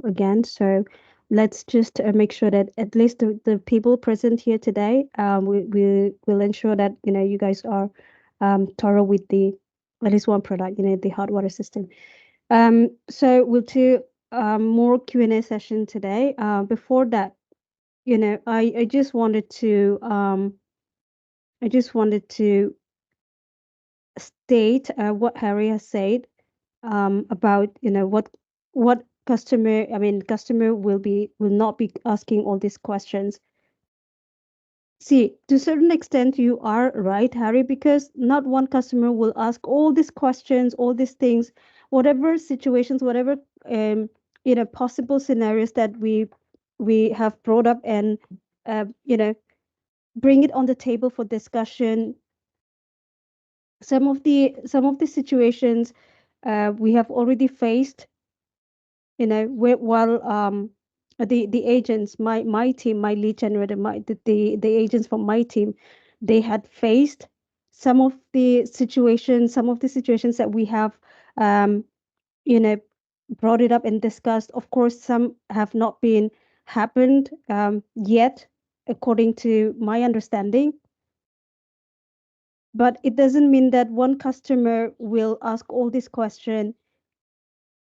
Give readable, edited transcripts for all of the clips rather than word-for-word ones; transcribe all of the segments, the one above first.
again. So let's just make sure that at least the people present here today, we will ensure that you guys are thorough with the at least one product, the hot water system. So we'll do more Q&A session today. Before that, I just wanted to state what Harry has said about what customer will not be asking all these questions. See, to a certain extent, you are right, Harry, because not one customer will ask all these questions, all these things, whatever situations, whatever possible scenarios that we have brought up and bring it on the table for discussion. Some of the situations we have already faced, while the agents, my team, my lead generator, the agents from my team, they had faced some of the situations that we have you know brought it up and discussed. Of course, some have not been happened yet, according to my understanding. But it doesn't mean that one customer will ask all these questions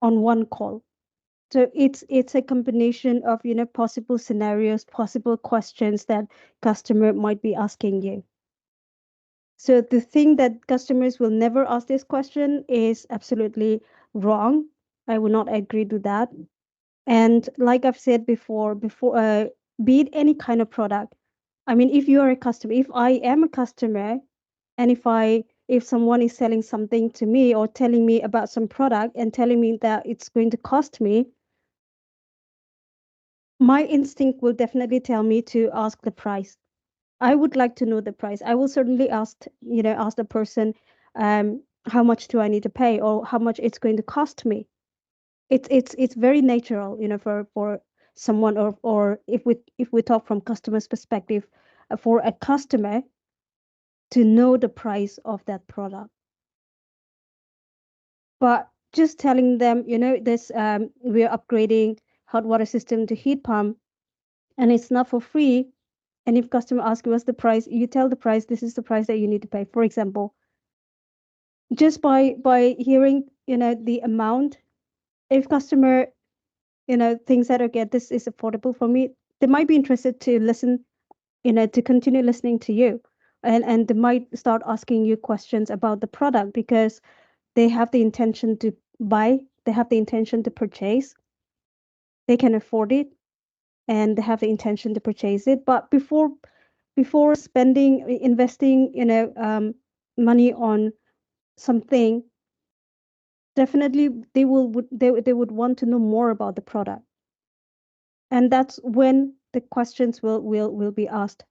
on one call. So it's a combination of possible scenarios, possible questions that customer might be asking you. So the thing that customers will never ask this question is absolutely wrong. I will not agree to that. And like I've said before, be it any kind of product. I mean, if you are a customer, if I am a customer, and if someone is selling something to me or telling me about some product and telling me that it's going to cost me, my instinct will definitely tell me to ask the price. I would like to know the price. I will certainly ask the person, how much do I need to pay or how much it's going to cost me. It's very natural, for someone, or if we talk from customer's perspective, for a customer to know the price of that product. But just telling them, this we're upgrading hot water system to heat pump, and it's not for free. And if customer asks you what's the price, you tell the price, this is the price that you need to pay. For example, just by hearing, the amount, if customer, thinks that, okay, this is affordable for me, they might be interested to listen, to continue listening to you. And they might start asking you questions about the product because they have the intention to buy, they have the intention to purchase, they can afford it, and they have the intention to purchase it. But before investing, money on something, definitely they would want to know more about the product, and that's when the questions will be asked.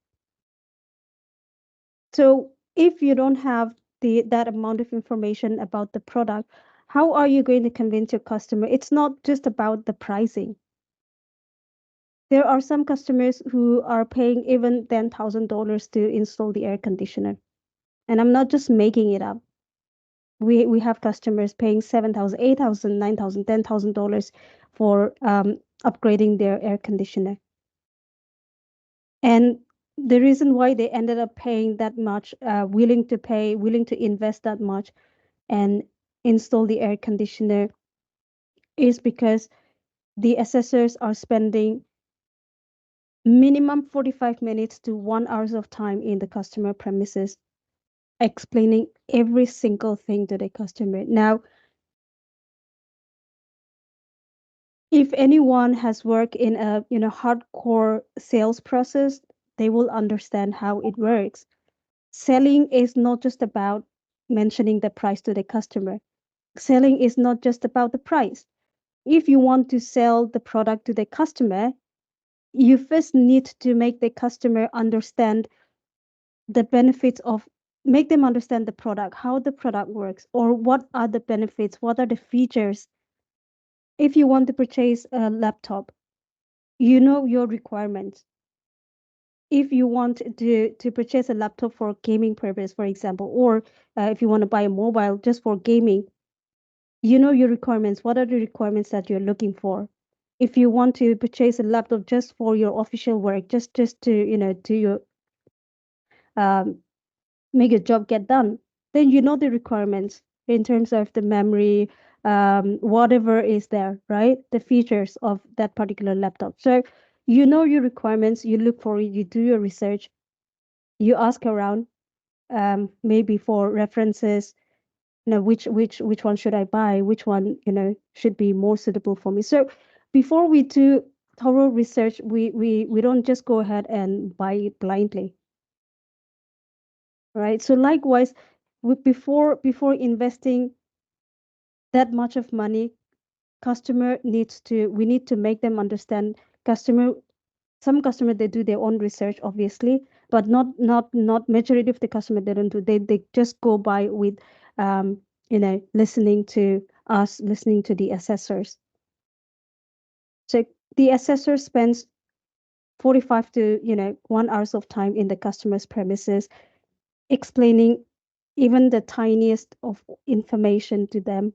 So if you don't have that amount of information about the product, how are you going to convince your customer? It's not just about the pricing. There are some customers who are paying even $10,000 to install the air conditioner, and I'm not just making it up. We have customers paying $7,000, $8,000, $9,000, $10,000 for upgrading their air conditioner. And the reason why they ended up paying that much, willing to invest that much and install the air conditioner, is because the assessors are spending minimum 45 minutes to 1 hour of time in the customer premises, explaining every single thing to the customer. Now, if anyone has worked in a hardcore sales process, they will understand how it works. Selling is not just about mentioning the price to the customer. Selling is not just about the price. If you want to sell the product to the customer, you first need to make the customer understand the benefits of, make them understand the product, how the product works, or what are the benefits, what are the features. If you want to purchase a laptop, you know your requirements. If you want to purchase a laptop for gaming purpose, for example, or if you want to buy a mobile just for gaming, you know your requirements. What are the requirements that you're looking for? If you want to purchase a laptop just for your official work, just to do your um, make your job get done, then you know the requirements in terms of the memory, whatever is there, right? The features of that particular laptop. So you know your requirements, you look for it, you do your research, you ask around, maybe for references, which one should I buy, which one should be more suitable for me. So before we do thorough research, we don't just go ahead and buy it blindly, right? So likewise, before investing that much of money, we need to make them understand. Some customer, they do their own research, obviously, but not majority of the customer, they don't do. They just go by with listening to us, listening to the assessors. So the assessor spends 45 to 1 hours of time in the customer's premises, explaining even the tiniest of information to them,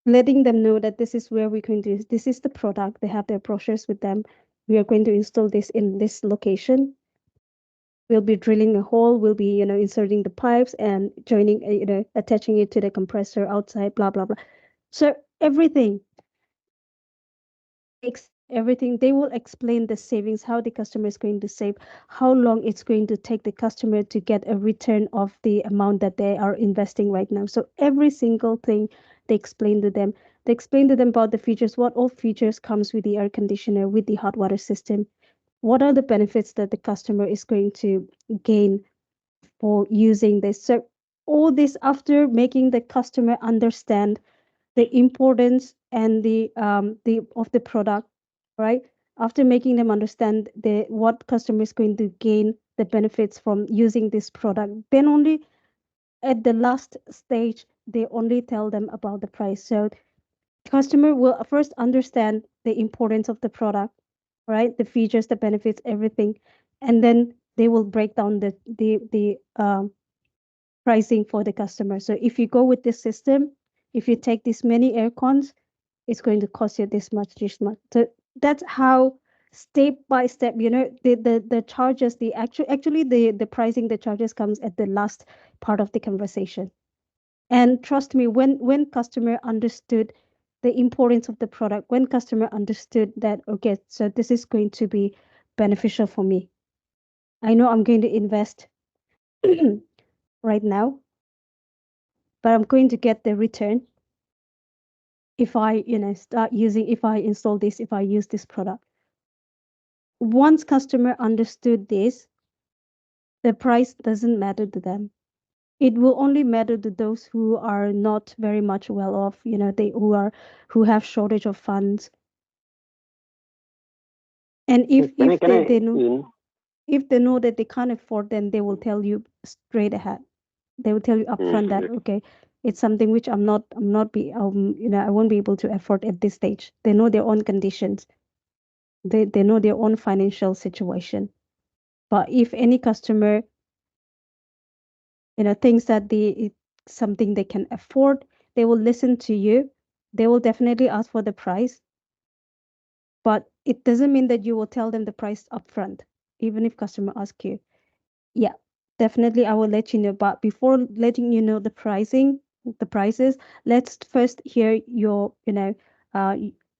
letting them know that this is where we're going to, this is the product. They have their brochures with them. We are going to install this in this location. We'll be drilling a hole. We'll be, inserting the pipes and joining, attaching it to the compressor outside, blah, blah, blah. So everything, everything, they will explain the savings, how the customer is going to save, how long it's going to take the customer to get a return of the amount that they are investing right now. So every single thing they explain to them. They explain to them about the features, what all features comes with the air conditioner, with the hot water system, what are the benefits that the customer is going to gain for using this. So all this after making the customer understand the importance and the of the product, right? After making them understand what customer is going to gain the benefits from using this product, then only at the last stage they only tell them about the price. So customer will first understand the importance of the product, right? The features, the benefits, everything, and then they will break down the pricing for the customer. So if you go with this system, if you take this many air cons, it's going to cost you this much, this much. So that's how step by step, the charges, actually the pricing, the charges comes at the last part of the conversation. And trust me, when customer understood the importance of the product, when customer understood that, okay, so this is going to be beneficial for me. I know I'm going to invest right now, but I'm going to get the return if I, start using, if I install this, if I use this product. Once customer understood this, the price doesn't matter to them. It will only matter to those who are not very much well off, who have shortage of funds. And if they know, if they know that they can't afford, then they will tell you straight ahead. They will tell you upfront that, okay, it's something which I won't be able to afford at this stage. They know their own conditions. They know their own financial situation. But if any customer, thinks that it's something they can afford, they will listen to you. They will definitely ask for the price. But it doesn't mean that you will tell them the price upfront, even if customer ask you. Yeah, definitely I will let you know. But before letting you know the prices, let's first hear your,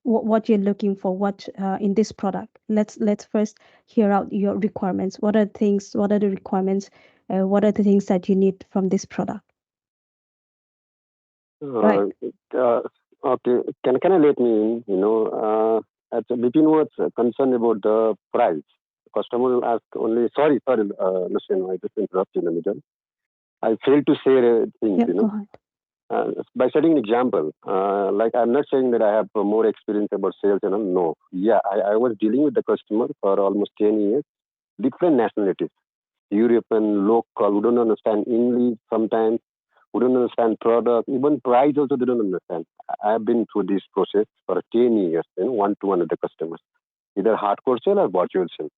what you're looking for, what in this product. Let's first hear out your requirements. What are the requirements? What are the things that you need from this product? Right. Okay, can I let me in? As Bipin was concerned about the price. Customer will ask only. Sorry, listen, I just interrupt in the middle. I failed to say things. Yeah, go ahead. By setting an example, like I'm not saying that I have more experience about sales and all. No, yeah, I was dealing with the customer for almost 10 years, different nationalities, European, local, who don't understand English sometimes, who don't understand product, even price also they don't understand. I have been through this process for 10 years, one to one with the customers, either hardcore sale or virtual sale.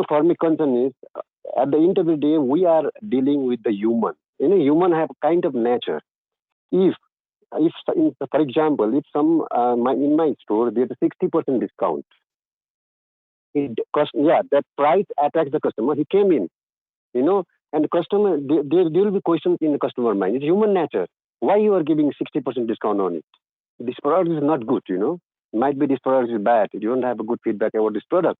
For me, concern is at the end of the day, we are dealing with the human. Human have kind of nature. If for example, if in my store there's a 60% discount, that price attracts the customer. He came in, you know, and the customer, there will be questions in the customer mind. It's human nature. Why you are giving 60% discount on it? This product is not good, Might be this product is bad. You don't have a good feedback about this product.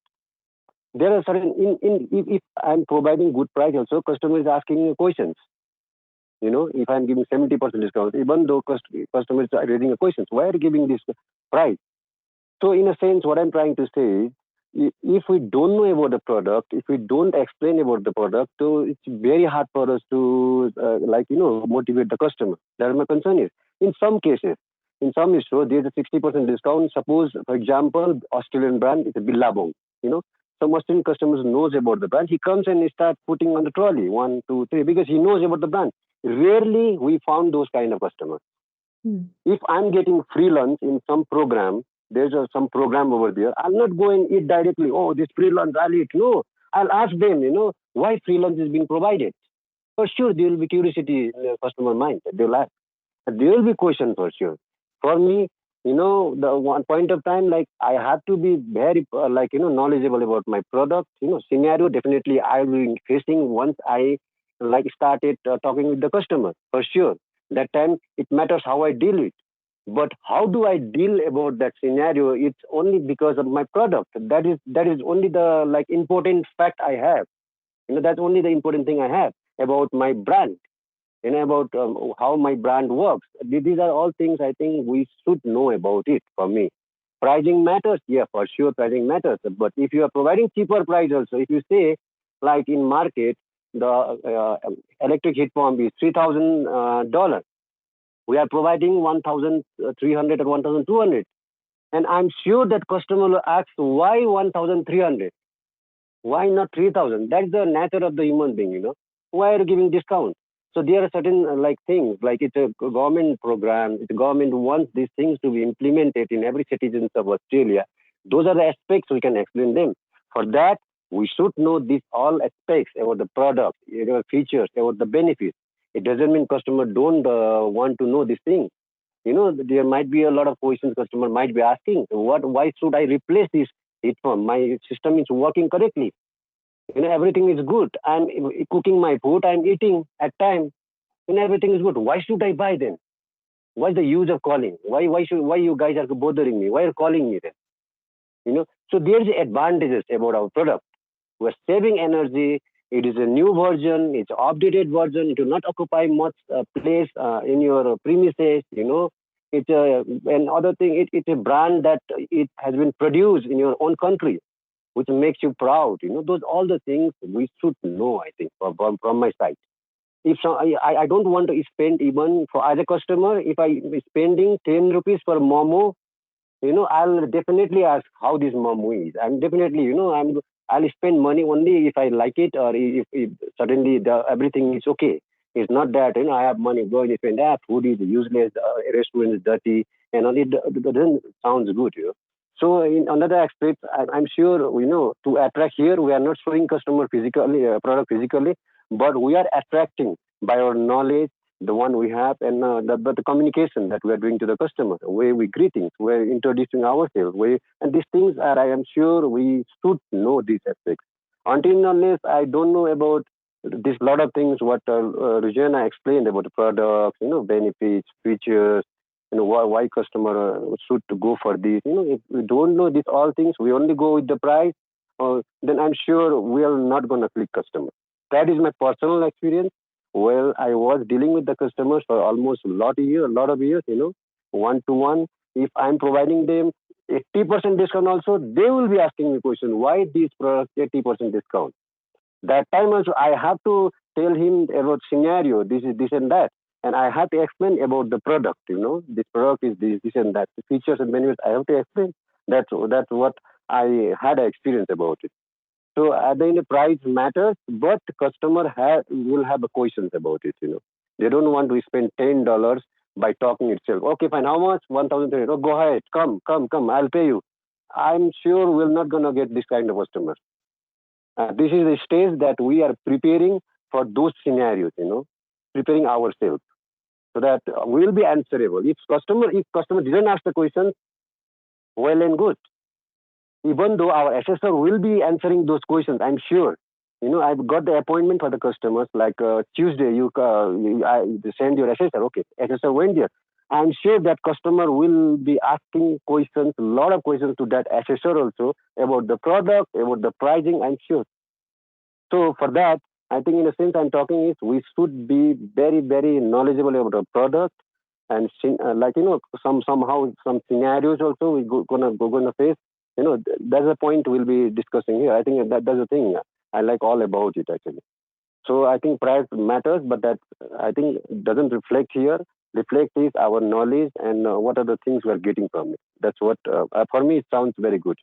There are certain, if I'm providing good price also, customer is asking me questions. If I'm giving 70% discount, even though customers are raising a questions, why are you giving this price? So in a sense, what I'm trying to say is, if we don't know about the product, if we don't explain about the product, so it's very hard for us to motivate the customer. That my concern is. In some cases, in some stores, there's a 60% discount. Suppose, for example, Australian brand is a Billabong. Some Australian customers knows about the brand. He comes and he starts putting on the trolley, 1, 2, 3, because he knows about the brand. Rarely we found those kind of customers. If I'm getting free lunch in some program, there's some program over there, I'll not go and eat directly. Oh, this free lunch, I'll eat. No, I'll ask them, why free lunch is being provided. For sure, there will be curiosity in the customer mind. They'll ask. There will be question for sure. For me, the one point of time, like I have to be very, knowledgeable about my product. Scenario definitely I will be facing once I started talking with the customer. For sure, that time it matters how I deal it. But how do I deal about that scenario? It's only because of my product. That is only the important fact I have. That's only the important thing I have about my brand. About how my brand works. These are all things I think we should know about it. For me, pricing matters. Yeah, for sure, pricing matters. But if you are providing cheaper price also, if you say like in market the electric heat pump is $3,000. We are providing 1,300 or 1,200. And I'm sure that customer will ask, why 1,300? Why not 3,000? That's the nature of the human being, Why are you giving discount? So there are certain things, like it's a government program. The government wants these things to be implemented in every citizen of Australia. Those are the aspects we can explain them. For that, we should know these all aspects about the product, features, about the benefits. It doesn't mean customer don't want to know these things. There might be a lot of questions customer might be asking. Why should I replace this heat pump? My system is working correctly. Everything is good. I'm cooking my food. I'm eating at time. Everything is good. Why should I buy then? What's the use of calling? Why you guys are bothering me? Why are you calling me then? So there's advantages about our product. We're saving energy. It is a new version. It's an updated version. It will not occupy much place in your premises. It's another thing. It's a brand that it has been produced in your own country, which makes you proud. Those all the things we should know. I think from my side. If I don't want to spend even for as a customer. If I am spending 10 rupees for momo, I'll definitely ask how this momo is. I'm definitely, I'll spend money only if I like it, or if suddenly everything is okay. It's not that I have money going to spend. Food is useless, restaurant is dirty, and all it doesn't sounds good. So in another aspect, I'm sure to attract here, we are not showing customer physically product physically, but we are attracting by our knowledge, the one we have, and the communication that we are doing to the customer, the way we greetings, we're introducing ourselves, and these things are, I am sure we should know these aspects. Until and unless I don't know about this lot of things, what Regina explained about the products, benefits, features, why customer should go for this. If we don't know these all things, we only go with the price, then I'm sure we are not going to click customer. That is my personal experience. Well, I was dealing with the customers for almost a lot of years, one to one. If I'm providing them 80% discount also, they will be asking me question, why this product 80% discount? That time also, I have to tell him about scenario, this is this and that. And I have to explain about the product, this product is this and that. The features and benefits, I have to explain. That's what I had an experience about it. So at the end, the price matters, but the customer will have questions about it. They don't want to spend $10 by talking itself. Okay, fine. How much? 1,300. Oh, go ahead. Come. I'll pay you. I'm sure we're not gonna get this kind of customer. This is the stage that we are preparing for those scenarios. Preparing ourselves. so that we will be answerable. If customer didn't ask the question, well and good. Even though our assessor will be answering those questions, I'm sure. I've got the appointment for the customers, like Tuesday, you send your assessor. Okay, assessor went there. I'm sure that customer will be asking questions, a lot of questions to that assessor also about the product, about the pricing. I'm sure. So for that, I think in a sense I'm talking is we should be very, very knowledgeable about the product and like somehow some scenarios also we gonna face. That's the point we'll be discussing here. I think that's the thing I like all about it actually. So I think price matters, but that I think doesn't reflect here. Reflect is our knowledge and what are the things we're getting from it. That's what for me it sounds very good.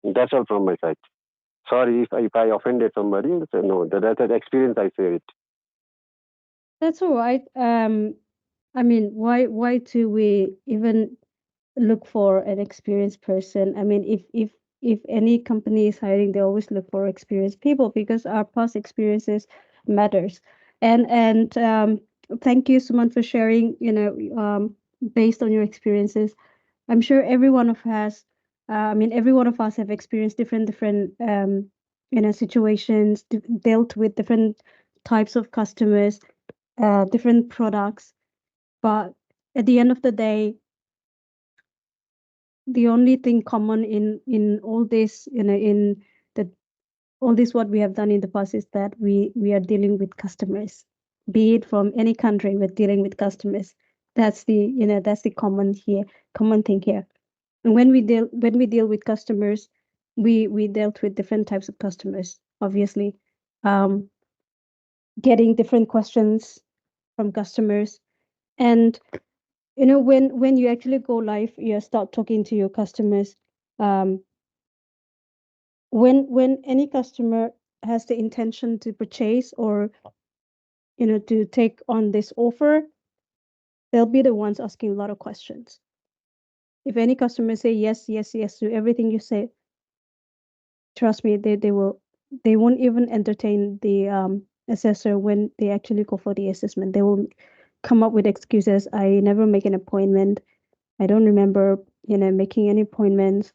That's all from my side. Sorry if I offended somebody. So no, that's an experience. I say it. That's all right. I mean, why do we even look for an experienced person? I mean, if any company is hiring, they always look for experienced people because our past experiences matters. And thank you, Suman, for sharing. Based on your experiences, I'm sure every one of us. I mean, every one of us have experienced different situations, dealt with different types of customers, different products. But at the end of the day, the only thing common in all this, in the all this what we have done in the past is that we are dealing with customers, be it from any country. We're dealing with customers. That's the common thing here. And when we deal with customers, we dealt with different types of customers, obviously, um, getting different questions from customers. And when you actually go live, you start talking to your customers. um, when any customer has the intention to purchase or to take on this offer, they'll be the ones asking a lot of questions. If any customer say yes, yes, yes to everything you say, trust me, they won't even entertain the assessor when they actually go for the assessment. They will come up with excuses. I never make an appointment. I don't remember, making any appointments,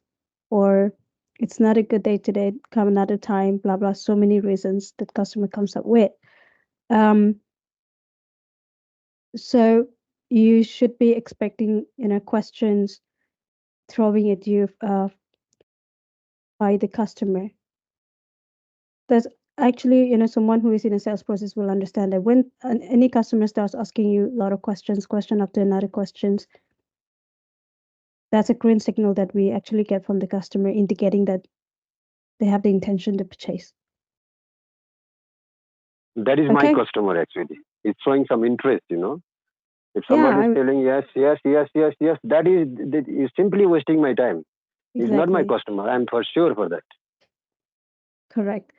or it's not a good day today, come another time, blah blah. So many reasons that customer comes up with. Um, so you should be expecting, questions throwing at you by the customer. That's actually, someone who is in a sales process will understand that when any customer starts asking you a lot of questions, question after another questions, that's a green signal that we actually get from the customer indicating that they have the intention to purchase. That is my Okay. customer actually. It's showing some interest. If Yeah, somebody is telling yes, yes, yes, yes, yes, that is simply wasting my time. He's not my exactly. customer. I'm for sure for that. Correct.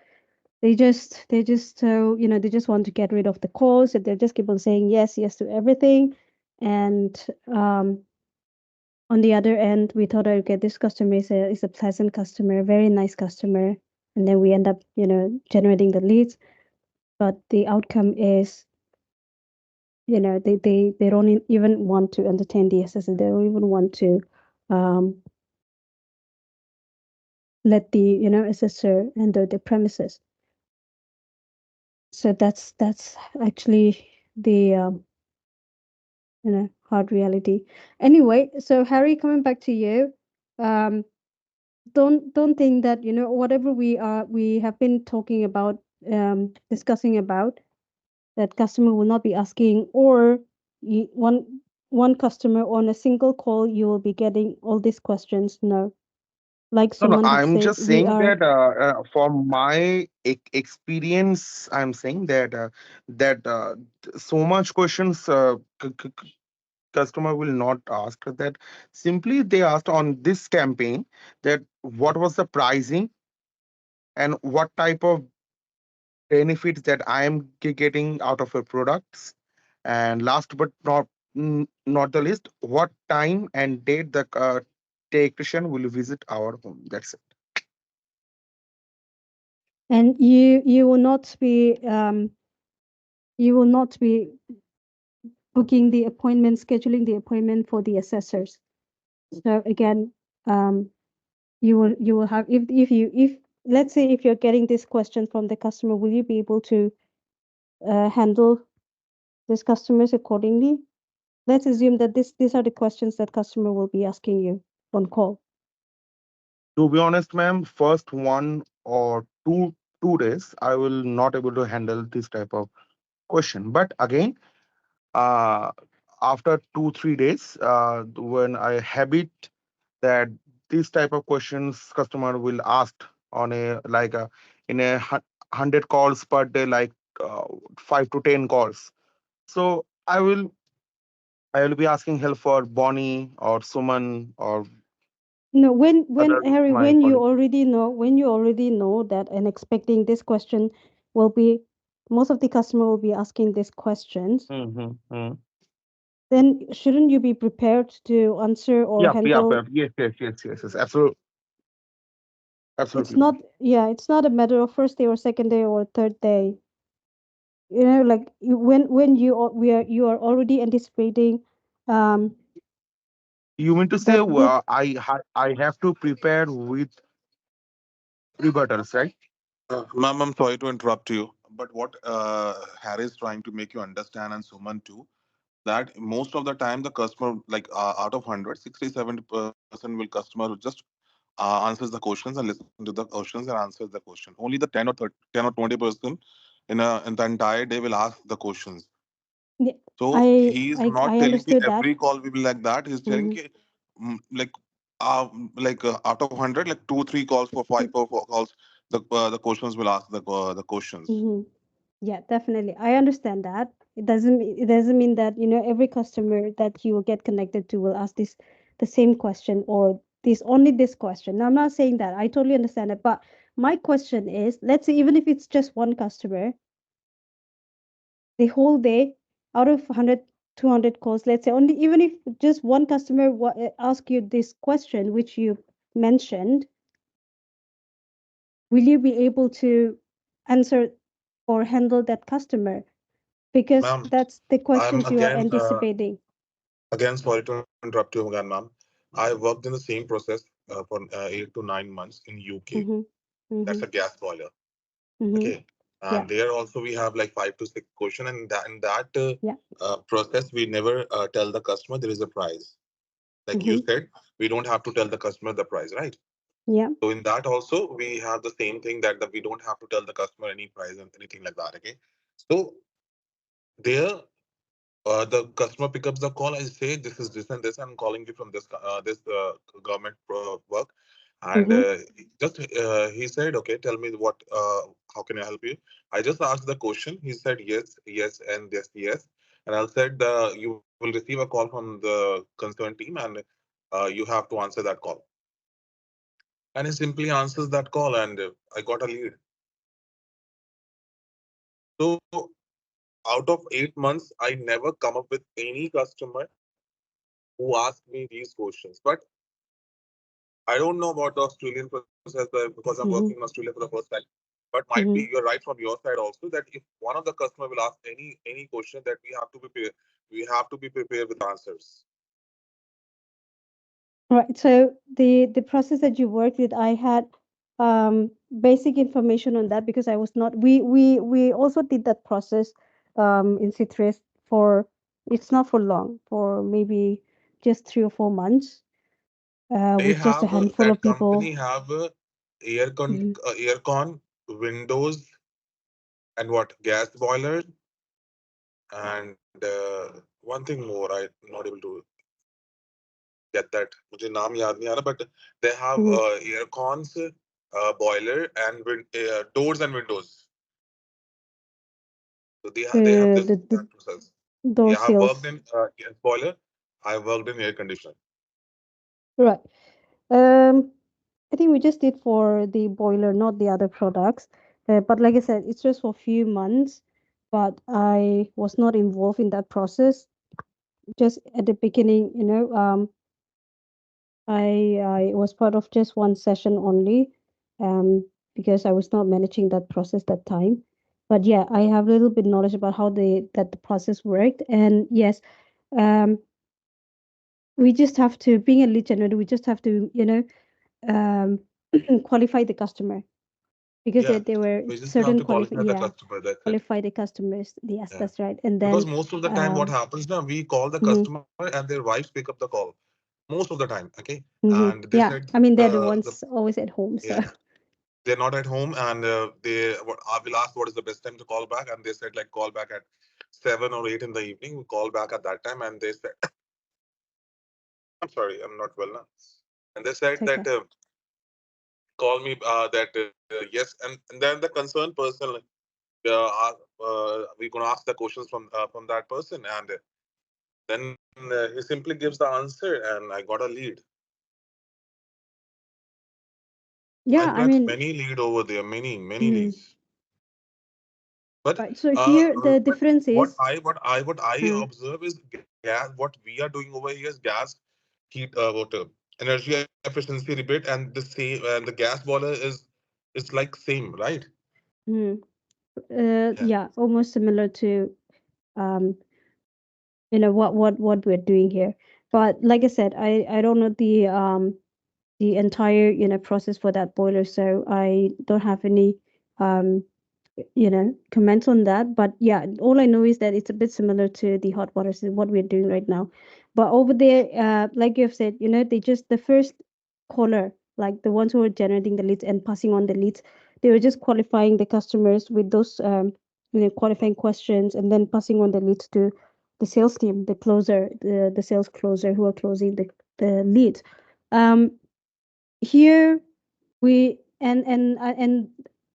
They just want to get rid of the calls, so they just keep on saying yes, yes to everything. And on the other end, we thought, okay, this customer is a pleasant customer, very nice customer, and then we end up, generating the leads. But the outcome is, they don't even want to entertain the assessor. They don't even want to um, let the assessor enter the premises. So that's actually the hard reality. Anyway, so Harry, coming back to you, um, don't think that whatever we have been talking about, discussing about, that customer will not be asking, or one customer on a single call you will be getting all these questions. No, like No, no, someone have I'm said, just we saying are. that from my experience, I'm saying that so much questions customer will not ask that. Simply they asked on this campaign that what was the pricing and what type of benefits that I am getting out of your products. And last but not the least, what time and date the technician will visit our home. That's it. And you will not be You will not be booking the appointment, scheduling the appointment for the assessors. So again, you will have, if let's say if you're getting this question from the customer, will you be able to handle these customers accordingly? Let's assume that these are the questions that customer will be asking you on call. To be honest, ma'am, first 1 or 2 days, I will not able to handle this type of question. But again, uh, after 2 3 days, when I habit that this type of questions customer will ask on a like a in a 100 calls per day, like 5 to 10 calls. So I will be asking help for Bonnie or Suman or No, when other Harry, my colleagues. when you already know that and expecting this question will be, most of the customer will be asking these questions, Mm-hmm. then shouldn't you be prepared to answer or Yep, yep, handle? yep. Yes. Absolutely, It's absolutely, not, ma'am. yeah, it's not a matter of first day or second day or third day. Like when you are already anticipating um You mean to say that this. I have to prepare with rebuttals, right? Ma'am, I'm sorry to interrupt you, but what Harry is trying to make you understand, and Suman too, that most of the time the customer, like out of 100, 60-70% will customer who just answers the questions and listen to the questions and answers the question. Only the 10 or 30, 10 or 20% in the entire day will ask the questions. Yeah, So I he's I not I telling ki understood that. every call will be like that. He's telling Hmm. ki, like out of 100, like 2 3 calls for five or 4 calls, the questions will ask the questions. Hmm. Yeah, definitely. I understand that. It doesn't mean that, every customer that you will get connected to will ask this the same question or this question. Now, I'm not saying that. I totally understand it. But my question is, let's say even if it's just one customer, the whole day, out of 100, 200 calls, let's say only, even if just one customer ask you this question, which you mentioned, will you be able to answer or handle that customer? Because Ma'am, that's the I'm questions you are again anticipating. again sorry to interrupt you again, ma'am. I worked in the same process for 8 to 9 months in UK. Mm-hmm. That's Mm-hmm. a gas boiler. Mm-hmm. Okay, Yeah. and there also we have like 5 to 6 question, and that Yeah. process we never tell the customer there is a price. Like you Mm-hmm. said, we don't have to tell the customer the price, right? Yeah. So in that also we have the same thing that we don't have to tell the customer any price and anything like that. Okay, so there the customer picks up the call and say this is this and this. I'm calling you from this government work, and Mm-hmm. just he said, okay, tell me what how can I help you? I just asked the question. He said yes, yes, and yes, yes, and I said you will receive a call from the concerned team, and you have to answer that call. And he simply answers that call, and I got a lead. So out of 8 months, I never come up with any customer who asked me these questions. But I don't know about the Australian process because I'm working in Mm-hmm. Australia for the first time. But might be Mm-hmm. you're right from your side also that if one of the customer will ask any question that we have to be prepared with answers. Right. So the process that you worked with, I had basic information on that because I was not. We also did that process in Citrus for, it's not for long, for maybe just 3 or 4 months, They with just a have handful that of people. company have Mhm. aircon, windows, and what gas boiler, and one thing more. I'm not able to get that. मुझे नाम याद नहीं आ रहा, but they have Mhm. air cons, boiler, and doors and windows. So they have this The that process. door Yeah, I have worked seals. in gas boiler. I worked in air conditioner. Right. Um, I think we just did for the boiler, not the other products. But like I said, it's just for a few months. But I was not involved in that process. Just at the beginning, I was part of just one session only, because I was not managing that process that time. But yeah, I have a little bit knowledge about how the process worked. And yes, um, we just have to, being a lead generator, we just have to, um, qualify the customer, because Yeah, there were we just have certain to qualify the yeah, customer. That's it. qualify the customers. Yes, Yeah. that's right. And Because then, most of the time, what um, happens now, we call the mhm, customer and their wives pick up the call. Most of the time, okay. And they yeah, said I mean, they're the the ones always at home, yeah, so they're not at home, and I will ask what is the best time to call back, and they said like call back at 7 or 8 in the evening. We call back at that time, and they said, I'm sorry, I'm not well now. And they said it's okay. that call me that yes, and then the concerned person we're gonna ask the questions from that person, and then he simply gives the answer, and I got a lead. I Yeah, I got mean, many lead over there, many mm, leads. But right. So here the but difference is, what I uh, observe is gas. What we are doing over here is gas heat water energy efficiency rebate, and the same, and the gas boiler is like same, right? mm, Yeah. yeah, almost similar to, um, what we're doing here. But like I said, I don't know the entire, process for that boiler, so I don't have any, um comments on that. But yeah, all I know is that it's a bit similar to the hot water system, what we're doing right now. But over there, like you have said, they just, the first caller, like the ones who are generating the leads and passing on the leads, they were just qualifying the customers with those, qualifying questions, and then passing on the leads to the sales team, the closer, the sales closer who are closing the leads. um Here we, and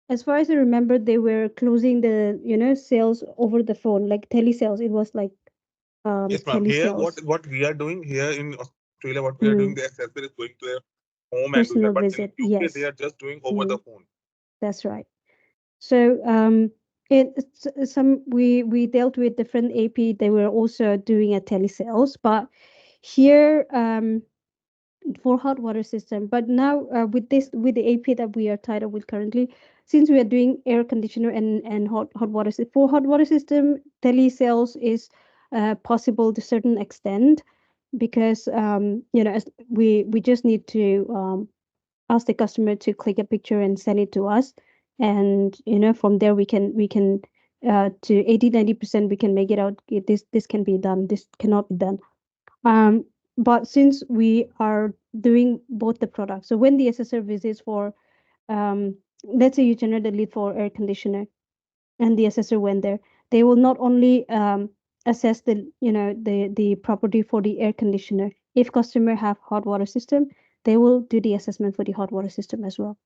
as far as I remember, they were closing the, sales over the phone, like telesales. It was like, Yes, ma'am. Here, telesales. what we are doing here in Australia, what we are doing, the Mm, assessor is going to their home and doing that. personal But in visit, UK, they are yes. just doing over the Mm, phone. that's right. So, we dealt with different AP. They were also doing a telesales, but here, for hot water system. But now, with the AP that we are tied up with currently, since we are doing air conditioner and hot water for hot water system, telesales is possible to certain extent, because, as we just need to, ask the customer to click a picture and send it to us, and from there we can to 80-90% we can make it out. This can be done, this cannot be done. um, but since we are doing both the products, so when the assessor visits for, um, let's say you generate a lead for air conditioner, and the assessor went there, they will not only, assess the property for the air conditioner. If customer have hot water system, they will do the assessment for the hot water system as well.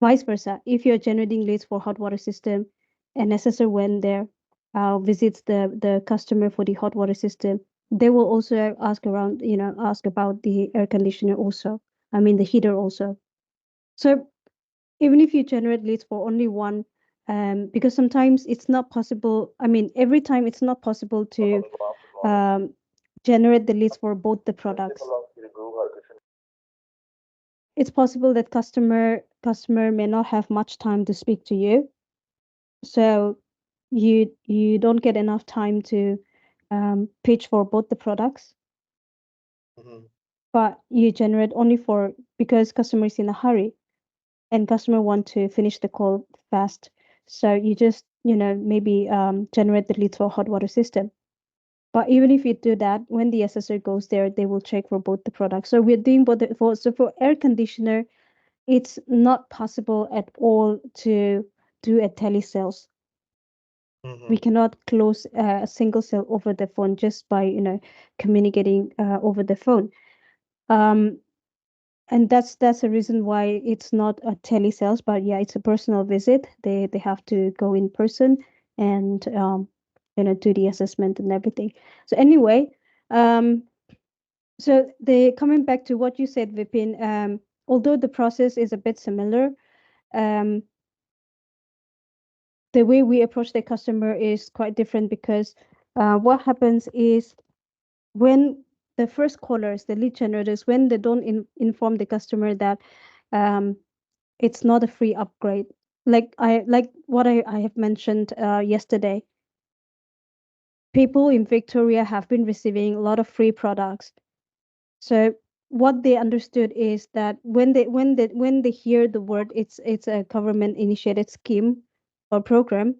Vice versa, if you're generating leads for hot water system, an assessor went there, visits the customer for the hot water system, they will also ask around, ask about the air conditioner also. I mean the heater also. So even if you generate leads for only one, because sometimes it's not possible. I mean, every time it's not possible to, um, generate the leads for both the products. It's possible that customer may not have much time to speak to you, so you don't get enough time to, pitch for both the products, Mhm. but you generate only for, because customer is in a hurry and customer want to finish the call fast, so you just, maybe, generate the leads for hot water system. But even if you do that, when the assessor goes there, they will check for both the products. So we're doing both for air conditioner, it's not possible at all to do a telesales. Mhm. We cannot close, a single sale over the phone just by, communicating, over the phone. um and that's the reason why it's not a telesales, but yeah, it's a personal visit. They have to go in person, and, do the assessment and everything. So anyway, um so the coming back to what you said, Vipin, although the process is a bit similar, um the way we approach the customer is quite different, because, what happens is, when the first callers, the lead generators, when they don't inform the customer that, um, it's not a free upgrade. like what I have mentioned yesterday. People in Victoria have been receiving a lot of free products. So what they understood is that when they hear the word it's a government initiated scheme or program,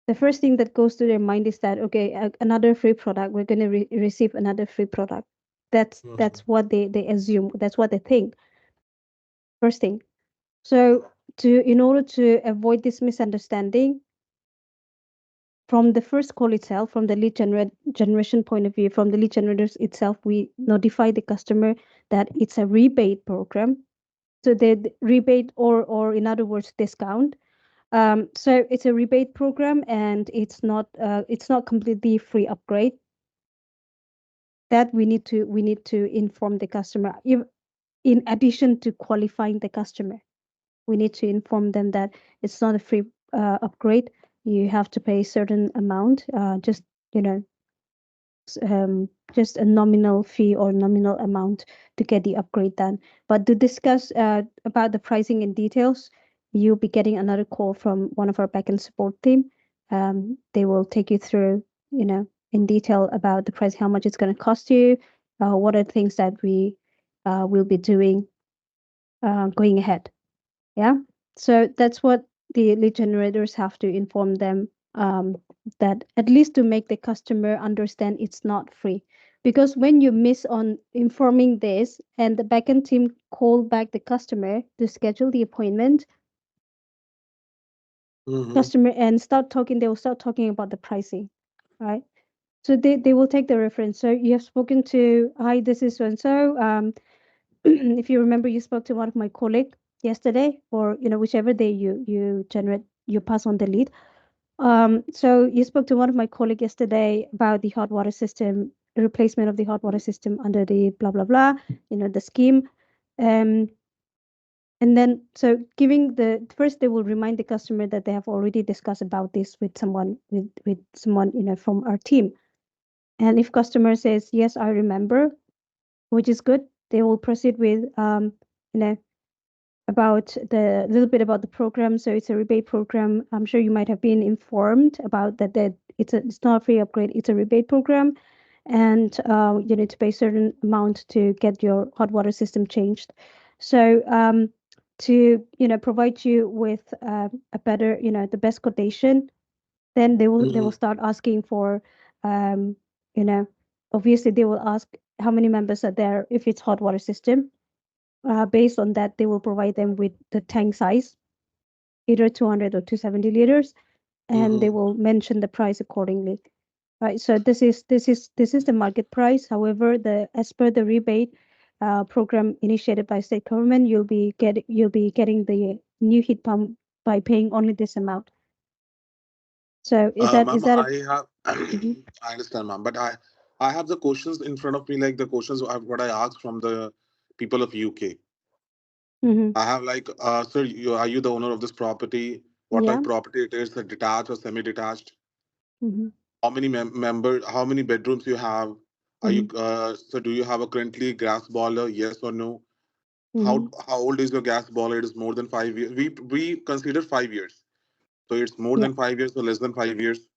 the first thing that goes to their mind is that okay, another free product, we're going to receive another free product. That's what they assume, that's what they think first thing. So to in order to avoid this misunderstanding, from the first call itself, from the generation point of view, from the lead generators itself, we notify the customer that it's a rebate program. So the rebate, or in other words, discount. So it's a rebate program, and it's not completely free upgrade. That we need to inform the customer. In addition to qualifying the customer, we need to inform them that it's not a free upgrade. You have to pay a certain amount, just you know just a nominal fee or nominal amount to get the upgrade done. But to discuss about the pricing in details, you'll be getting another call from one of our backend support team. They will take you through, in detail about the price, how much it's going to cost you, what are the things that we will be doing going ahead. Yeah. So that's what the lead generators have to inform them, that at least to make the customer understand it's not free. Because when you miss on informing this and the backend team call back the customer to schedule the appointment, customer and they will start talking about the pricing, right? So they will take the reference. So you have spoken to, hi, this is so and so. If you remember, you spoke to one of my colleague yesterday, or whichever day you pass on the lead. So you spoke to one of my colleague yesterday about the hot water system, replacement of the hot water system under the blah blah blah, the scheme. And then so giving the first, they will remind the customer that they have already discussed about this with someone, with someone from our team. And if customer says yes, I remember, which is good, they will proceed with about the little bit about the program. So it's a rebate program. I'm sure you might have been informed about that it's not a free upgrade, it's a rebate program, and you need to pay a certain amount to get your hot water system changed. So to provide you with a better, the best quotation, then they will start asking for you know obviously they will ask how many members are there if it's hot water system. Based on that, they will provide them with the tank size, either 200 or 270 liters, and they will mention the price accordingly. Right. So this is the market price. However, as per the rebate program initiated by state government, you'll be getting the new heat pump by paying only this amount. So is that Ma'am, is that a, I have, Mhm. I understand, ma'am, but I have the questions in front of me, like the questions what I asked from the people of UK. Mhm. I have like, sir, are you the owner of this property? What Yeah. type property it is? Detached or semi-detached? Mhm. How many how many bedrooms you have? Are you, Mhm. so do you have a currently gas boiler? Yes or no? Mhm. How old is your gas boiler? It is more than 5 years. We consider 5 years. So it's more Yeah. than 5 years or less than 5 years.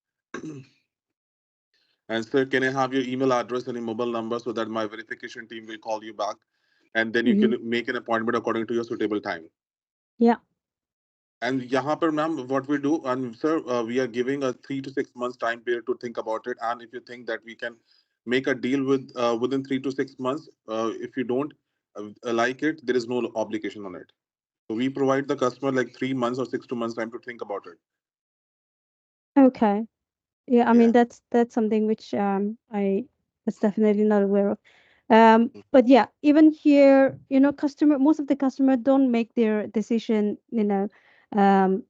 And sir, can I have your email address and your mobile number so that my verification team will call you back, and then you Mhm. can make an appointment according to your suitable time. Yeah. And yahan par, ma'am, what we do, and sir, we are giving a 3 to 6 months time period to think about it. And if you think that we can make a deal within 3 to 6 months, if you don't like it, there is no obligation on it. So we provide the customer like 3 months or 6 2 months time to think about it. Okay. Yeah, I mean Yeah. that's something which I was definitely not aware of. But yeah, even here, most of the customer don't make their decision, um,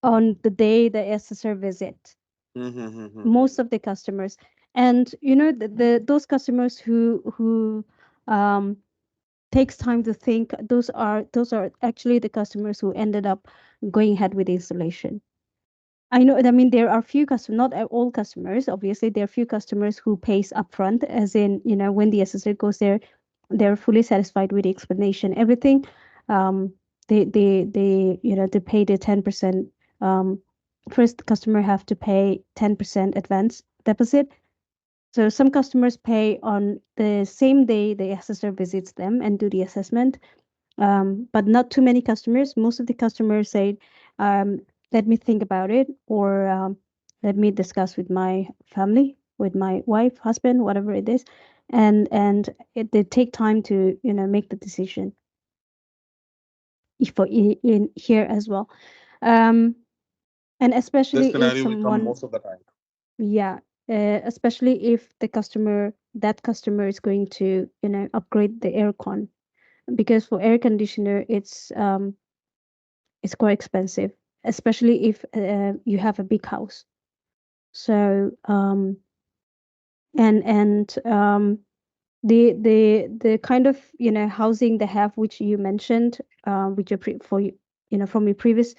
on the day the SSR visit. Most of the customers, and those customers who um takes time to think, those are actually the customers who ended up going ahead with the installation. I know. I mean, there are few customers, not all customers. Obviously, there are few customers who pays upfront, as in, when the assessor goes there, they're fully satisfied with the explanation, everything. Um, they they pay the 10%. First, customer have to pay 10% advance deposit. So some customers pay on the same day the assessor visits them and do the assessment. But not too many customers. Most of the customers say, let me think about it, or let me discuss with my family, with my wife, husband, whatever it is. And they take time to, make the decision for in here as well. And This especially if scenario will come someone, most of the time. yeah, especially if that customer is going to, upgrade the aircon, because for air conditioner, it's quite expensive, especially if you have a big house. So and the kind of housing they have, which you mentioned, which you for from your previous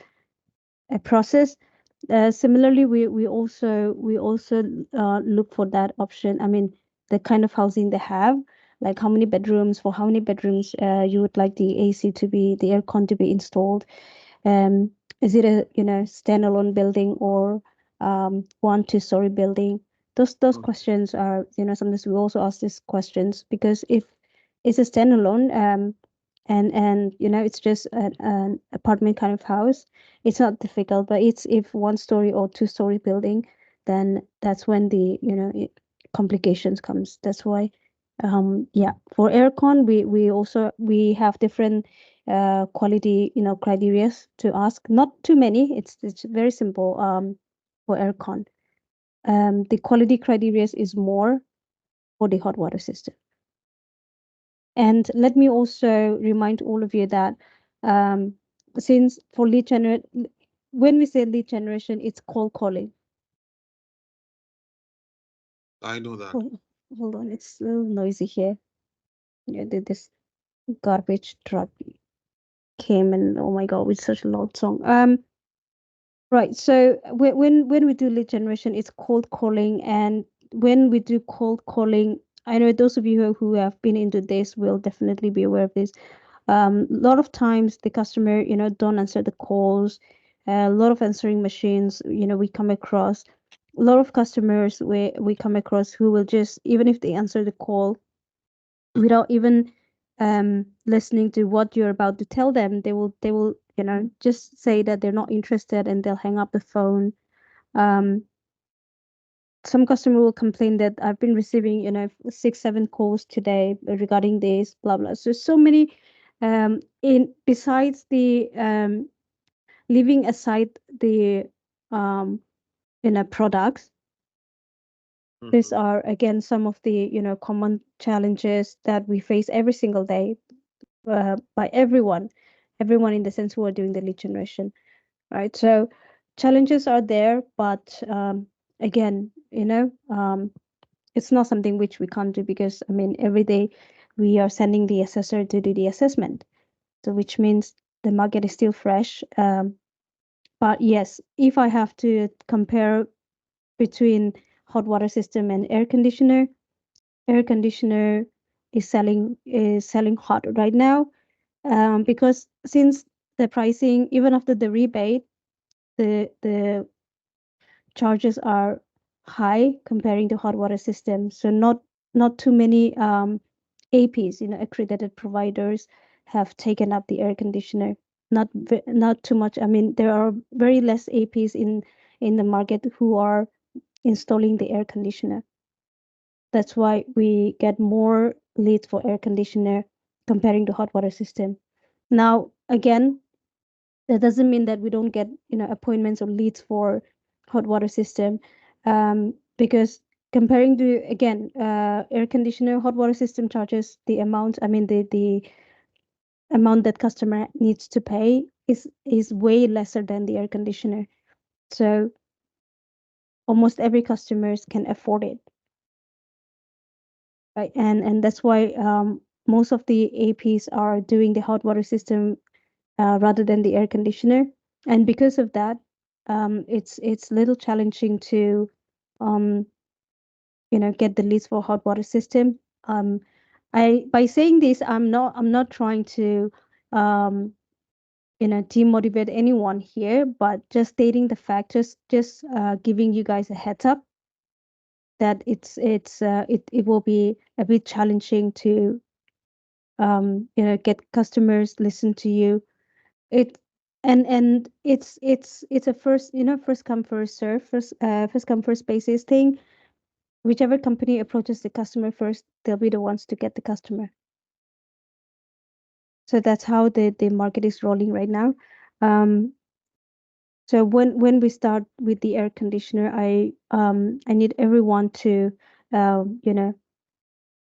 process. Similarly, we also look for that option. I mean, the kind of housing they have, like how many bedrooms, for how many bedrooms you would like the AC to be, the aircon to be installed. Um, is it a standalone building or 1 2 story building? Those Mm. questions are, sometimes we also ask these questions, because if it's a standalone, and it's just an apartment kind of house, it's not difficult. But it's if 1 story or 2 story building, then that's when the complications comes. That's why yeah, for aircon, we have different quality criteria to ask. Not too many. It's very simple. For aircon, the quality criteria is more for the hot water system. And let me also remind all of you that um, since for lead generation, when we say lead generation, it's cold calling. I know that. Hold, hold on, it's a little noisy here. Yeah, this garbage truck came, and oh my god, with such a loud song. Right. So when we do lead generation, it's cold calling, and when we do cold calling, I know those of you who have been into this will definitely be aware of this. A lot of times the customer, don't answer the calls. A lot of answering machines, we come across. A lot of customers we come across who will just, even if they answer the call without even listening to what you're about to tell them, they will just say that they're not interested, and they'll hang up the phone. um some customer will complain that I've been receiving 6 7 calls today regarding this, blah blah. So many, in besides the leaving aside the um products. These Mhm. are again some of the common challenges that we face every single day, by everyone in the sense who are doing the lead generation, right? So challenges are there, but again, it's not something which we can't do, because I mean every day we are sending the assessor to do the assessment, so which means the market is still fresh. But yes, if I have to compare between hot water system and air conditioner is selling hot right now, because since the pricing, even after the rebate, the charges are high comparing to hot water system. So not too many APs, accredited providers, have taken up the air conditioner. Not too much. I mean, there are very less APs in the market who are installing the air conditioner. That's why we get more leads for air conditioner comparing to hot water system. Now, again, that doesn't mean that we don't get appointments or leads for hot water system, because comparing to, again, air conditioner, hot water system charges the amount. I mean, the amount that customer needs to pay is way lesser than the air conditioner. So almost every customers can afford it, right? And that's why most of the APs are doing the hot water system rather than the air conditioner. And because of that, it's a little challenging to um, get the leads for hot water system. I By saying this, I'm not trying to um, demotivate anyone here, but just stating the fact, just giving you guys a heads up that it will be a bit challenging to get customers listen to you. It and it's a first come first serve, first come first basis thing. Whichever company approaches the customer first, they'll be the ones to get the customer. So that's how the market is rolling right now. So when we start with the air conditioner, I need everyone to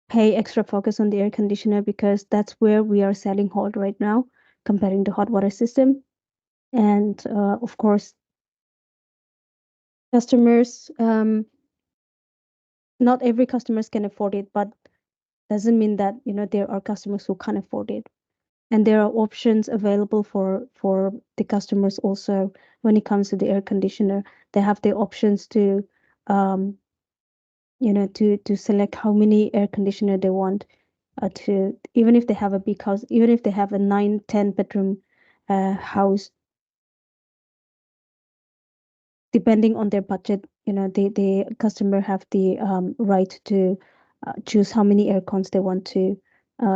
pay extra focus on the air conditioner, because that's where we are selling hot right now, comparing the hot water system. And of course, customers, not every customers can afford it, but doesn't mean that there are customers who can't afford it. And there are options available for the customers also. When it comes to the air conditioner, they have the options to to select how many air conditioner they want, to even if they have a big house, even if they have a 9-10 bedroom house, depending on their budget, the customer have the right to choose how many air cons they want to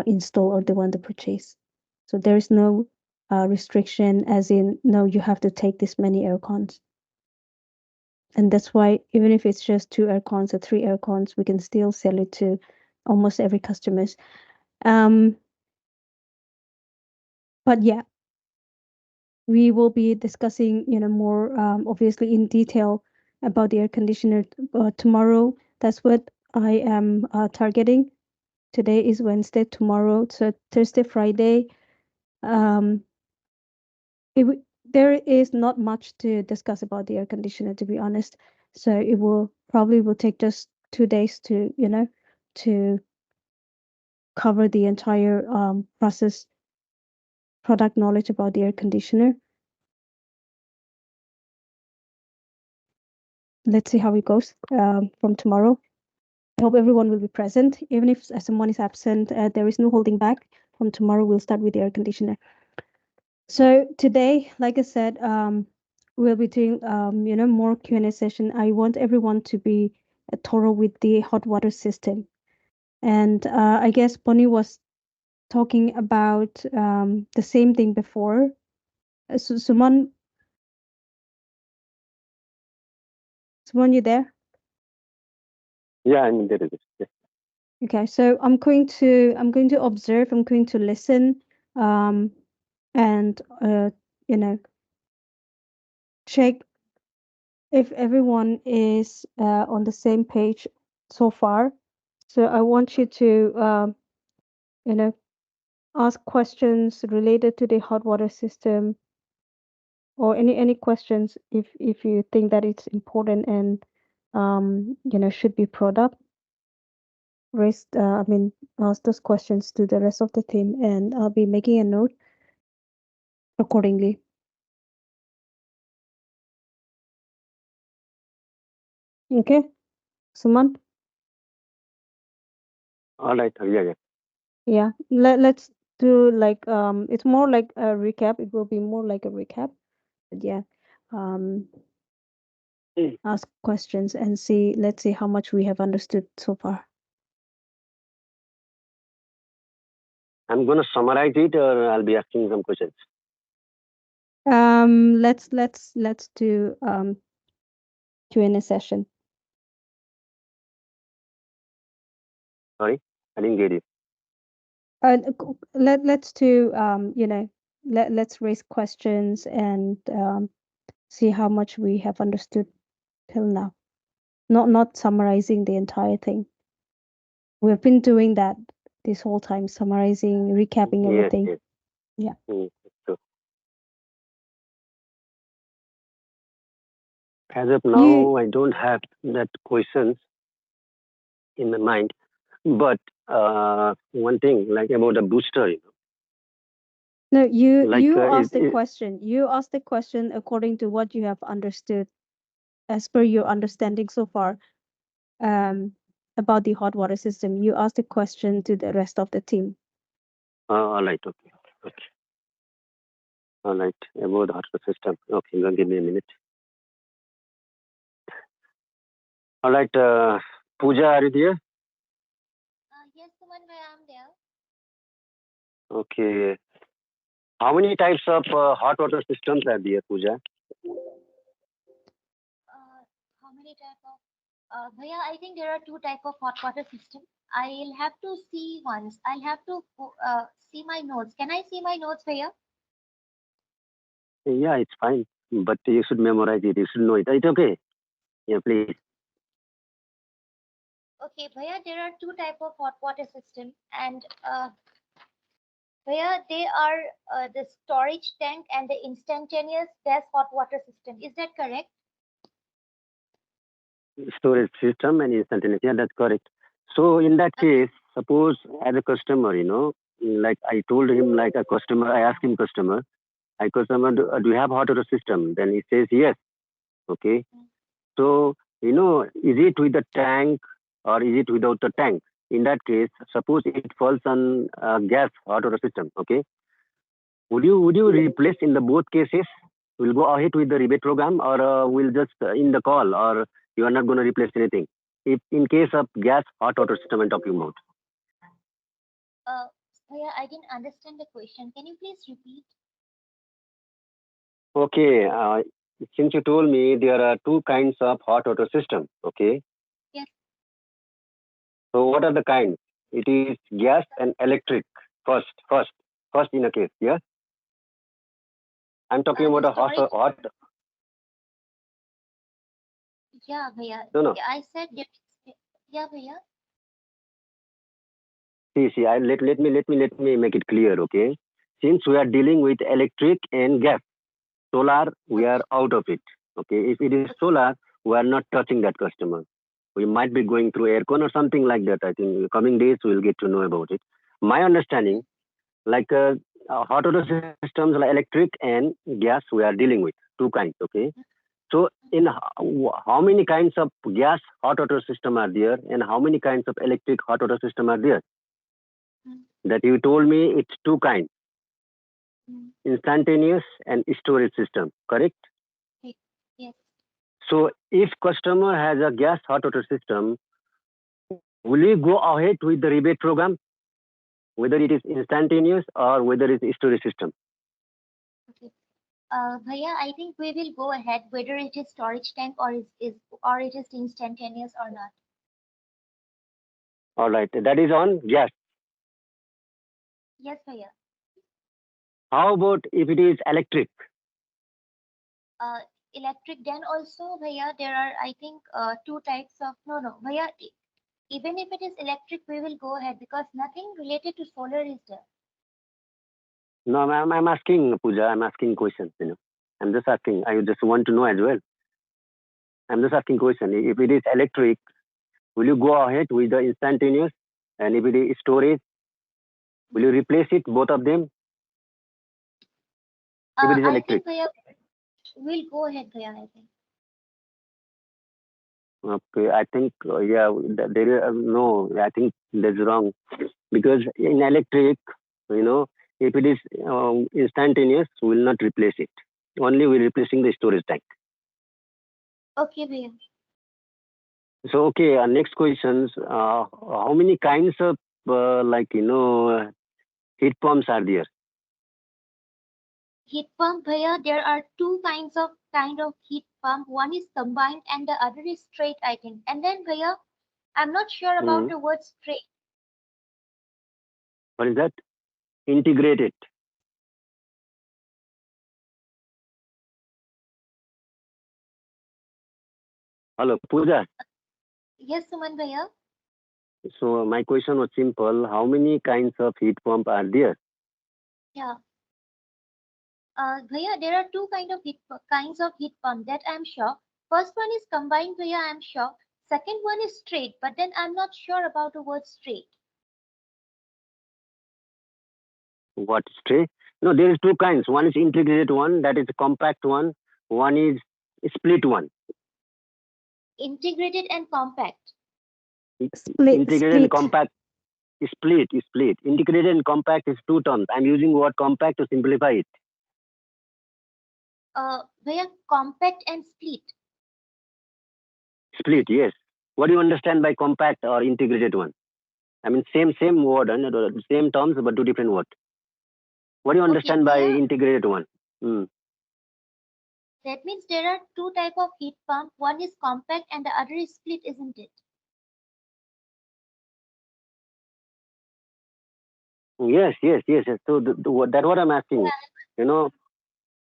install or they want to purchase. So there is no restriction, as in, no, you have to take this many air cons. And that's why even if it's just 2 air cons or 3 air cons, we can still sell it to almost every customers. But yeah, we will be discussing more obviously in detail about the air conditioner tomorrow. That's what I am targeting. Today is Wednesday. Tomorrow, so Thursday, Friday, there is not much to discuss about the air conditioner, to be honest. So it will take just 2 days to to cover the entire process, product knowledge about the air conditioner. Let's see how it goes from tomorrow. I hope everyone will be present. Even if someone is absent, there is no holding back. From tomorrow, we'll start with the air conditioner. So today, like I said, we'll be doing more Q&A session. I want everyone to be thorough with the hot water system. And I guess Bonnie was talking about the same thing before. Suman, you there? Yeah, I mean, there is. Yeah. Okay, so I'm going to observe. I'm going to listen, and check if everyone is on the same page so far. So I want you to ask questions related to the hot water system, or any questions if you think that it's important and should be brought up. Ask those questions to the rest of the team, and I'll be making a note accordingly. Okay, Suman? All right. Yeah, yeah. Yeah, let's do like it's more like a recap. It will be more like a recap. But yeah, um ask questions and let's see how much we have understood so far. I'm going to summarize it, or I'll be asking some questions. Let's do Q&A session. Sorry, I didn't get you. Let's do let's raise questions and see how much we have understood till now. Not summarizing the entire thing. We've been doing that this whole time, summarizing, recapping Yes, everything. yes. Yeah. So as of now, You I don't have that questions in my mind. But one thing, like about a booster, no, you like asked the question. You asked the question according to what you have understood, as per your understanding so far, about the hot water system. You asked the question to the rest of the team. all right, okay, okay. All right, about the hot water system. Okay, give me a minute. All right, Pooja, are you there? Yes, Suman, I'm there. Okay. How many types of hot water systems are there, Pooja? How many type of? Bhaiya, I think there are two type of hot water system. I'll have to see once. I'll have to see my notes. Can I see my notes, Bhaiya? Yeah, it's fine, but you should memorize it. You should know it. It's okay. Yeah, please. Okay, Bhaiya, there are two type of hot water system, and Bhaiya, they are the storage tank and the instantaneous gas hot water system. Is that correct? Storage system and instantaneous. Yeah, that's correct. So in that Okay. case, suppose as a customer, like I told him, like a customer, I asked him, customer, do you have hot water system? Then he says yes. Okay. Mm. So, is it with the tank or is it without the tank? In that case, suppose it falls on gas hot water system. Okay. Would you replace in the both cases? We'll go ahead with the rebate program, or we'll just in the call, or you are not going to replace anything. If in case of gas hot water system I'm talking about. Uh, Bhaiya, I didn't understand the question. Can you please repeat? Okay, since you told me there are two kinds of hot water system. Okay, Yes. so what are the kinds? It is gas and electric. First in a case. Yeah, I'm talking The about a storage. hot. Yeah, Bhaiya. No. Yeah, I said there is. Yeah, Bhaiya. See. Let me make it clear. Okay, since we are dealing with electric and gas. Solar, we are Okay. out of it. Okay, if it is Okay. solar, we are not touching that customer. We might be going through aircon or something like that. I think in the coming days we'll get to know about it. My understanding, like hot water systems like electric and gas, we are dealing with two kinds. Okay, so in how many kinds of gas hot water system are there, and how many kinds of electric hot water system are there? Mm. That you told me it's two kinds: Mm. instantaneous and storage system. Correct? Okay. Yes. So if customer has a gas hot water system, will you go ahead with the rebate program, whether it is instantaneous or whether it is storage system? Okay. Bhaiya, I think we will go ahead whether it is storage tank or it is instantaneous or not. All right, that is on gas. Yes, Bhaiya. How about if it is electric? Uh, Electric, then also, Bhaiya, there are I think two types of no, Bhaiya. Even if it is electric, we will go ahead because nothing related to solar is there. No, I'm asking Pooja. I'm asking questions. I'm just asking. I just want to know as well. I'm just asking question. If it is electric, will you go ahead with the instantaneous? And if it is storage, will you replace it both of them? If it is I electric. think Bhaiya, we'll go ahead, Bhaiya. I think. Okay, I think yeah, there is no. I think that's wrong because in electric, if it is instantaneous, we will not replace it. Only we're replacing the storage tank. Okay, Bhaiya. So okay, next questions. How many kinds of heat pumps are there? Heat pump, Bhaiya, there are two kind of heat pump. One is combined and the other is straight, I think. And then, Bhaiya, I'm not sure about Hmm. the word straight. What is that? Integrated. Hello, Pooja. Yes, Suman, Bhaiya. So my question was simple. How many kinds of heat pump are there? Yeah. Bhaiya, there are two kinds of heat pump that I'm sure. First one is combined, Bhaiya, I'm sure. Second one is straight, but then I'm not sure about the word straight. What straight? No, there is two kinds. One is integrated one, that is a compact one. One is split one. Integrated and compact. Integrated and Split. compact. Split. Integrated and compact is two terms. I'm using word compact to simplify it. Bhaiya, compact and split. Split, yes. What do you understand by compact or integrated one? I mean, same word, same terms, but two different words. What do you Okay, understand by Bhaiya, integrated one? Hmm. that means there are two type of heat pump. One is compact and the other is split, isn't it? Yes. So that's what I'm asking. Yeah, You know,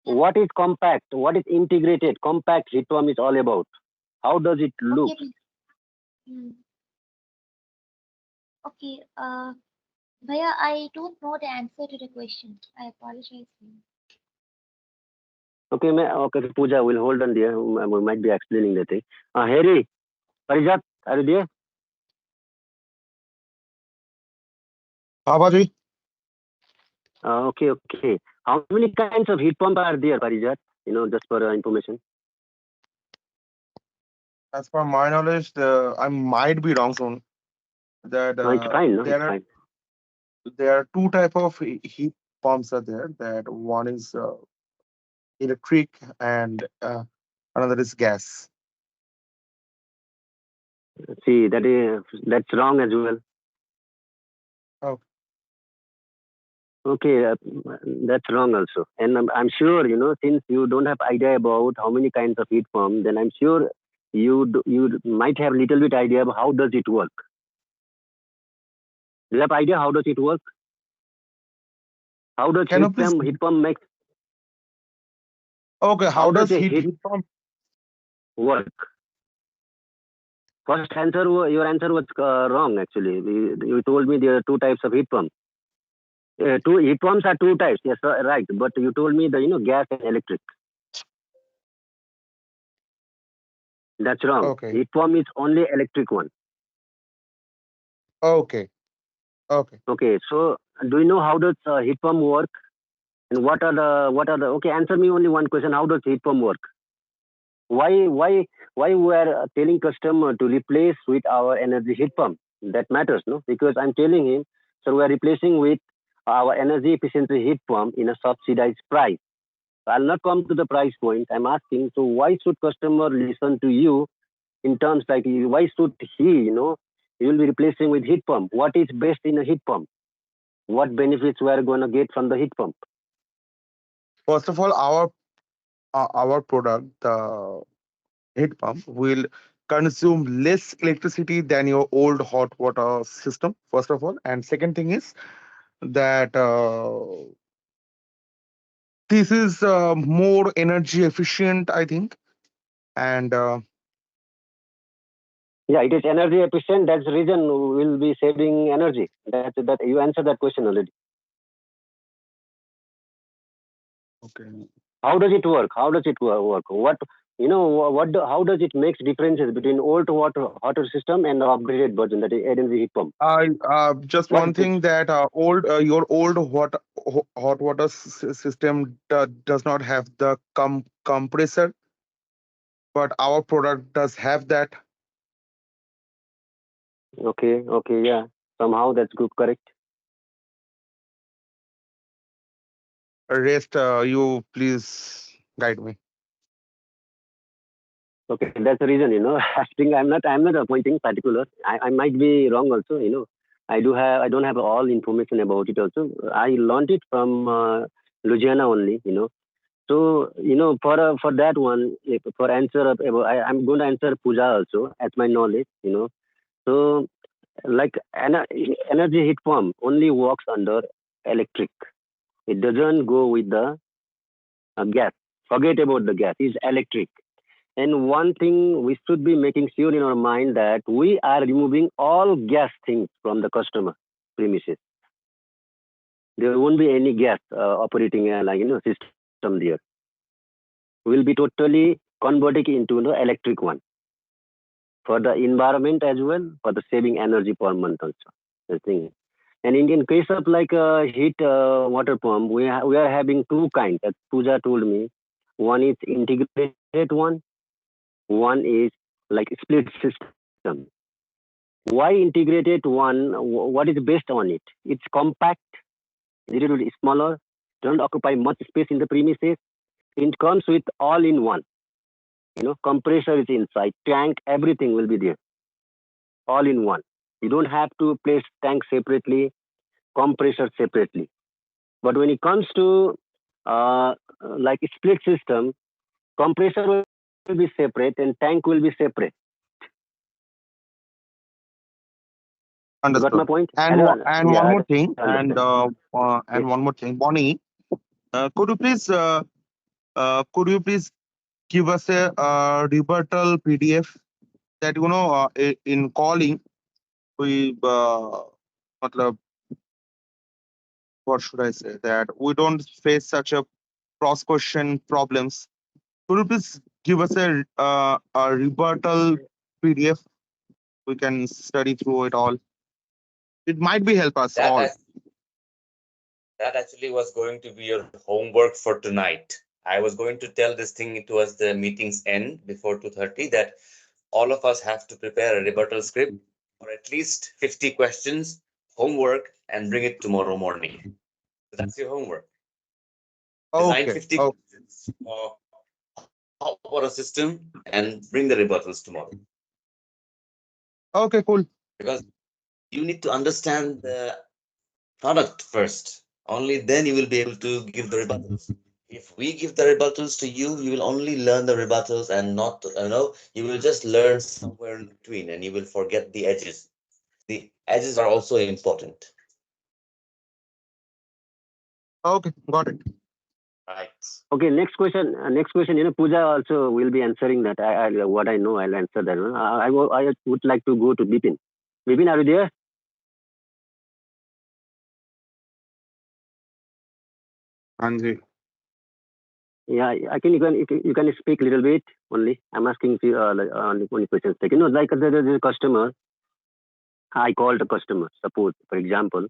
yeah. what is compact? What is integrated? Compact heat pump is all about. How does it look? Okay, hmm. Okay. Bhaiya, I don't know the answer to the question. I apologize. Okay, Pooja, we'll hold on there. We might be explaining the thing. Harry, Parijat, are you there? Babaji, Okay. How many kinds of heat pump are there, Parijat? Just for information. as per my knowledge, I might be wrong soon. That No, it's fine. No, it's there are fine. two type of heat pumps are there. That one is electric and another is gas. See, that's wrong as well. Okay. Okay, that's wrong also. And I'm sure, since you don't have idea about how many kinds of heat pump, then I'm sure you might have little bit idea of how does it work. Do you have idea how does it work? How does Can you please? heat pump make? Okay, How how does does a heat heat heat pump? work? First answer, your answer was wrong actually. You told me there are two types of heat pump. Two heat pumps are two types. Yes, right. But you told me the gas and electric. That's wrong. Okay, Heat pump is only electric one. okay, okay. Okay. So do you know how does heat pump work? And what are the? Okay, answer me only one question. How does heat pump work? Why we are telling customer to replace with our energy heat pump? That matters, no? Because I'm telling him, so we are replacing with our energy efficiency heat pump in a subsidized price. I'll not come to the price point. I'm asking, so why should customer listen to you in terms like why should he will be replacing with heat pump? What is best in a heat pump? What benefits we are going to get from the heat pump? First of all, our product, the heat pump, will consume less electricity than your old hot water system. First of all, and second thing is that this is more energy efficient, I think, and Yeah, it is energy efficient. That's the reason we'll be saving energy. That you answered that question already. okay. How does it work? How does it work? How does it makes differences between old water system and the upgraded version, that is energy heat pump? I just What one thing that your old hot water system does not have the compressor, but our product does have that. okay, yeah. Somehow that's good, correct. Rest, you please guide me. Okay, that's the reason, I think I'm not appointing particular. I might be wrong also. I don't have all information about it also. I learned it from Louisiana only. So, for that one, for answer I'm going to answer Puja also as my knowledge. So, like energy heat pump only works under electric. It doesn't go with the gas. Forget about the gas. It's electric. And one thing we should be making sure in our mind that we are removing all gas things from the customer premises. There won't be any gas operating system there. We'll be totally converting into the electric one for the environment as well, for the saving energy per month also. The thing. And in case of like a heat water pump, we are having two kinds. As Pooja told me, one is integrated one is like split system. Why integrated one? What is based on it? It's compact, little bit smaller, don't occupy much space in the premises, It comes with all in one. Compressor is inside, tank, everything will be there, all in one. You don't have to place tank separately, compressor separately. But when it comes to like a split system, compressor will be separate and tank will be separate. You got my Understood. point? And Yeah, one I more don't thing, understand. and one more thing, Bonnie, could you please give us a rebuttal PDF that in calling we matlab, what should I say, that we don't face such a cross question problems. Could you please give us a rebuttal PDF? We can study through it all. It might be help us That all. ac- that actually was going to be your homework for tonight. I was going to tell this thing towards the meeting's end before 2:30 that all of us have to prepare a rebuttal script or at least 50 questions, homework, and bring it tomorrow morning. So that's your homework. Design Okay. 50 Oh, questions about a system and bring the rebuttals tomorrow. okay, cool. Because you need to understand the product first. Only then you will be able to give the rebuttals. If we give the rebuttals to you, you will only learn the rebuttals and not, you will just learn somewhere in between and you will forget the edges. The edges are also important. Okay, got it. Right. Okay, next question. Next question. Pooja also will be answering that. What I know, I'll answer that one. I would like to go to Bipin. Bipin, are you there? Anji. Yeah, I can. You can speak a little bit only. I'm asking you only questions. Like there's a customer. I called a customer. Suppose, for example,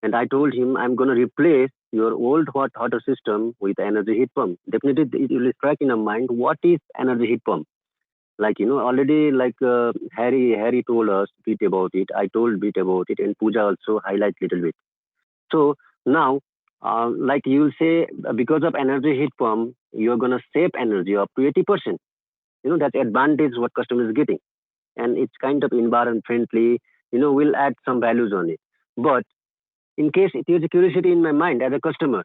and I told him I'm going to replace your old water system with energy heat pump. Definitely, it will strike in a mind what is energy heat pump. Like already like Harry told us bit about it. I told bit about it, and Pooja also highlight little bit. So now, like you'll say, because of energy heat pump, you're gonna save energy up to 80%. That advantage what customer is getting, and it's kind of environment friendly. We'll add some values on it. But in case it is a curiosity in my mind as a customer,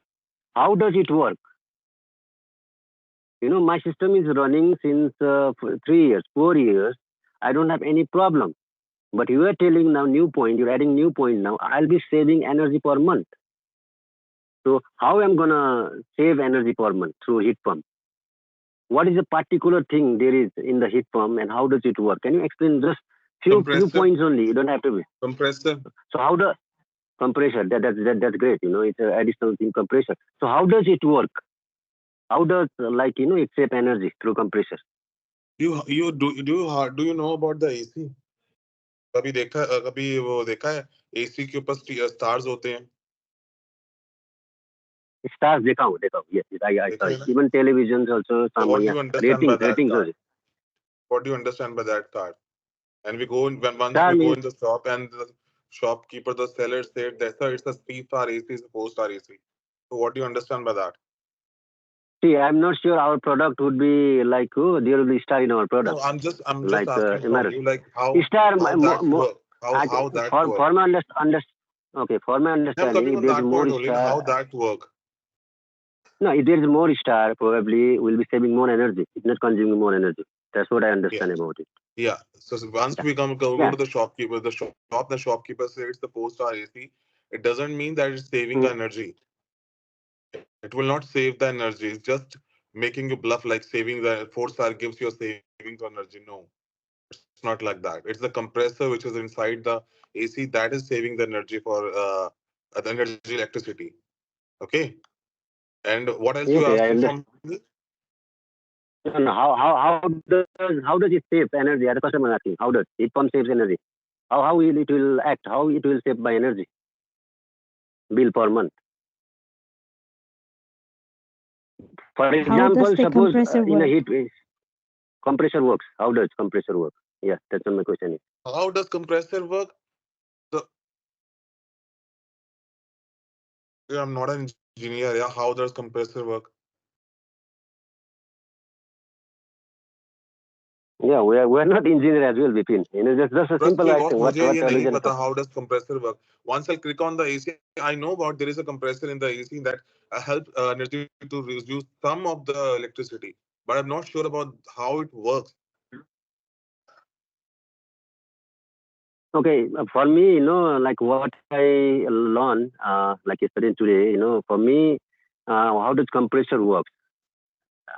how does it work? My system is running since for 3 years, 4 years. I don't have any problem. But you are telling now new point, you're adding new point now. I'll be saving energy per month. So how am gonna save energy per month through heat pump? What is the particular thing there is in the heat pump and how does it work? Can you explain just few Compressor. points only? You don't have to be. Compressor. So how the compressor? That's great. It's an additional thing compressor. So how does it work? How does it save energy through compressor? Do you know about the AC? कभी वो देखा है AC के ऊपर stars होते हैं Stars देखा हूँ. Yes, I saw देखे it. है ना Even televisions also so some what do yeah. you understand by Ratings, that ratings card also. what do you understand by that card and we go in when once Star we go means in the shop and the shopkeeper the seller said that's it's a 3-star AC is a 4-star AC so what do you understand by that see, I'm not sure our product would be like there will be star in our no product. I'm just Like asking am I from right? you like Star that work how that work for my okay, for my हम understanding, coming if on there is that more point only na, star, how that work no, if there is more star, probably we'll be saving more energy. It's not consuming more energy. That's what I yeah understand about it. yeah so once Yeah, we go yeah. to the shopkeeper the shopkeeper says it's the 4-star AC it doesn't mean that it's saving the Mm. energy it will not save the energy. It's just making you bluff like saving the 4-star gives you a savings on energy. No, it's not like that. It's the compressor which is inside the AC that is saving the energy for the energy electricity. Okay. And what else you Okay, I asking from understand. me? No, no, how does it save energy? As a customer asking, how does heat pump saves energy? How will it will act? How it will save by energy bill per month? For How does example, the suppose compressor in a work? compressor works. How does compressor work? Yeah, that's what my question is. How does compressor work? The yeah, I'm not an engineer. Yeah, how does compressor work? Yeah, we are not engineer as well, Vipin. Just a Trust simple me boss, action. मुझे ये नहीं Legend. पता how does compressor work. Once I click on the AC, I know about there is a compressor in the AC that helps energy to reduce some of the electricity, but I'm not sure about how it works. Okay, for me, like what I learned, like yesterday and today, for me, how does compressor work?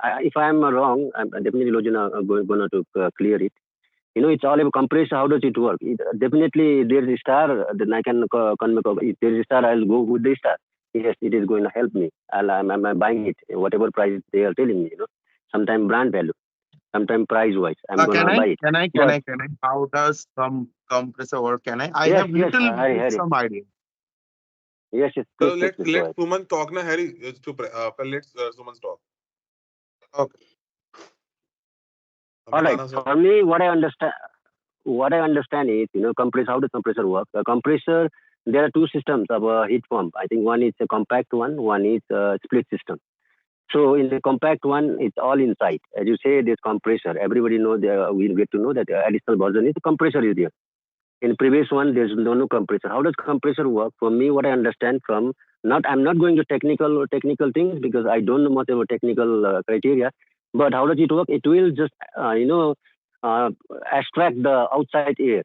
If I'm wrong, I'm definitely Lojana going to clear it. It's all about compressor. How does it work? Definitely, there's a star. Then I can if there's a star, I'll go with the star. Yes, it is going to help me. I'm buying it, whatever price they are telling me. Sometimes brand value, sometimes price wise, I'm Can gonna I? buy it. Can I? Can But I? Can I? How does compressor work? Can I? I yes, have yes, little Harry, bit Harry. some idea. Yes, yes, So please go let ahead. Suman talk na Harry. Let's Suman talk. Okay. All right. बताना sir. For me, what I understand is, how does compressor work? A compressor, there are two systems of a heat pump. I think one is a compact one is a split system. So in the compact one, it's all inside. As you say, there's compressor. Everybody knows, we get to know that the additional version is the compressor is there. In previous one, there's no compressor. How does compressor work? For me, what I understand from, I'm not going to technical things because I don't know much about technical criteria. But how does it work? It will just, uh, extract the outside air,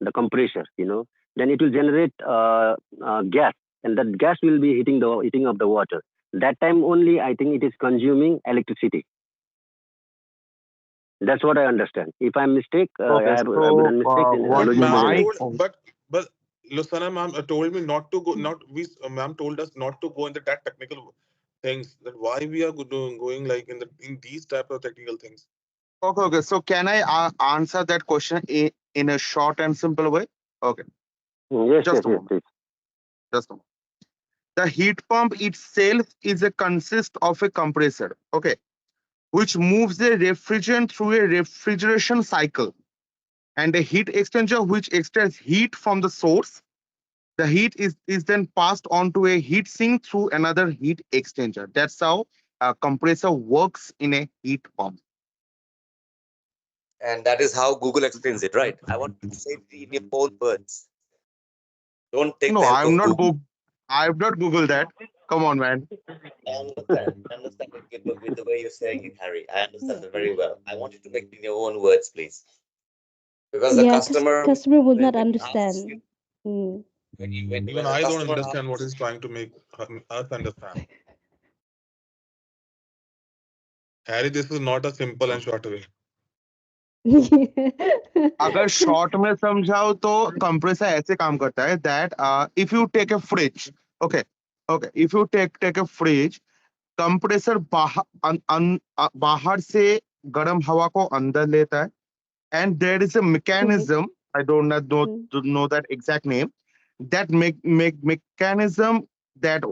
the compressor. Then it will generate gas, and that gas will be heating up the water. That time only, I think it is consuming electricity. That's what I understand. If I'm mistake, Okay. I would So, mistake, then what But Lojan ma'am will. my told, but Lusana ma'am told me not to go. Not we ma'am told us not to go into that technical things. That why we are going like in these type of technical things. okay, okay. So, can I answer that question in a short and simple way? Okay. Yes, yes, Just a yes, moment. please. Just a moment. The heat pump itself is a consist of a compressor. Okay, which moves the refrigerant through a refrigeration cycle, and a heat exchanger which extracts heat from the source. The heat is then passed on to a heat sink through another heat exchanger. That's how a compressor works in a heat pump. And that is how Google explains it, right? I want you to say it in your own words. Don't take No, the help I'm of not Google. go. I've not Googled that. Come on, man. I understand. I understand it with the way you're saying it, Harry. I understand it very well. I want you to make it in your own words, please. Because the Yeah, because customer, customer would not when he asks you, understand. Mm. when Even the I don't customer understand what asks, he's trying to make us understand. Harry, this is not a simple and short way. अगर short में समझाओ तो compressor ऐसे काम करता है that if you take a fridge okay okay if you take a fridge compressor बाहर से गर्म हवा को अंदर लेता है and there is a Right. mechanism. I don't Mm. know that exact name. That make mechanism that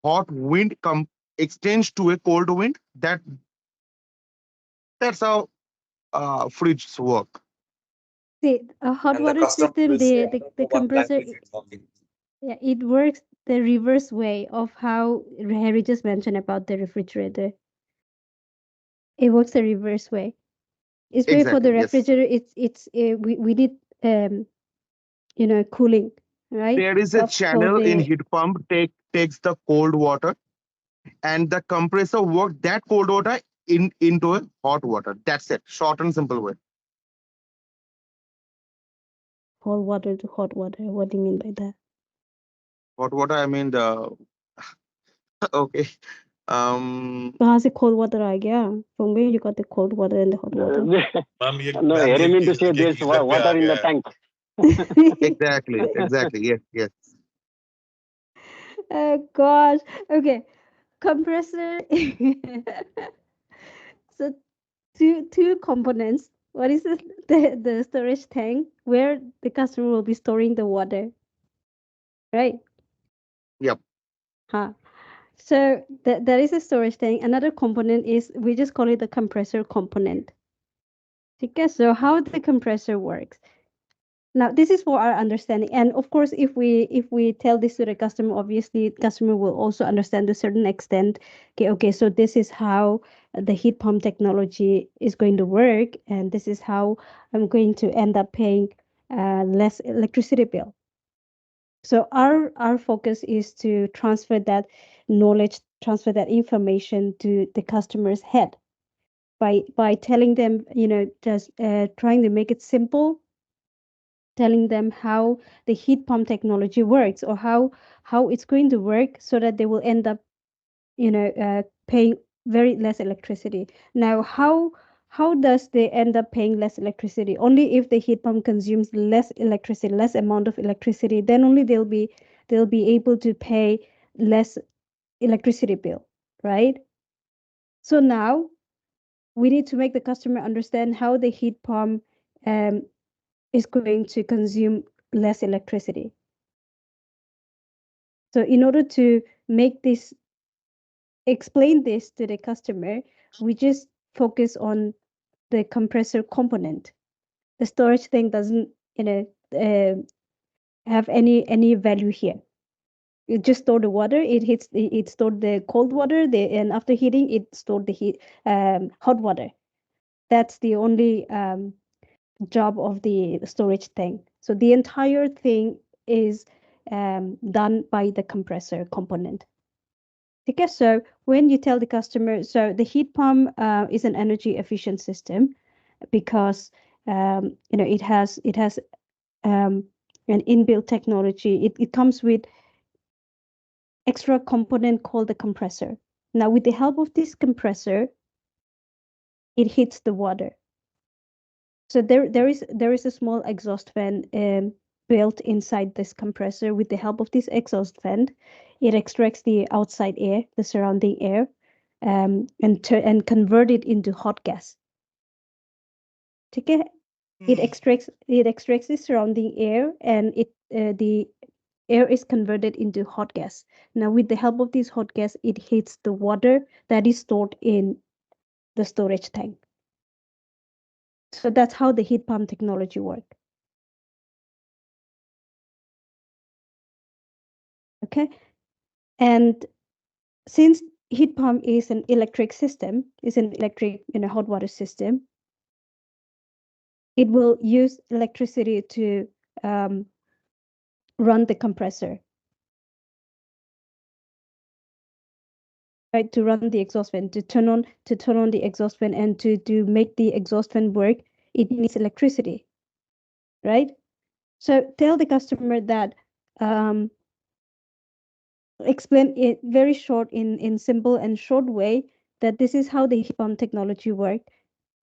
hot wind come exchange to a cold wind. That's how fridges work. See, a hot and the water customer system, will say, the, I the, don't the know what compressor, language you're talking. yeah, it works the reverse way of how Harry just mentioned about the refrigerator. It works the reverse way. It's way for Exactly. the Yes. refrigerator. We need cooling, right? There is a For channel in the heat pump takes the cold water, and the compressor work that cold water into a hot water. That's it. Short and simple way. cold water to hot water. What do you mean by that? Hot water. I mean the okay. कहाँ से cold water आ गया? From where you got the cold water and the hot water? Ma'am ये No, ma'am Harry ये mean to say geyser there's geyser पे आ water in the गया है. tank. Exactly. Yes. Yes. Oh gosh. Okay. Compressor. So two components. What is it? The storage tank where the customer will be storing the water, right? Yep. Huh. So that is a storage tank. Another component is we just call it the compressor component. Okay, so how the compressor works. Now, this is for our understanding, and of course, if we tell this to the customer, obviously, customer will also understand to a certain extent. Okay, so this is how the heat pump technology is going to work, and this is how I'm going to end up paying less electricity bill. So our focus is to transfer that knowledge, transfer that information to the customer's head by telling them, just trying to make it simple, telling them how the heat pump technology works, or how it's going to work, so that they will end up paying very less electricity. Now, how does they end up paying less electricity? Only if the heat pump consumes less electricity, less amount of electricity, then only they'll be able to pay less electricity bill, right? So now we need to make the customer understand how the heat pump um, is going to consume less electricity. So in order to make this, explain this to the customer, we just focus on the compressor component. The storage thing doesn't, have any value here. You just store the water. It stored the cold water. And after heating, it stored the hot water. That's the only job of the storage tank. So the entire thing is done by the compressor component. Okay, so when you tell the customer, so the heat pump is an energy efficient system, because it has an inbuilt technology. It comes with extra component called the compressor. Now, with the help of this compressor, it heats the water. So there is a small exhaust fan built inside this compressor. With the help of this exhaust fan, it extracts the outside air, the surrounding air, and convert it into hot gas. Okay, it extracts the surrounding air, and the air is converted into hot gas. Now, with the help of this hot gas, it heats the water that is stored in the storage tank. So that's how the heat pump technology works. Okay, and since heat pump is an electric system, is an electric hot water system, it will use electricity to run the compressor, right? To run the exhaust fan, to turn on the exhaust fan, and to make the exhaust fan work, it needs electricity, right? So tell the customer that, explain it very short, in simple and short way, that this is how the heat pump technology work.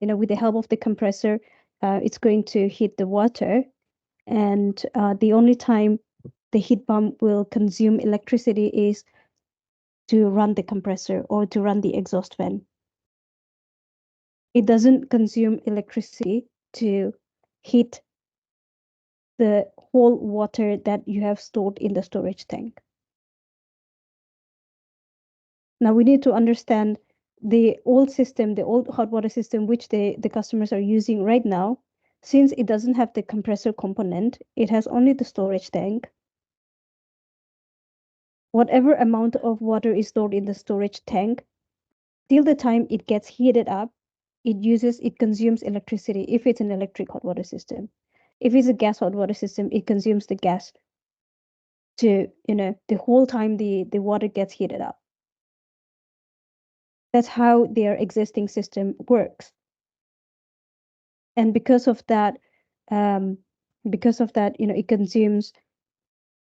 With the help of the compressor, it's going to heat the water, and the only time the heat pump will consume electricity is to run the compressor or to run the exhaust fan. It doesn't consume electricity to heat the whole water that you have stored in the storage tank. Now we need to understand the old system, the old hot water system, which the customers are using right now. Since it doesn't have the compressor component, it has only the storage tank. Whatever amount of water is stored in the storage tank, till the time it gets heated up, it consumes electricity if it's an electric hot water system. If it's a gas hot water system, it consumes the gas to, the whole time the water gets heated up. That's how their existing system works. And because of that, it consumes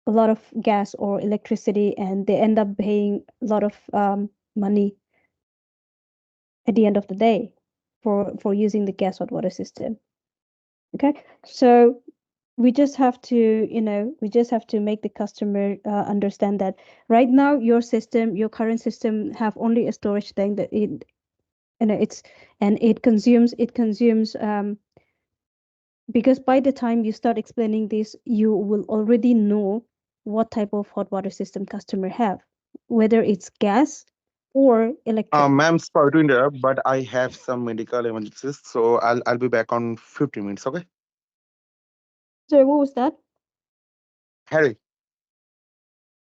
a lot of gas or electricity, and they end up paying a lot of money at the end of the day for using the gas hot water system. Okay, so we just have to make the customer understand that right now your current system have only a storage tank, that it consumes because by the time you start explaining this, you will already know what type of hot water system customer have, whether it's gas or electric. Ma'am, sorry to interrupt, but I have some medical emergencies, so I'll be back on 15 minutes. Okay. Sorry, what was that? Harry,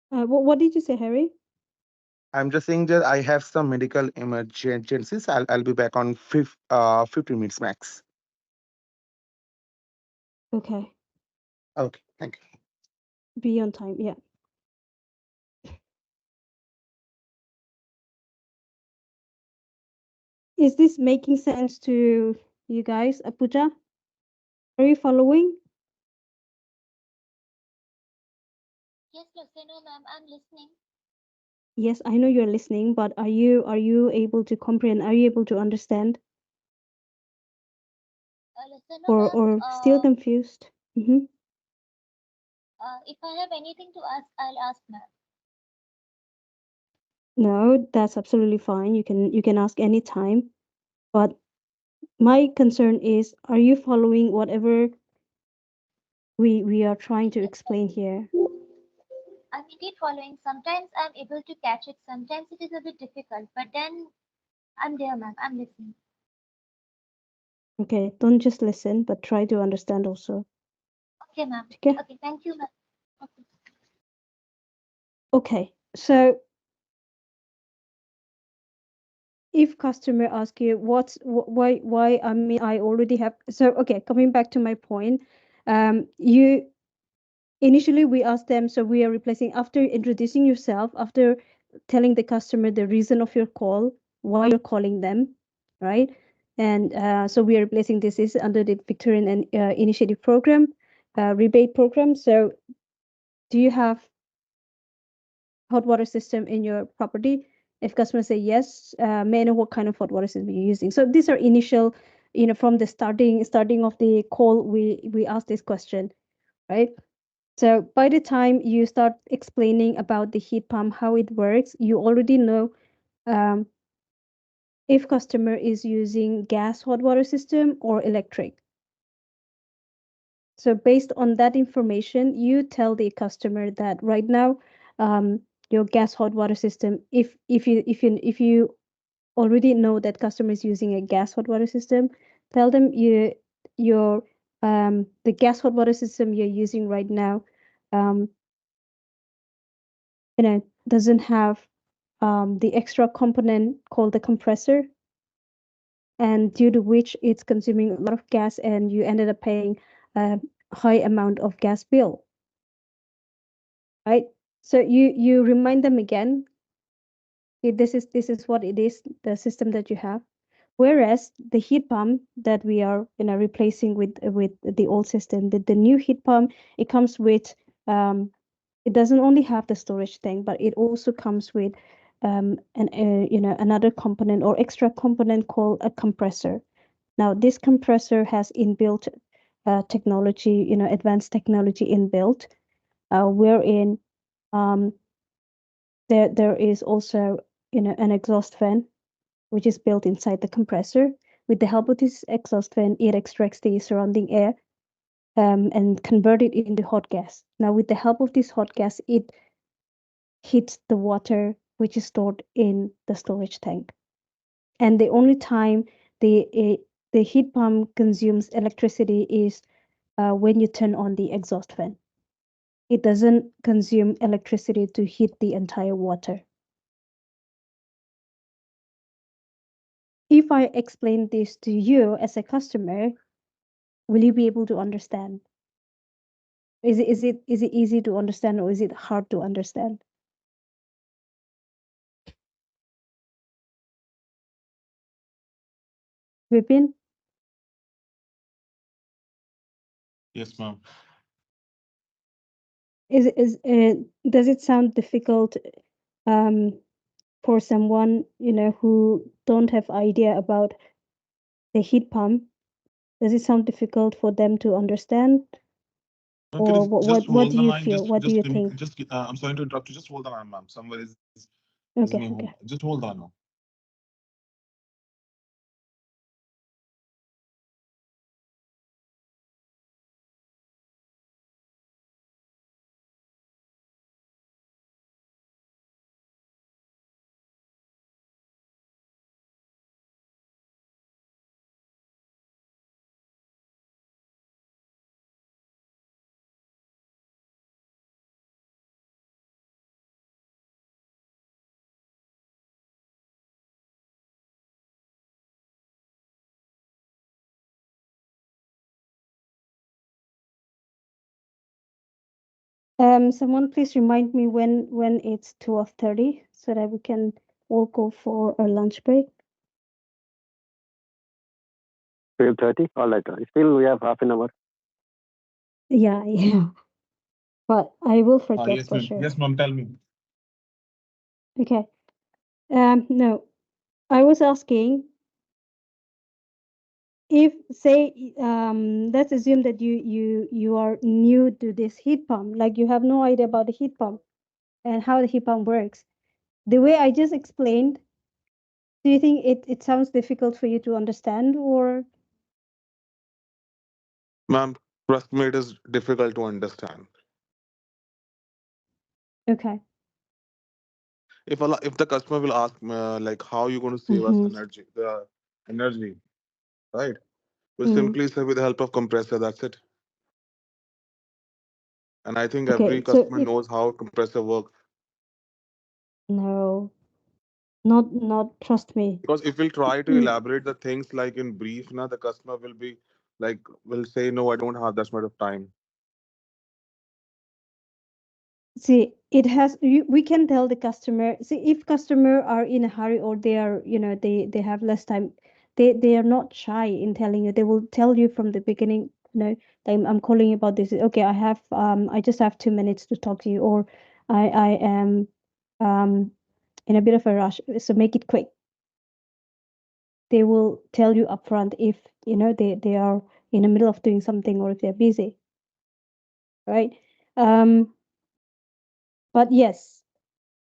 What did you say, Harry? I'm just saying that I have some medical emergencies. I'll be back on 15 minutes max. Okay, Okay, thank you. be on time. Yeah. Is this making sense to you guys, Apuja? Are you following? Yes, Lucino ma'am, I'm listening. Yes, I know you're listening, but are you able to comprehend? Are you able to understand, Lucino ma'am, or still confused? Mm-hmm. if I have anything to ask, I'll ask ma'am. No, that's absolutely fine. You can ask anytime. But my concern is, are you following whatever we are trying to explain here? I'm indeed following. Sometimes I'm able to catch it. Sometimes it is a bit difficult. But then I'm there, ma'am. I'm listening. Okay, don't just listen, but try to understand also. Okay, ma'am. Okay. Okay, thank you, ma'am. Okay. Okay, so if customer ask you why, I mean, I already have, so okay, coming back to my point, you initially we asked them, so we are replacing, after introducing yourself, after telling the customer the reason of your call, why you're calling them, right? And so we are replacing, this is under the Victorian and Initiative Program, rebate program. So do you have hot water system in your property? If customers say yes, may I know what kind of hot water system you're using? So these are initial, from the starting of the call, we ask this question, right? So by the time you start explaining about the heat pump, how it works, you already know if customer is using gas hot water system or electric. So based on that information, you tell the customer that right now, your gas hot water system, if you already know that customer is using a gas hot water system, tell them your the gas hot water system you're using right now, um, doesn't have the extra component called the compressor, and due to which it's consuming a lot of gas, and you ended up paying a high amount of gas bill, right? So you remind them again, this is what it is, the system that you have. Whereas the heat pump that we are replacing with the old system, the new heat pump, it comes with, it doesn't only have the storage tank, but it also comes with another component or extra component called a compressor. Now this compressor has inbuilt technology, advanced technology inbuilt, wherein um, there is also an exhaust fan which is built inside the compressor. With the help of this exhaust fan, it extracts the surrounding air and convert it into hot gas. Now, with the help of this hot gas, it heats the water which is stored in the storage tank. And the only time the heat pump consumes electricity is when you turn on the exhaust fan. It doesn't consume electricity to heat the entire water. If I explain this to you as a customer, will you be able to understand? Is it easy to understand, or is it hard to understand? Vipin, Yes, ma'am. does it sound difficult um, for someone who don't have idea about the heat pump? Does it sound difficult for them to understand, Ma'am, or could you just what hold do the you line? feel? What do Just you give me, think? just, I'm sorry to interrupt you. Just hold the line, ma'am. Somewhere is Okay, me. okay. Just hold on, ma'am. Someone please remind me when it's 12:30 so that we can all go for a lunch break. 12:30. All right. Still, we have half an hour. Yeah, yeah. But I will forget Yes, for ma'am. sure. Yes, ma'am. Tell me. Okay. No, I was asking if say let's assume that you are new to this heat pump, like you have no idea about the heat pump and how the heat pump works. The way I just explained, do you think it sounds difficult for you to understand or Ma'am, trust me, it is difficult to understand. okay? If the customer will ask like how you going to save us Mm-hmm. energy, right? We'll Mm. simply say with the help of compressor. That's it. And I think every Okay, so customer if knows how compressor works. no, not trust me. Because if we'll try to Mm. elaborate the things like in brief, now the customer will be like will say, no, I don't have that much of time. See, it has we can tell the customer. See, if customer are in a hurry or they are, they have less time, they are not shy in telling you. They will tell you from the beginning. I'm calling you about this. Okay, I just have 2 minutes to talk to you, or I am um in a bit of a rush, so make it quick. They will tell you upfront if they are in the middle of doing something or if they're busy, right? Um, but yes,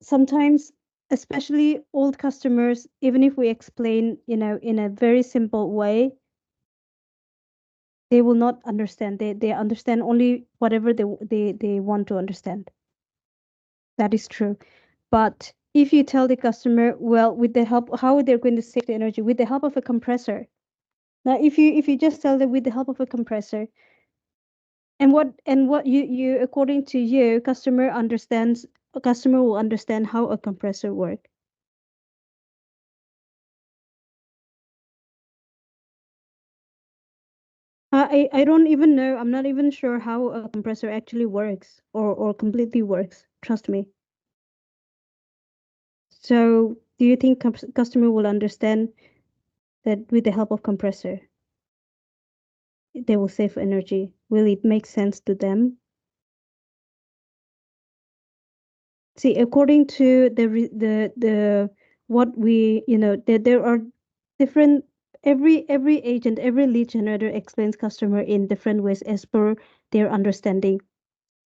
sometimes, especially old customers, even if we explain in a very simple way, they will not understand. They understand only whatever they want to understand. That is true. But if you tell the customer, well, with the help, how they're going to save the energy with the help of a compressor. Now if you just tell them with the help of a compressor, and what you according to you, customer will understand how a compressor works. I don't even know. I'm not even sure how a compressor actually works or completely works. Trust me. So, do you think customer will understand that with the help of compressor, they will save energy? Will it make sense to them? See, according to the what we there are different. Every agent, every lead generator explains customer in different ways as per their understanding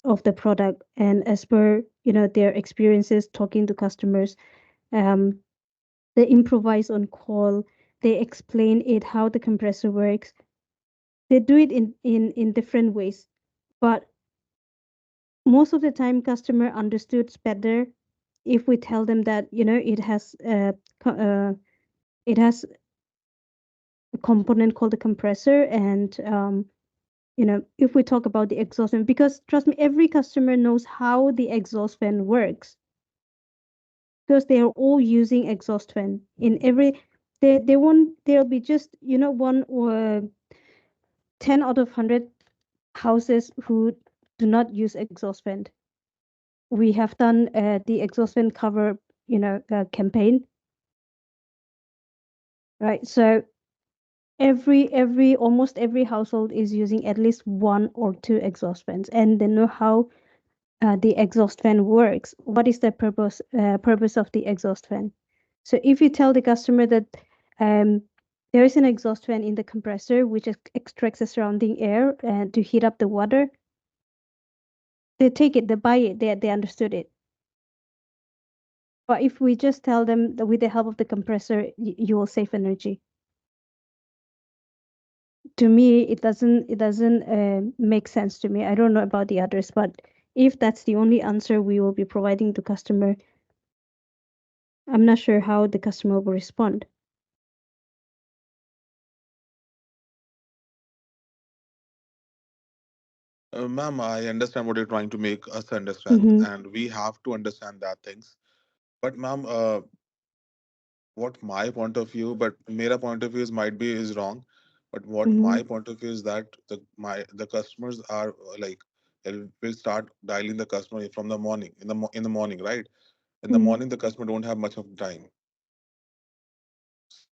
of the product and as per their experiences talking to customers. um they improvise on call, they explain it how the compressor works. They do it in different ways, but most of the time customer understood better if we tell them that it has a component called the compressor. And if we talk about the exhaust fan, because trust me, every customer knows how the exhaust fan works, because they are all using exhaust fan in every. They won't. There'll be just one or 10 out of 100 houses who do not use exhaust fan. We have done the exhaust fan cover campaign, right? So every almost every household is using at least one or two exhaust fans, and they know how the exhaust fan works. What is the purpose of the exhaust fan? So if you tell the customer that um, there is an exhaust fan in the compressor which extracts the surrounding air to heat up the water, they take it, they buy it, they understood it. But if we just tell them that with the help of the compressor, you will save energy. To me, it doesn't make sense to me. I don't know about the others, but if that's the only answer we will be providing to customer, I'm not sure how the customer will respond. Ma'am, I understand what you're trying to make us understand, Mm-hmm. and we have to understand that things. But ma'am, what my point of view, but mera point of view might be is wrong. But what Mm-hmm. my point of view is that the customers are like we'll start dialing the customer from the morning in the morning, right? In the Mm. morning, the customer don't have much of time.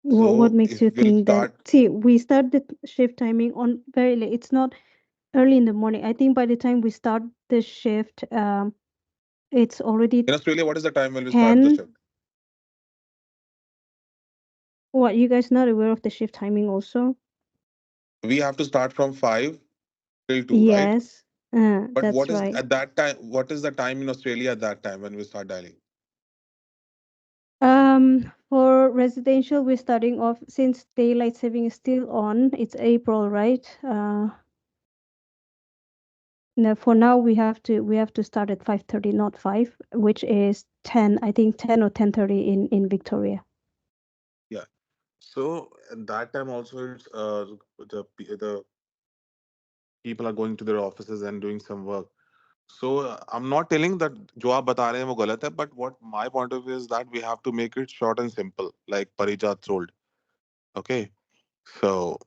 What So makes if you we'll think that? start, See, we start the shift timing on very late. It's not early in the morning. I think by the time we start the shift, it's already in Australia, what is the time when we start the 10. shift? What, you guys not aware of the shift timing also? We have to start from 5 till 2, right? Yes, But that's what is right. at that time? What is the time in Australia at that time when we start dialing? For residential, we're starting off since daylight saving is still on. It's April, right? No, for now we have to start at 5:30, not 5, which is 10. I think 10 or 10:30 in Victoria. Yeah. So at that time also, it's the people are going to their offices and doing some work. So I'm not telling that जो आप बता रहे हैं वो गलत है, but what my point of view is that we have to make it short and simple, like Parijat told. Okay, so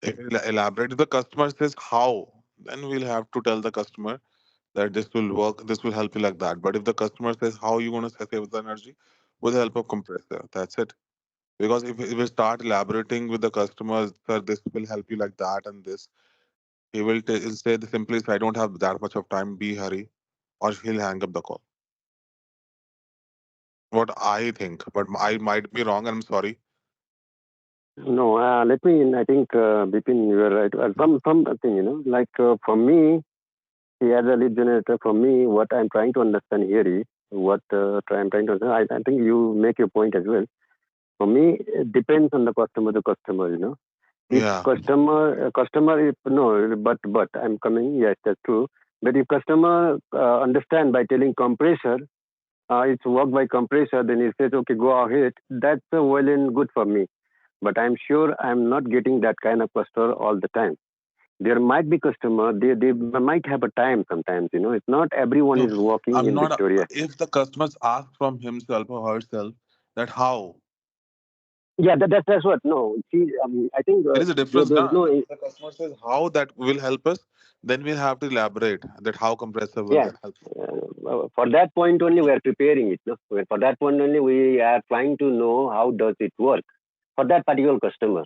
if we elaborate, if the customer says how, then we'll have to tell the customer that this will work, this will help you like that. But if the customer says how you going to save the energy with the help of compressor, that's it. Because if we start elaborating with the customers, sir, this will help you like that and this, he'll say the simply, I don't have that much of time, be hurry, or he'll hang up the call. What I think, but I might be wrong, and I'm sorry. No, let me. I think Bipin, you are right. Some thing, like for me, see, as a lead generator, for me, what I'm trying to understand here is what I'm trying to understand. I think you make your point as well. For me, it depends on the customer. The customer, if Yeah. customer, if no, but I'm coming. Yes, that's true. But if customer understand by telling compressor, it's work by compressor, then he says, okay, go ahead. That's well and good for me. But I'm sure I'm not getting that kind of customer all the time. There might be customer, they might have a time sometimes, it's not everyone No, is working I'm in not. Victoria. If the customers ask from himself or herself that how, Yeah, that's what. No, see, I think there is a difference, there's na? no, If the customer says how that will help us, then we'll have to elaborate that how compressor will yeah. get help. For that point only, we are preparing it. No? For that point only, we are trying to know how does it work for that particular customer.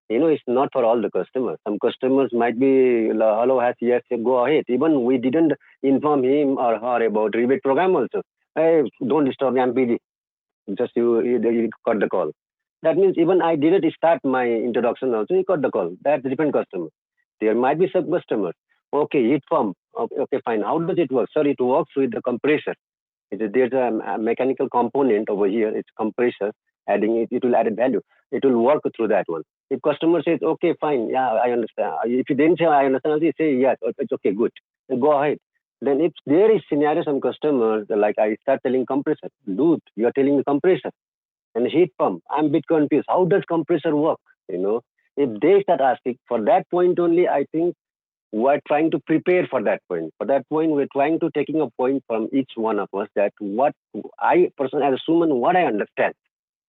It's not for all the customers. Some customers might be, hello, has yes, go ahead. Even we didn't inform him or her about rebate program also. Hey, don't disturb me, I'm busy. Just you got the call. That means even I didn't start my introduction also, you got the call. That's a different customer. There might be some customers. Okay, heat pump. Okay, fine. How does it work? Sir, it works with the compressor. There's a mechanical component over here. It's compressor. Adding it, it will add value. It will work through that one. If customer says, okay, fine, yeah, I understand. If you didn't say I understand, you say yes, it's okay, good. Then go ahead. Then if there is scenario, some customers like I start telling compressor, dude, you are telling me compressor and heat pump. I'm a bit confused. How does compressor work? If they start asking for that point only, I think we're trying to prepare for that point. For that point, we're trying to taking a point from each one of us that what I personally as a human, what I understand.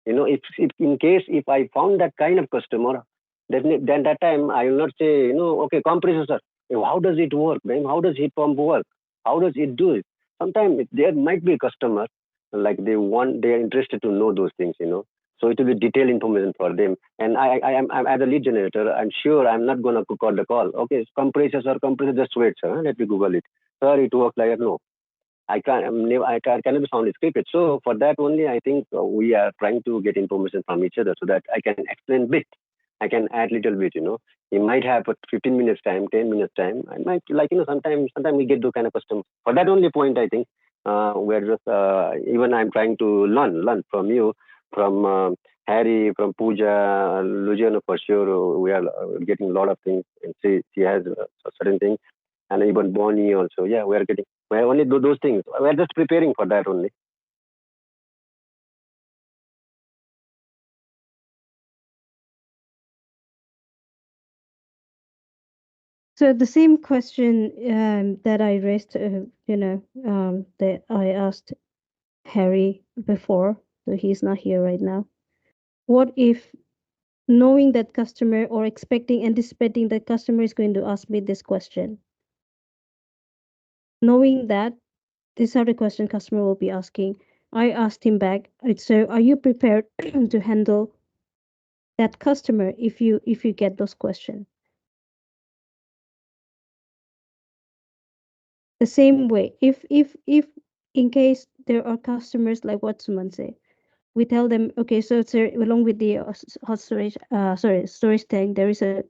If in case if I found that kind of customer, then that time I will not say, okay, compressor, sir. How does it work, man? How does heat pump work? How does it do it? Sometimes there might be a customer like they are interested to know those things. So it will be detailed information for them. And I'm as a lead generator, I'm sure I'm not gonna cook out the call. Okay, compressor, sir, compressor, just wait, sir. Let me Google it. Sir, it works like that. No, I can't. Cannot be found scripted. So for that only, I think we are trying to get information from each other so that I can explain bit. I can add little bit. He might have a 15 minutes time, 10 minutes time. I might sometimes we get those kind of customers. For that only point, I think we're just even I'm trying to learn from you, from Harry, from Pooja, Luciano for sure. We are getting a lot of things, and she has certain things, and even Bonnie also. Yeah, we are getting. We only do those things. We're just preparing for that only. So the same question that I raised, that I asked Harry before, so he's not here right now. What if knowing that customer or anticipating that customer is going to ask me this question, knowing that these are the questions customer will be asking, I asked him back, so are you prepared to handle that customer if you get those questions? The same way, if in case there are customers like what Suman said, we tell them, okay, so it's along with the hot storage, storage tank, there is a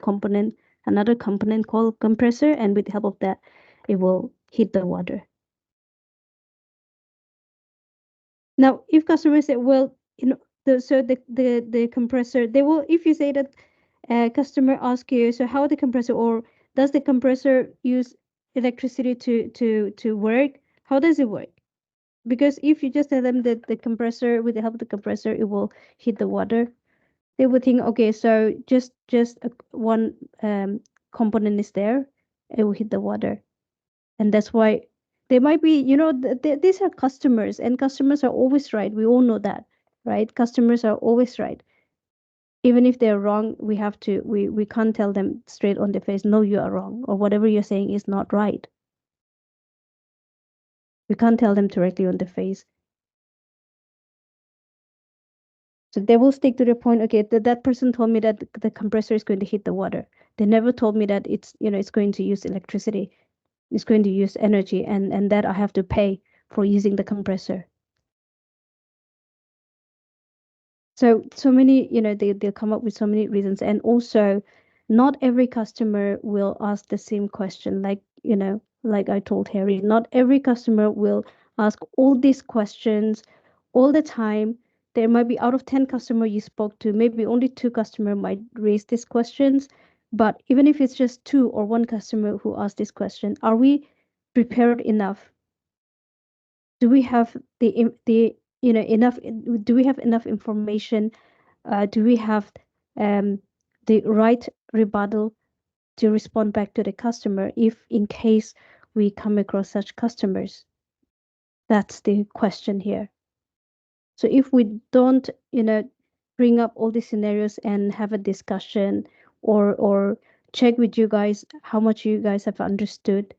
component, another component called compressor, and with the help of that, it will heat the water. Now, if customers say, well, the compressor, they will, if you say that customer ask you, so how the compressor, or does the compressor use electricity to work? How does it work? Because if you just tell them that the compressor, with the help of the compressor, it will heat the water, they would think, okay, so just one component is there, it will heat the water, and that's why they might be, these are customers, and customers are always right. We all know that, right? Customers are always right. Even if they're wrong, we can't tell them straight on the face, no, you are wrong, or whatever you're saying is not right. We can't tell them directly on the face. So they will stick to the point, okay, that person told me that the compressor is going to heat the water. They never told me that it's going to use electricity, it's going to use energy, and that I have to pay for using the compressor. So many, they'll come up with so many reasons. And also, not every customer will ask the same question. Like I told Harry, not every customer will ask all these questions all the time. There might be, out of 10 customers you spoke to, maybe only 2 customers might raise these questions. But even if it's just 2 or 1 customer who asks this question, are we prepared enough? Do we have enough? Do we have enough information? Do we have the right rebuttal to respond back to the customer if in case we come across such customers? That's the question here. So if we don't, bring up all these scenarios and have a discussion, or check with you guys how much you guys have understood,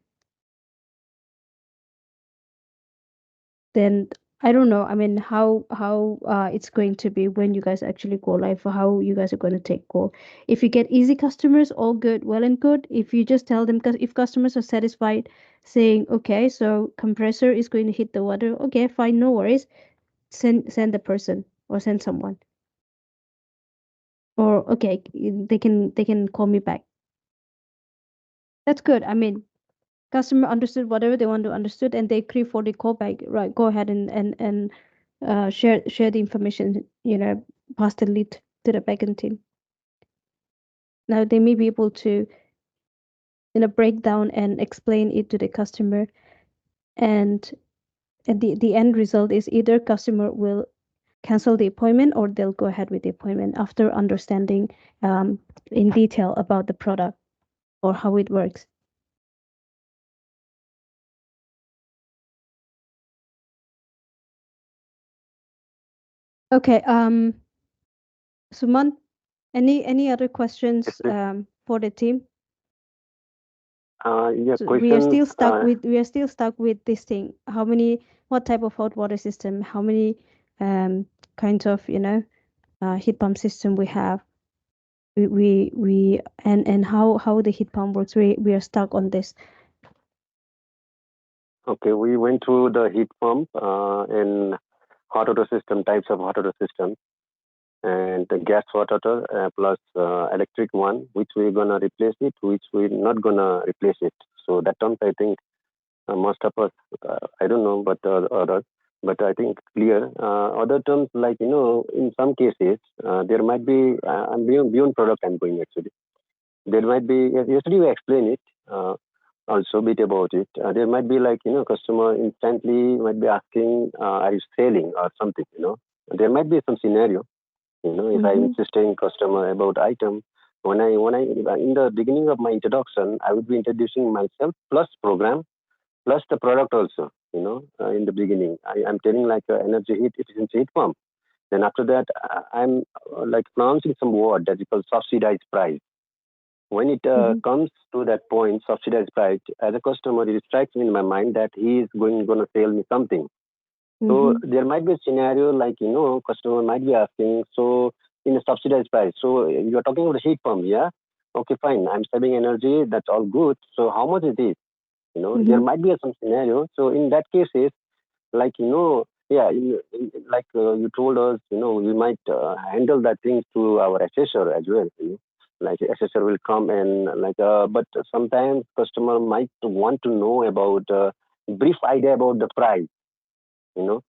then I don't know. I mean, how it's going to be when you guys actually go live, or how you guys are going to take call. If you get easy customers, all good, well and good. If you just tell them, because if customers are satisfied, saying, okay, so compressor is going to hit the water, okay, fine, no worries, send the person or send someone, or okay, they can call me back. That's good. I mean, customer understood whatever they want to understood, and they agree for the callback, right? Go ahead and share the information, pass the lead to the backend team. Now they may be able to break down and explain it to the customer, and the end result is either customer will cancel the appointment, or they'll go ahead with the appointment after understanding in detail about the product or how it works. Okay, Suman, any other questions Yes, please. for the team? Yeah, So we are still questions. stuck with this thing. What type of hot water system? How many kinds of heat pump system we have? And how the heat pump works. We are stuck on this. Okay, we went through the heat pump and hot water system, types of hot water system, and the gas hot water plus electric one, which we're gonna replace it, which we're not gonna replace it. So that terms, I think most of us, I don't know, but others, but I think clear. Other terms, like in some cases, there might be. I'm beyond product. I'm going actually. There might be. Yesterday we explained it. Also bit about it. There might be like customer instantly might be asking, "Are you selling or something?" There might be some scenario. If I'm insisting customer about item, when I in the beginning of my introduction, I would be introducing myself plus program plus the product also. In the beginning, I'm telling like energy heat efficiency heat pump. Then after that, I'm like pronouncing some word that is called subsidized price. When it Mm-hmm. comes to that point, subsidized price, as a customer, it strikes me in my mind that he is going to sell me something. So Mm-hmm. there might be a scenario like, customer might be asking, so in a subsidized price, so you're talking about a heat pump, yeah? Okay, fine. I'm saving energy. That's all good. So how much it is? There Mm-hmm. might be some scenario. So in that cases, like, yeah, like you told us, we might handle that thing to our assessor as well. Like assessor will come and like, but sometimes customer might want to know about brief idea about the price, you know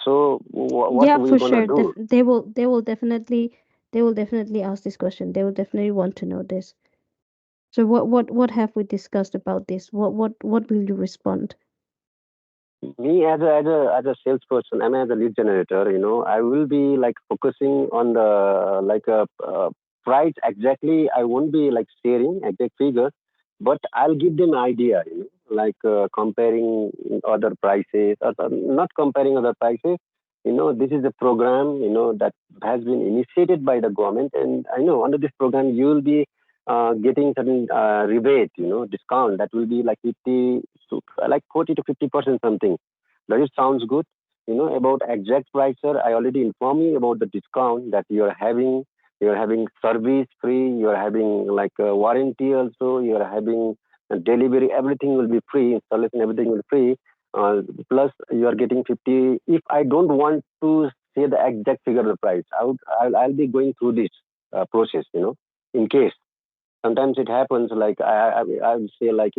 so what Yeah, we for gonna sure. do? They will definitely ask this question. They will definitely want to know this. So what have we discussed about this? What will you respond? Me as a salesperson, I mean as a lead generator, I will be like focusing on the like price exactly. I won't be like sharing exact figure, but I'll give them idea, like comparing other prices or not comparing other prices. This is a program, that has been initiated by the government, and I know under this program you will be getting certain rebate, discount that will be like 50 to like 40 to 50% something. Does it sounds good? About exact price, sir. I already informed you about the discount that you are having. You are having service free. You are having like a warranty also. You are having delivery. Everything will be free. Installation, everything will be free. Plus, you are getting 50. If I don't want to say the exact figure of the price, I'll be going through this process. In case sometimes it happens like I would say like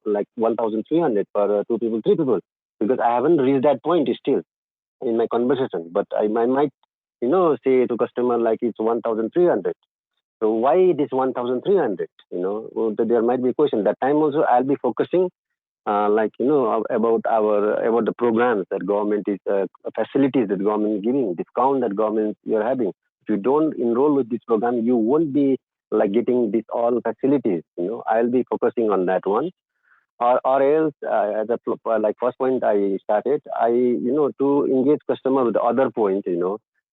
like 1,300 for two people, three people, because I haven't reached that point still in my conversation. But I might say to customer like it's 1,300. So why it is 1,300? Well, there might be a question. That time also I'll be focusing like about the programs that government is facilities that government is giving, discount that government you're having. If you don't enroll with this program, you won't be like getting this all facilities. I'll be focusing on that one, or else as a like first point I started, I to engage customer with the other point,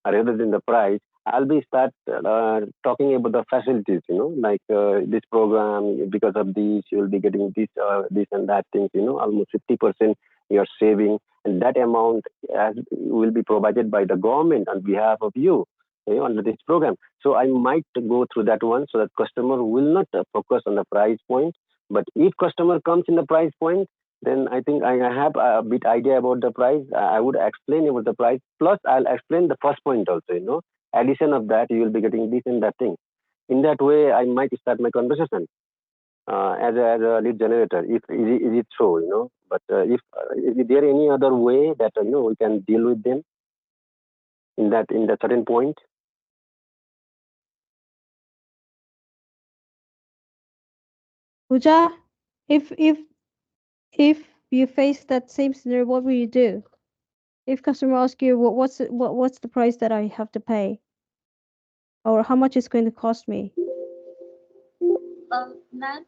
rather than the price. I'll be start talking about the facilities, like this program, because of this you will be getting this and that things, almost 50% you're saving, and that amount will be provided by the government on behalf of you, under this program. So I might go through that one so that customer will not focus on the price point, but if customer comes in the price point, then I think I have a bit idea about the price. I would explain about the price. Plus, I'll explain the first point also. Addition of that, you will be getting this and that thing. In that way, I might start my conversation as a lead generator. If is it so, But if is there any other way that we can deal with them in that certain point? Puja, if you face that same scenario, what will you do? If customer asks you what's the price that I have to pay, or how much it's going to cost me? Ma'am,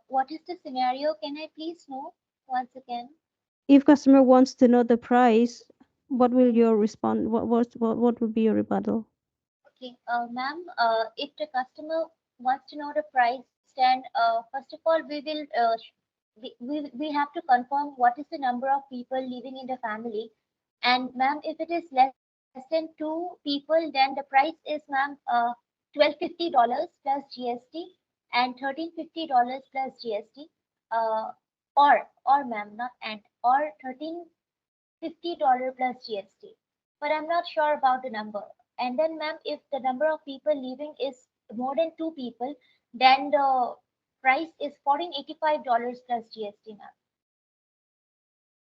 what is the scenario? Can I please know once again? If customer wants to know the price, what will your respond? What will be your rebuttal? Okay, ma'am, if the customer wants to know the price, then first of all, we will we have to confirm what is the number of people living in the family. And ma'am, if it is less than two people, then the price is ma'am $1,250 plus GST and $1,350 plus GST. Uh, or ma'am, not and or $1,350 plus GST. But I'm not sure about the number. And then, ma'am, if the number of people leaving is more than two people, then the price is $1,485 plus GST, ma'am.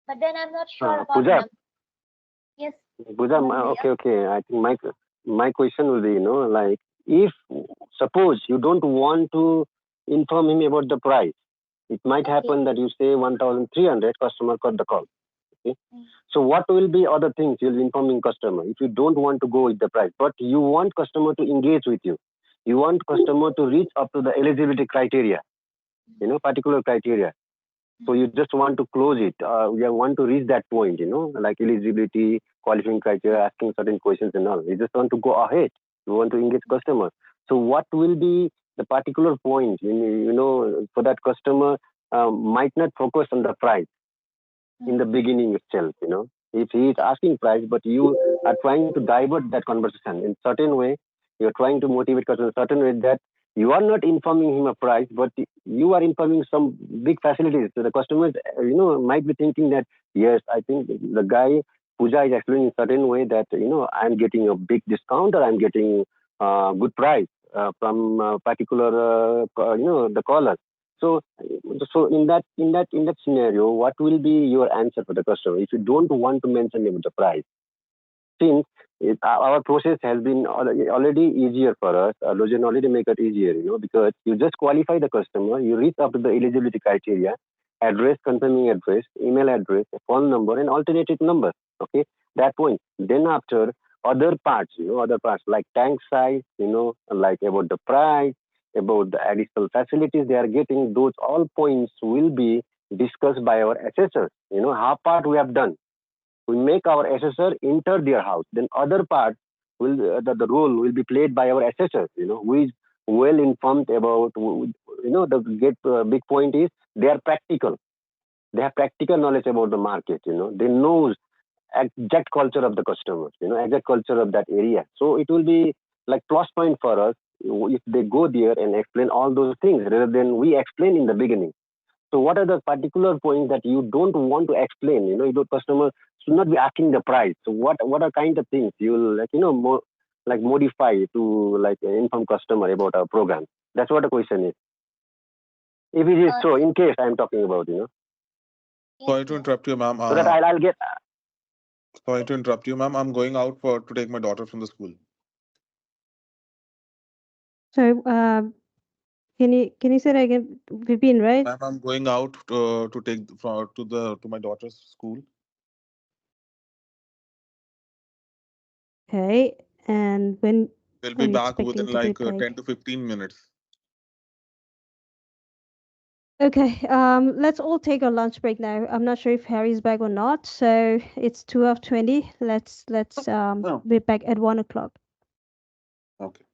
But then I'm not sure about the Puja, number. Yes, Puja, Bhaiya. okay. I think my question will be, like if suppose you don't want to inform him about the price, it might Okay. happen that you say 1,300, customer cut the call. Okay. Mm. So what will be other things you'll be informing customer if you don't want to go with the price, but you want customer to engage with you. You want customer to reach up to the eligibility criteria, particular criteria. So you just want to close it. You want to reach that point, like eligibility, qualifying criteria, asking certain questions and all. You just want to go ahead. You want to engage customer. So what will be the particular point, for that customer might not focus on the price in the beginning itself. If he is asking price, but you are trying to divert that conversation in certain way, you're trying to motivate customer in certain way that you are not informing him a price, but you are informing some big facilities. So the customers, might be thinking that, yes, I think the guy Puja is explaining in certain way that, I'm getting a big discount or I'm getting good price from particular, the caller. So, so in that scenario, what will be your answer for the customer if you don't want to mention about the price? Since our process has been already easier for us, Logen already make it easier, because you just qualify the customer, you reach up to the eligibility criteria, address, confirming address, email address, phone number, and alternative number. Okay, that point. Then after other parts like tank size, like about the price, about the additional facilities they are getting, those all points will be discussed by our assessors. Half part we have done, we make our assessor enter their house. Then other part will the role will be played by our assessor. Who is well informed about. The big point is they are practical. They have practical knowledge about the market. They know exact culture of the customers. Exact culture of that area. So it will be like plus point for us if they go there and explain all those things rather than we explain in the beginning. So what are the particular points that you don't want to explain? Your customer should not be asking the price. So what are kind of things you will like modify to like inform customer about our program? That's what the question is. If it is so, in case I'm talking about, Yes, Sorry to yes. interrupt you, ma'am. so that I'll get. Sorry to interrupt you, ma'am. I'm going out to take my daughter from the school. So, can you say that again? Vipin, right? Ma'am, I'm going out to take to my daughter's school. Okay. And when We'll are be you back expecting within to be like back? 10 to 15 minutes. Okay. Let's all take a lunch break now. I'm not sure if Harry's back or not. So it's 12:20. Let's Oh, be back at 1 o'clock. okay.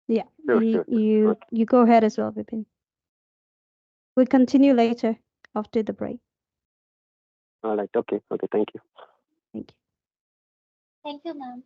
Yeah. Sure, You sure, sure. you Okay. you go ahead as well, Vipin. We'll continue later after the break. All right. Okay. Okay. Thank you. Thank you. Thank you, ma'am.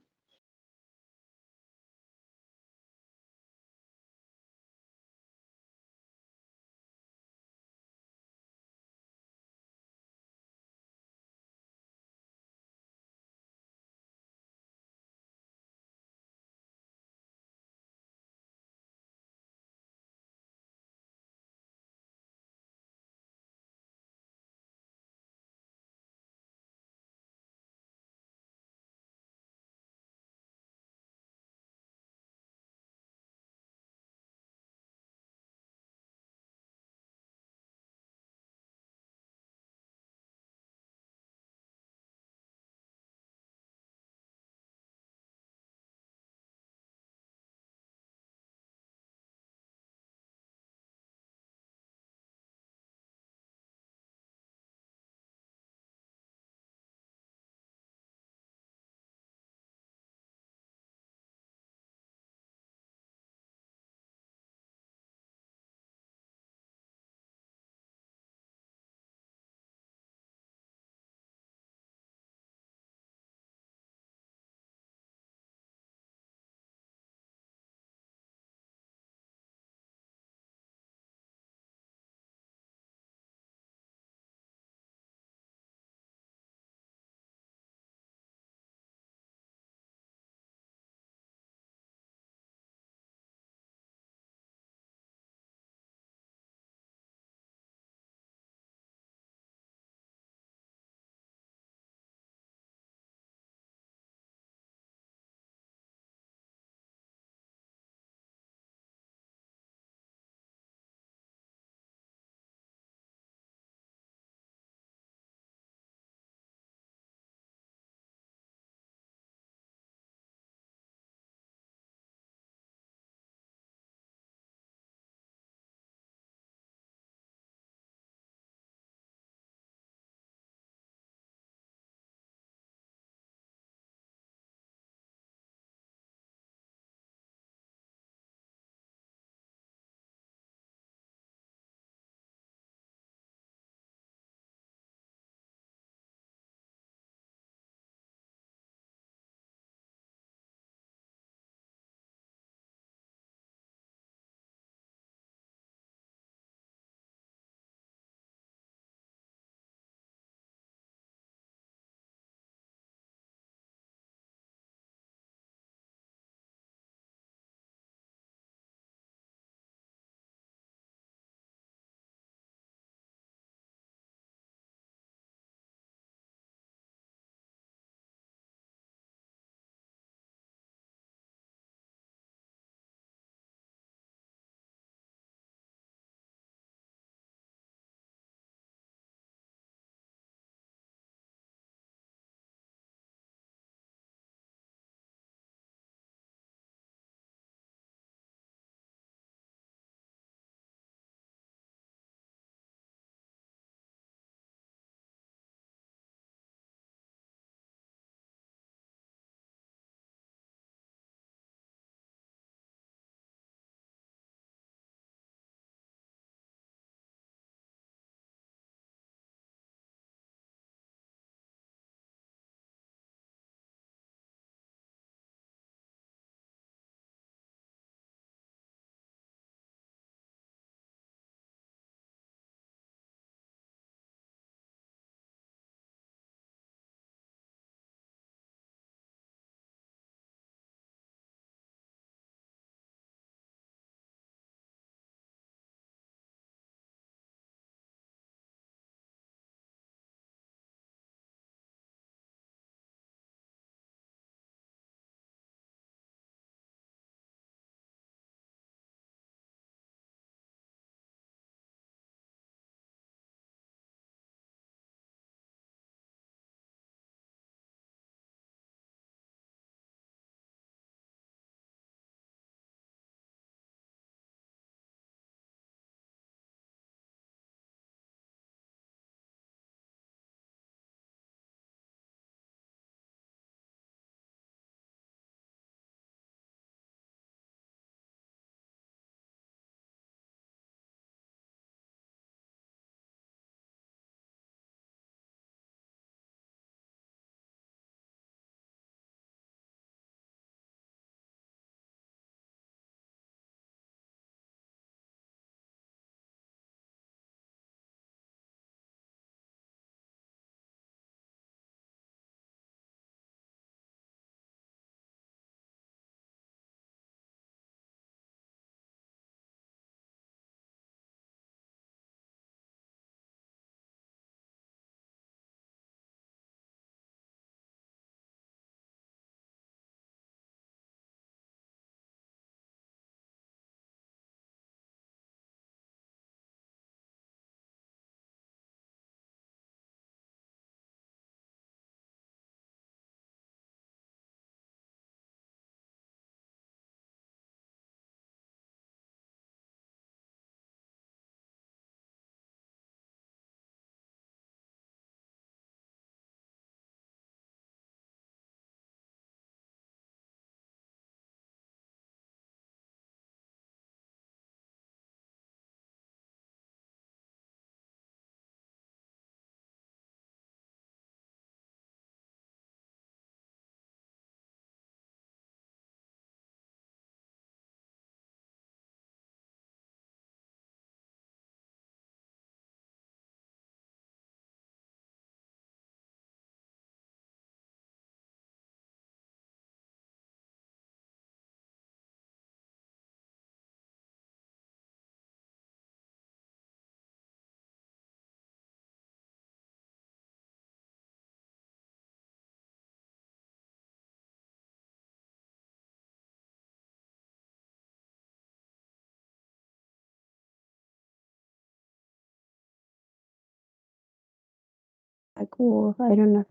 like, or I don't know.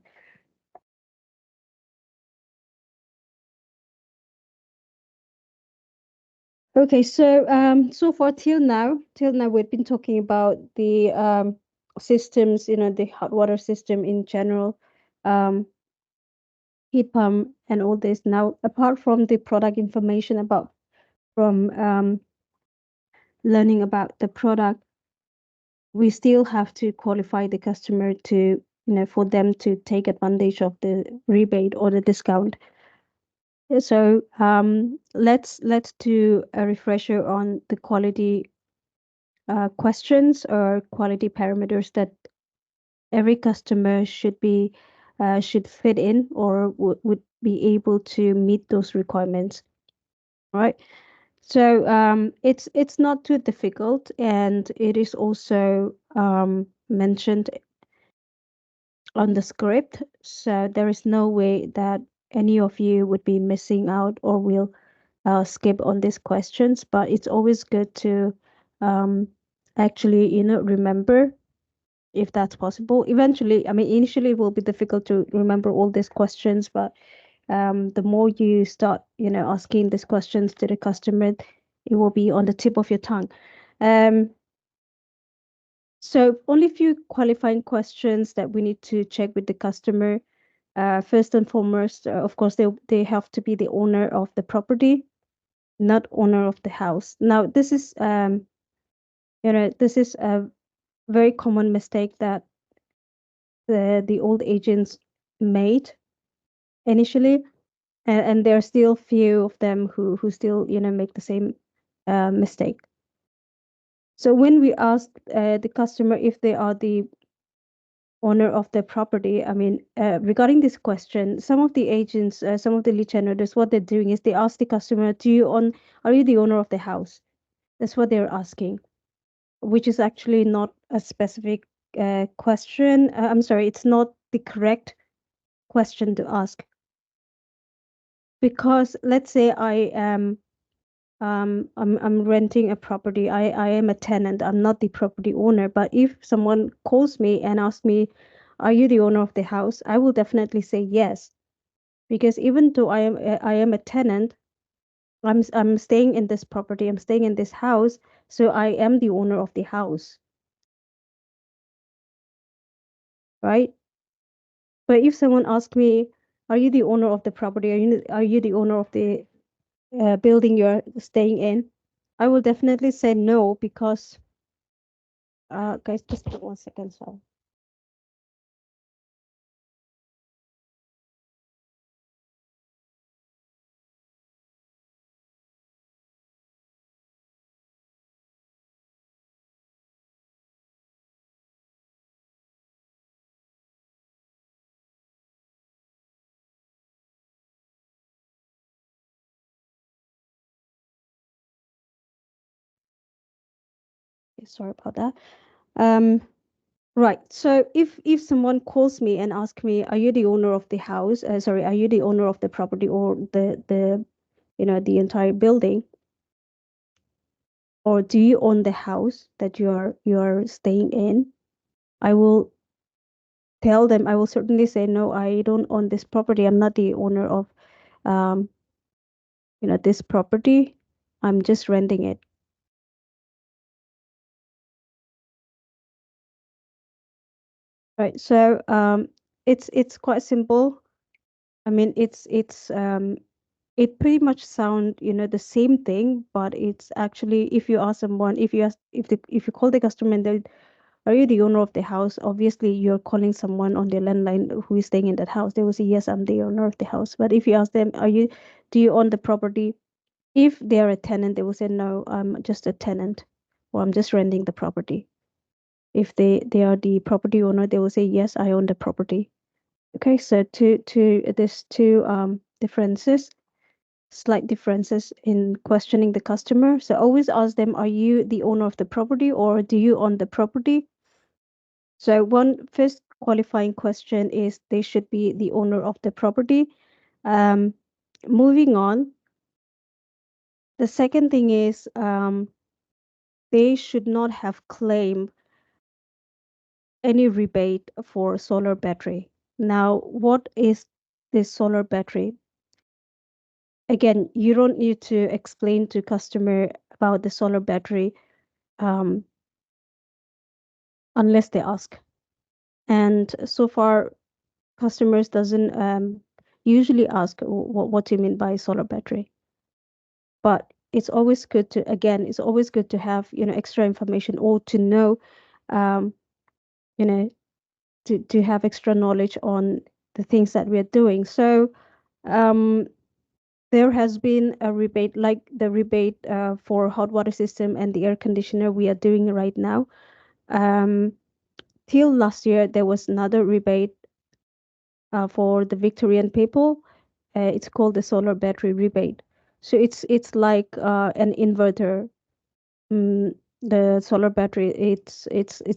Okay, so far till now we've been talking about the systems, the hot water system in general, um, heat pump and all this. Now, apart from the product information about from learning about the product, we still have to qualify the customer to, for them to take advantage of the rebate or the discount. So let's do a refresher on the quality questions or quality parameters that every customer should fit in or would be able to meet those requirements, right? So it's not too difficult, and it is also mentioned on the script. So there is no way that any of you would be missing out or will skip on these questions. But it's always good to actually, remember if that's possible. Eventually, I mean, initially it will be difficult to remember all these questions, but the more you start, asking these questions to the customer, it will be on the tip of your tongue. So only few qualifying questions that we need to check with the customer. First and foremost, of course, they have to be the owner of the property, not owner of the house. Now, this is this is a very common mistake that the old agents made initially, and there are still few of them who still make the same mistake. So when we ask the customer if they are the owner of the property, I mean, regarding this question, some of the agents, some of the lead generators, what they're doing is they ask the customer, are you the owner of the house? That's what they're asking, which is actually not a specific question. I'm sorry, it's not the correct question to ask. Because let's say I'm renting a property. I am a tenant. I'm not the property owner. But if someone calls me and asks me, "Are you the owner of the house?" I will definitely say yes, because even though I am a tenant, I'm staying in this property. I'm staying in this house, so I am the owner of the house, right? But if someone asks me, "Are you the owner of the property? Are you the owner of the building you're staying in?" I will definitely say no, because guys, just 1 second, sorry. Sorry about that. Right. So if someone calls me and asks me, "Are you the owner of the house?" Sorry, are you the owner of the property or the entire building, or do you own the house that you're staying in? I will tell them. I will certainly say no. I don't own this property. I'm not the owner of um this property. I'm just renting it. Right. So it's quite simple. I mean, it pretty much sound the same thing, but it's actually, if you ask someone, if you call the customer and they, "Are you the owner of the house?" Obviously you're calling someone on their landline who is staying in that house. They will say, "Yes, I'm the owner of the house." But if you ask them, do you own the property?" If they're a tenant, they will say, "No, I'm just a tenant," or, "I'm just renting the property." If they are the property owner, they will say, "Yes, I own the property." Okay, so there's two differences, slight differences in questioning the customer. So always ask them, "Are you the owner of the property, or do you own the property?" So one first qualifying question is they should be the owner of the property. Um, Moving on, the second thing is they should not have claimed any rebate for solar battery. Now, what is this solar battery? Again, you don't need to explain to customer about the solar battery um, unless they ask. And so far, customers doesn't usually ask what do you mean by solar battery. But it's always good to, again, it's always good to have, extra information or to know, um, you know, to have extra knowledge on the things that we're doing. So um, there has been a rebate, like the rebate for hot water system and the air conditioner we are doing right now. Till last year, there was another rebate for the Victorian people. It's called the solar battery rebate. So it's like an inverter. The solar battery, it's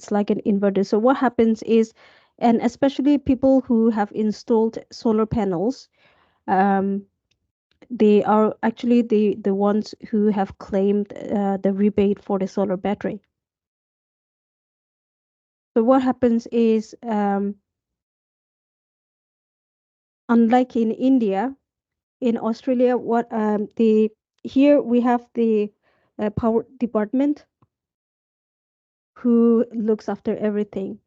like an inverter. So what happens is, and especially people who have installed solar panels, um, they are actually the ones who have claimed the rebate for the solar battery. So what happens is, unlike in India, in Australia, what the here we have the power department who looks after everything,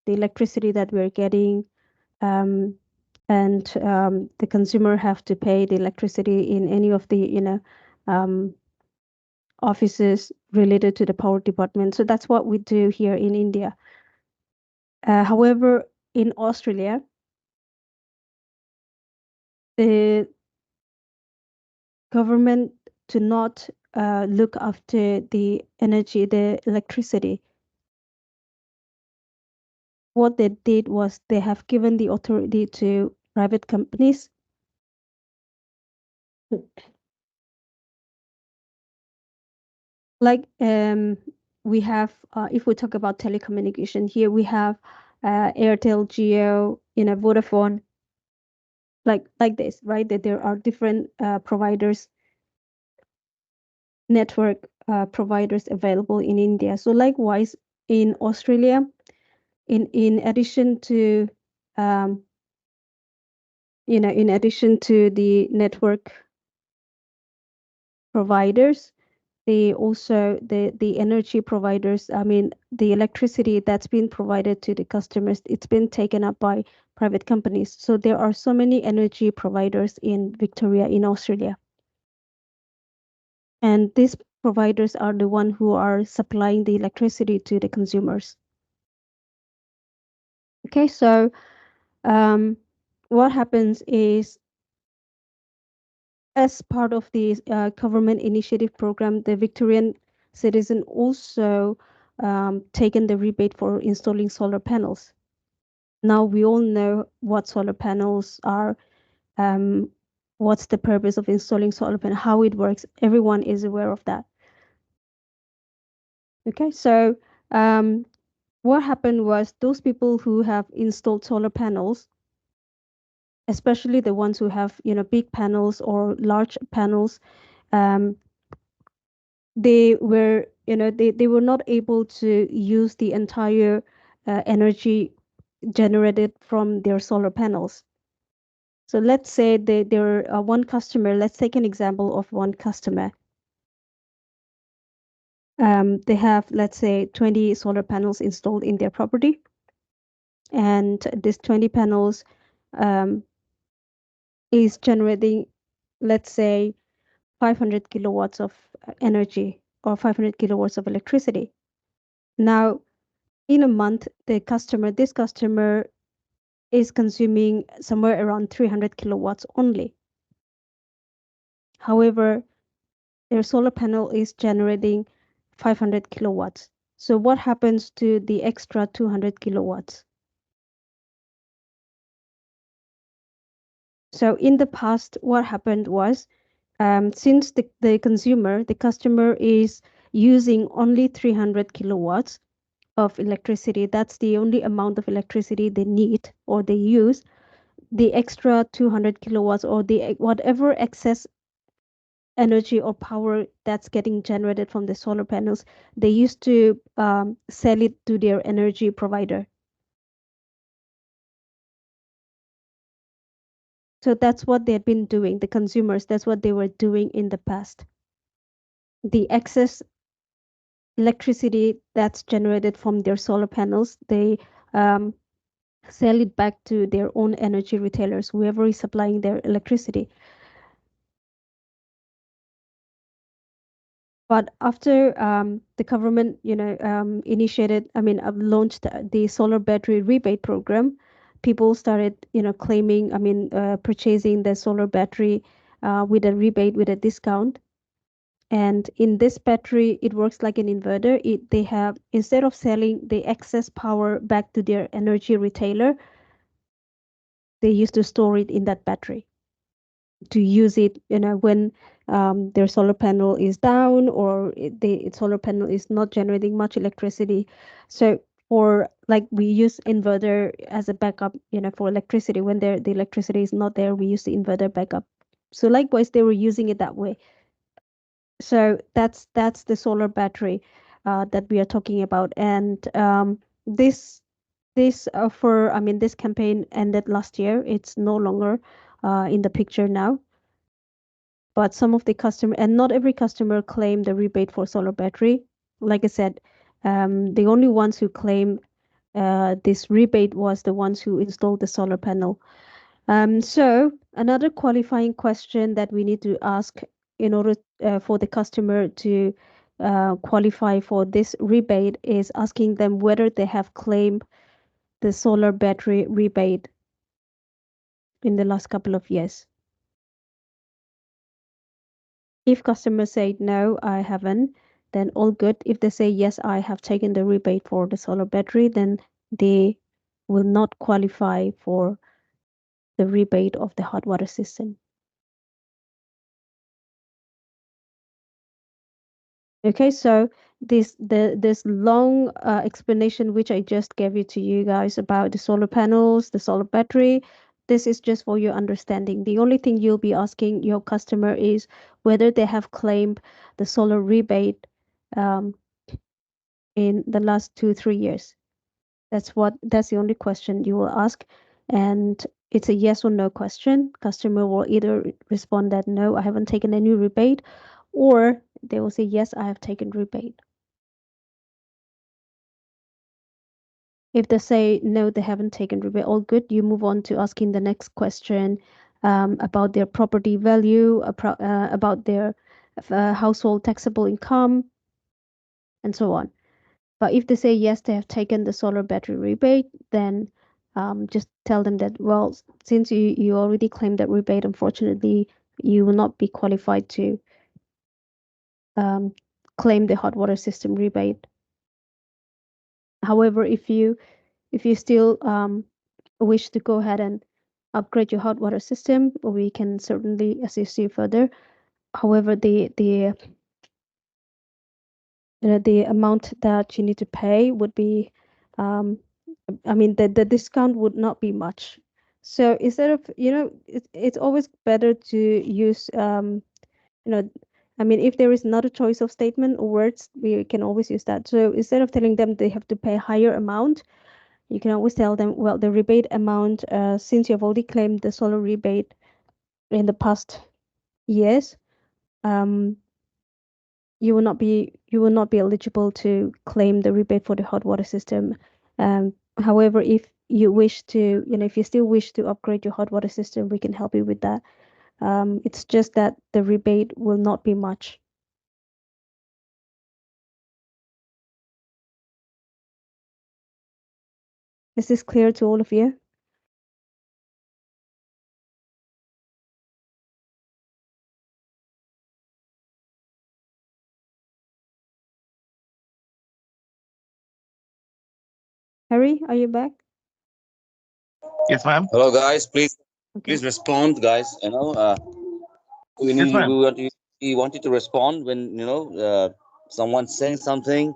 the electricity that we're getting, um, and the consumer have to pay the electricity in any of the um, offices related to the power department. So that's what we do here in India. However, in Australia, the government do not look after the energy, the electricity. What they did was they have given the authority to private companies. Like we have, if we talk about telecommunication here, we have Airtel, Geo, Vodafone, like this, right? That there are different providers, network providers available in India. So likewise in Australia, in addition to um, in addition to the network providers, they also the energy providers, I mean the electricity that's been provided to the customers, it's been taken up by private companies. So there are so many energy providers in Victoria, in Australia, and these providers are the one who are supplying the electricity to the consumers. Okay, so what happens is, as part of the government initiative program, the Victorian citizen also taken the rebate for installing solar panels. Now we all know what solar panels are, what's the purpose of installing solar panel, how it works. Everyone is aware of that. Okay, so what happened was those people who have installed solar panels, especially the ones who have big panels or large panels, they were they were not able to use the entire energy generated from their solar panels. So let's say there are one customer. Let's take an example of one customer. They have, let's say, 20 solar panels installed in their property, and these 20 panels is generating, let's say, 500 kilowatts of energy or 500 kilowatts of electricity. Now, in a month, this customer is consuming somewhere around 300 kilowatts only. However, their solar panel is generating 500 kilowatts. So what happens to the extra 200 kilowatts? So in the past, what happened was, since the customer is using only 300 kilowatts of electricity, that's the only amount of electricity they need or they use. The extra 200 kilowatts or the whatever excess energy or power that's getting generated from the solar panels, they used to sell it to their energy provider. So that's what they had been doing, the consumers, that's what they were doing in the past. The excess electricity that's generated from their solar panels, they sell it back to their own energy retailers, whoever is supplying their electricity. But after the government, initiated, launched the solar battery rebate program, people started, claiming, purchasing the solar battery with a rebate, with a discount. And in this battery, it works like an inverter. They have, instead of selling the excess power back to their energy retailer, they used to store it in that battery to use it, when their solar panel is down, or the solar panel is not generating much electricity. So, or like we use inverter as a backup, for electricity. When the electricity is not there, we use the inverter backup. So likewise, they were using it that way. So that's the solar battery that we are talking about. And this this campaign ended last year. It's no longer in the picture now. But some of the customer, and not every customer, claimed the rebate for solar battery. Like I said, the only ones who claim this rebate was the ones who installed the solar panel. So another qualifying question that we need to ask in order for the customer to qualify for this rebate is asking them whether they have claimed the solar battery rebate in the last couple of years. If customers say no, I haven't, then all good. If they say yes, I have taken the rebate for the solar battery, then they will not qualify for the rebate of the hot water system. Okay, so this long explanation which I just gave it to you guys about the solar panels, the solar battery, this is just for your understanding. The only thing you'll be asking your customer is whether they have claimed the solar rebate in the last 2-3 years. That's the only question you will ask, and it's a yes or no question. Customer will either respond that no, I haven't taken any rebate, or they will say yes, I have taken rebate. If they say no, they haven't taken rebate, all good. You move on to asking the next question about their property value, about their household taxable income, and so on. But if they say yes, they have taken the solar battery rebate, then just tell them that, well, since you already claimed that rebate, unfortunately, you will not be qualified to claim the hot water system rebate. However, if you still wish to go ahead and upgrade your hot water system, we can certainly assist you further. However, the amount that you need to pay would be, the discount would not be much. So instead of, it's always better to use, if there is not a choice of statement or words, we can always use that. So instead of telling them they have to pay a higher amount, you can always tell them, well, the rebate amount, since you have already claimed the solar rebate in the past years, you will not be eligible to claim the rebate for the hot water system. However, if you wish to, if you still wish to upgrade your hot water system, we can help you with that. It's just that the rebate will not be much. Is this clear to all of you? Harry, are you back? Yes, ma'am. Hello, guys. Please, Okay. please respond, guys. We Yes, need ma'am. we want you to respond when someone's saying something.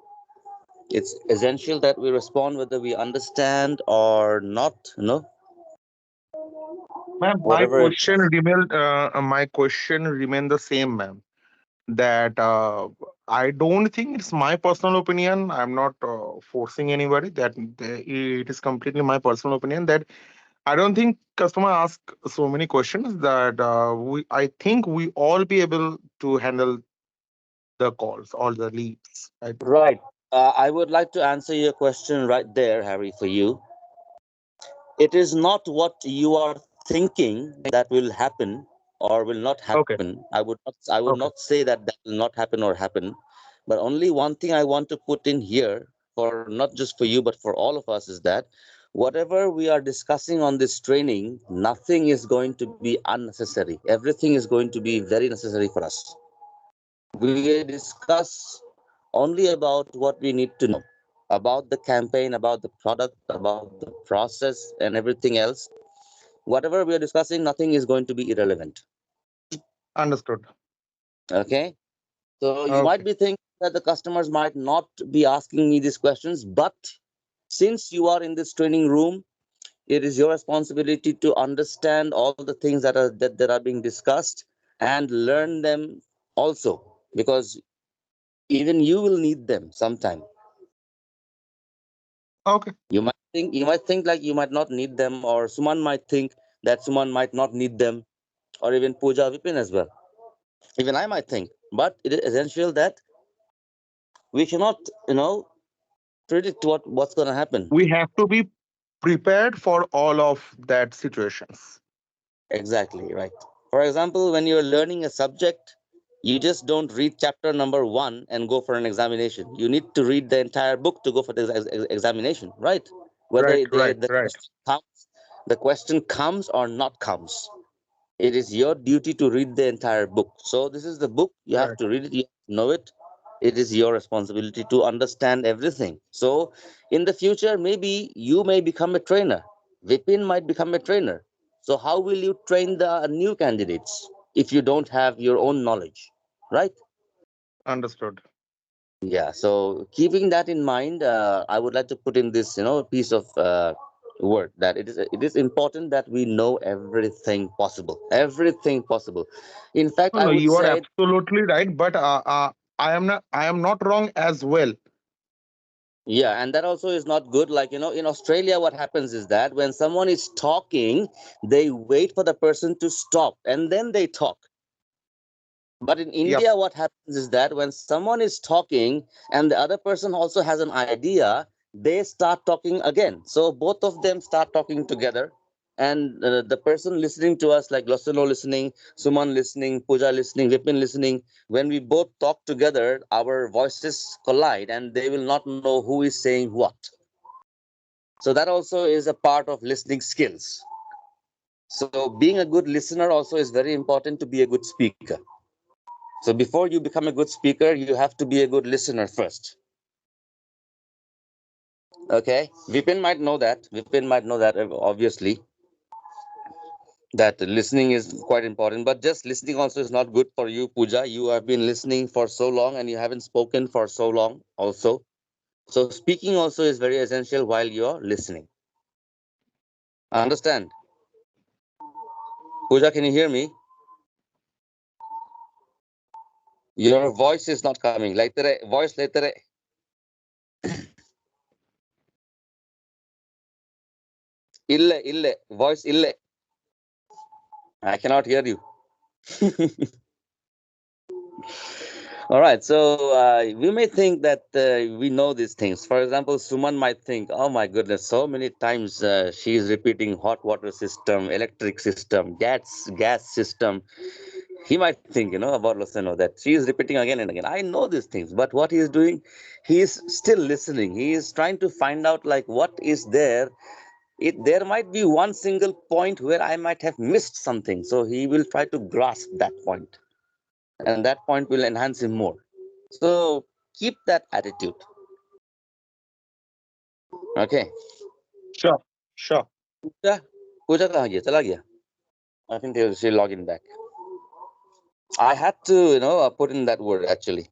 It's essential that we respond whether we understand or not. Ma'am, Whatever it. my question remain the same, ma'am. that I don't think it's my personal opinion. I'm not forcing anybody. It is completely my personal opinion that I don't think customer ask so many questions that I think we all be able to handle the calls, all the leads. Right? Right. I would like to answer your question right there, Harry, for you. It is not what you are thinking that will happen or will not Okay. happen. I would Okay. not say that that will not happen or happen. But only one thing I want to put in here, for not just for you but for all of us, is that whatever we are discussing on this training, nothing is going to be unnecessary. Everything is going to be very necessary for us. We discuss only about what we need to know about the campaign, about the product, about the process, and everything else. Whatever we are discussing, nothing is going to be irrelevant. Understood. Okay. So you might Okay. be thinking that the customers might not be asking me these questions, but since you are in this training room, it is your responsibility to understand all the things that are being discussed and learn them also, because even you will need them sometime. Okay. You might think like you might not need them, or Suman might think that Suman might not need them, or even Pooja, Vipin as well. Even I might think, but it is essential that we cannot, predict what's going to happen. We have to be prepared for all of that situations. Exactly, right. For example, when you're learning a subject, you just don't read chapter number 1 and go for an examination. You need to read the entire book to go for the examination, right? Right. Whether Right. Right. the question comes or not comes, it is your duty to read the entire book. So this is the book, you have Right. to read it, you have to know it. It is your responsibility to understand everything. So in the future, maybe you may become a trainer, Vipin might become a trainer. So how will you train the new candidates if you don't have your own knowledge, right? Understood. Yeah, so keeping that in mind, I would like to put in this, piece of word that it is important that we know everything possible. In fact, No, I no, would you are say, absolutely right. But I am not wrong as well. yeah, and that also is not good. Like, in Australia, what happens is that when someone is talking, they wait for the person to stop and then they talk. But in Yep. India, what happens is that when someone is talking and the other person also has an idea, they start talking again. So both of them start talking together. And the person listening to us, like Losano listening, Suman listening, Pooja listening, Vipin listening, when we both talk together, our voices collide and they will not know who is saying what. So that also is a part of listening skills. So being a good listener also is very important to be a good speaker. So before you become a good speaker, you have to be a good listener first. Okay, Vipin might know that. Vipin might know that, obviously, that listening is quite important. But just listening also is not good for you, Pooja. You have been listening for so long and you haven't spoken for so long also. So speaking also is very essential while you're listening. Understand? Pooja, can you hear me? Your voice is not coming. Voice later. Ille. Voice ille. I cannot hear you. All right, so we may think that we know these things. For example, Suman might think, "Oh my goodness, so many times she is repeating hot water system, electric system, gas system." He might think, about Loseno that she is repeating again and again. I know these things, but what he is doing, he is still listening. He is trying to find out like what is there. There might be one single point where I might have missed something, so he will try to grasp that point, and that point will enhance him more. So keep that attitude. Okay. Sure. Sure. पूजा पूजा कहाँ गया चला गया I think she'll log in back. I had to put in that word actually.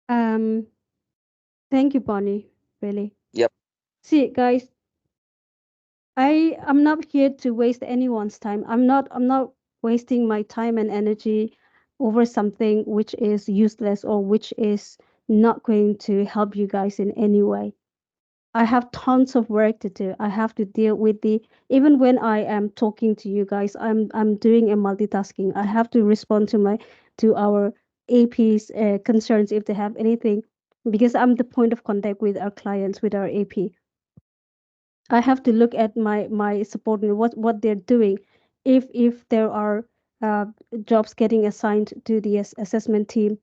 Um, Thank you, Bonnie. Really. Yep. See, guys, I'm not here to waste anyone's time. I'm not wasting my time and energy over something which is useless or which is not going to help you guys in any way. I have tons of work to do. I have to deal with even when I am talking to you guys, I'm doing a multitasking. I have to respond to our AP's concerns if they have anything, because I'm the point of contact with our clients, with our AP. I have to look at my support and what they're doing. If there are uh, jobs getting assigned to the assessment team,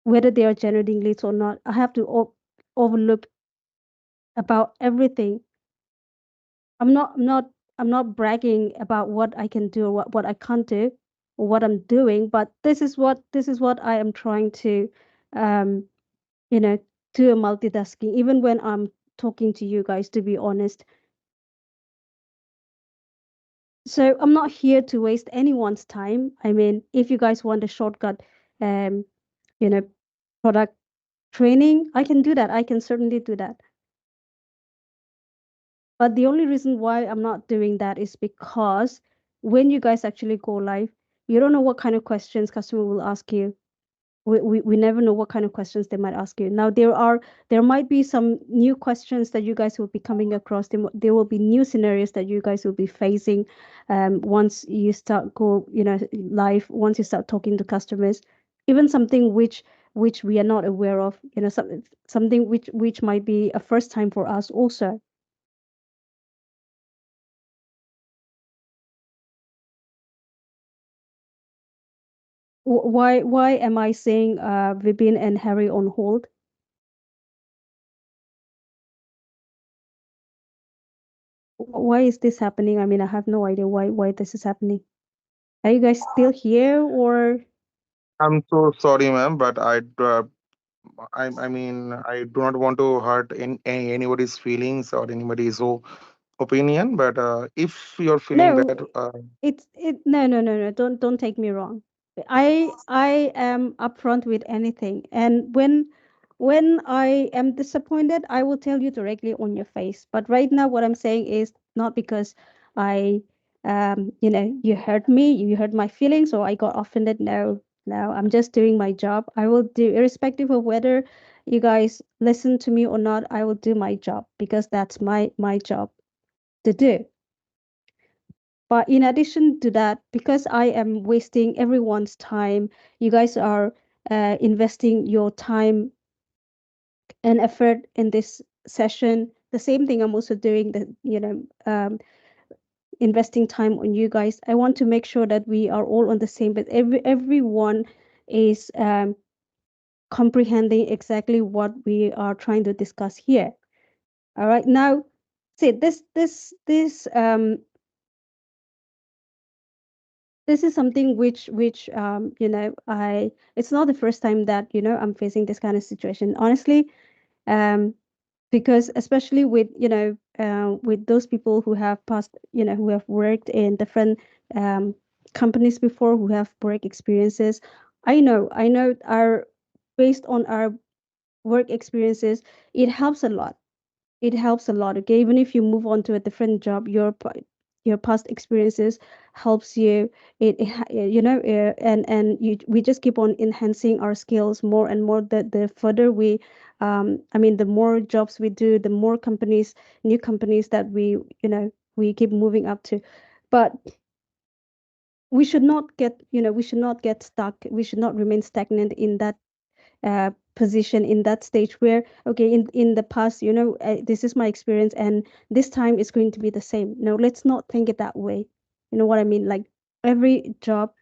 whether they are generating leads or not, I have to overlook about everything. I'm not bragging about what I can do or what I can't do or what I'm doing, but this is what I am trying to um you know do a multitasking even when I'm talking to you guys, to be honest. So I'm not here to waste anyone's time. I mean, if you guys want a shortcut, um, you know, product training, I can do that. I can certainly do that. But the only reason why I'm not doing that is because when you guys actually go live, you don't know what kind of questions customer will ask you. We never know what kind of questions they might ask you. Now there might be some new questions that you guys will be coming across. There will be new scenarios that you guys will be facing once you start live, once you start talking to customers. Even something which we are not aware of, something which might be a first time for us also. Why am I saying Vibin and Harry on hold? Why is this happening? I mean, I have no idea why this is happening. Are you guys still here or I'm so sorry, ma'am, but I mean, I do not want to hurt anybody's feelings or anybody's opinion. But if you're feeling no? bad, No. Don't take me wrong. I am upfront with anything, and when I am disappointed, I will tell you directly on your face. But right now, what I'm saying is not because I you hurt me, you hurt my feelings, or I got offended. No, I'm just doing my job. I will do, irrespective of whether you guys listen to me or not. I will do my job because that's my job to do. But in addition to that, because I am wasting everyone's time, you guys are investing your time and effort in this session. The same thing I'm also doing, investing time on you guys. I want to make sure that we are all on the same, but everyone is comprehending exactly what we are trying to discuss here. All right, now, see this is something which I it's not the first time that I'm facing this kind of situation, honestly. um because especially with those people who have passed, who have worked in different companies before, who have work experiences. I know our based on our work experiences, it helps a lot. It helps a lot. Okay, even if you move on to a different job, your past experiences helps you. And we just keep on enhancing our skills more and more. The further we I mean, the more jobs we do, the more companies, new companies that we keep moving up to. But we should not get stuck. We should not remain stagnant in that position, in that stage where, okay, in the past, this is my experience and this time it's going to be the same. No, let's not think it that way. You know what I mean? Like, every job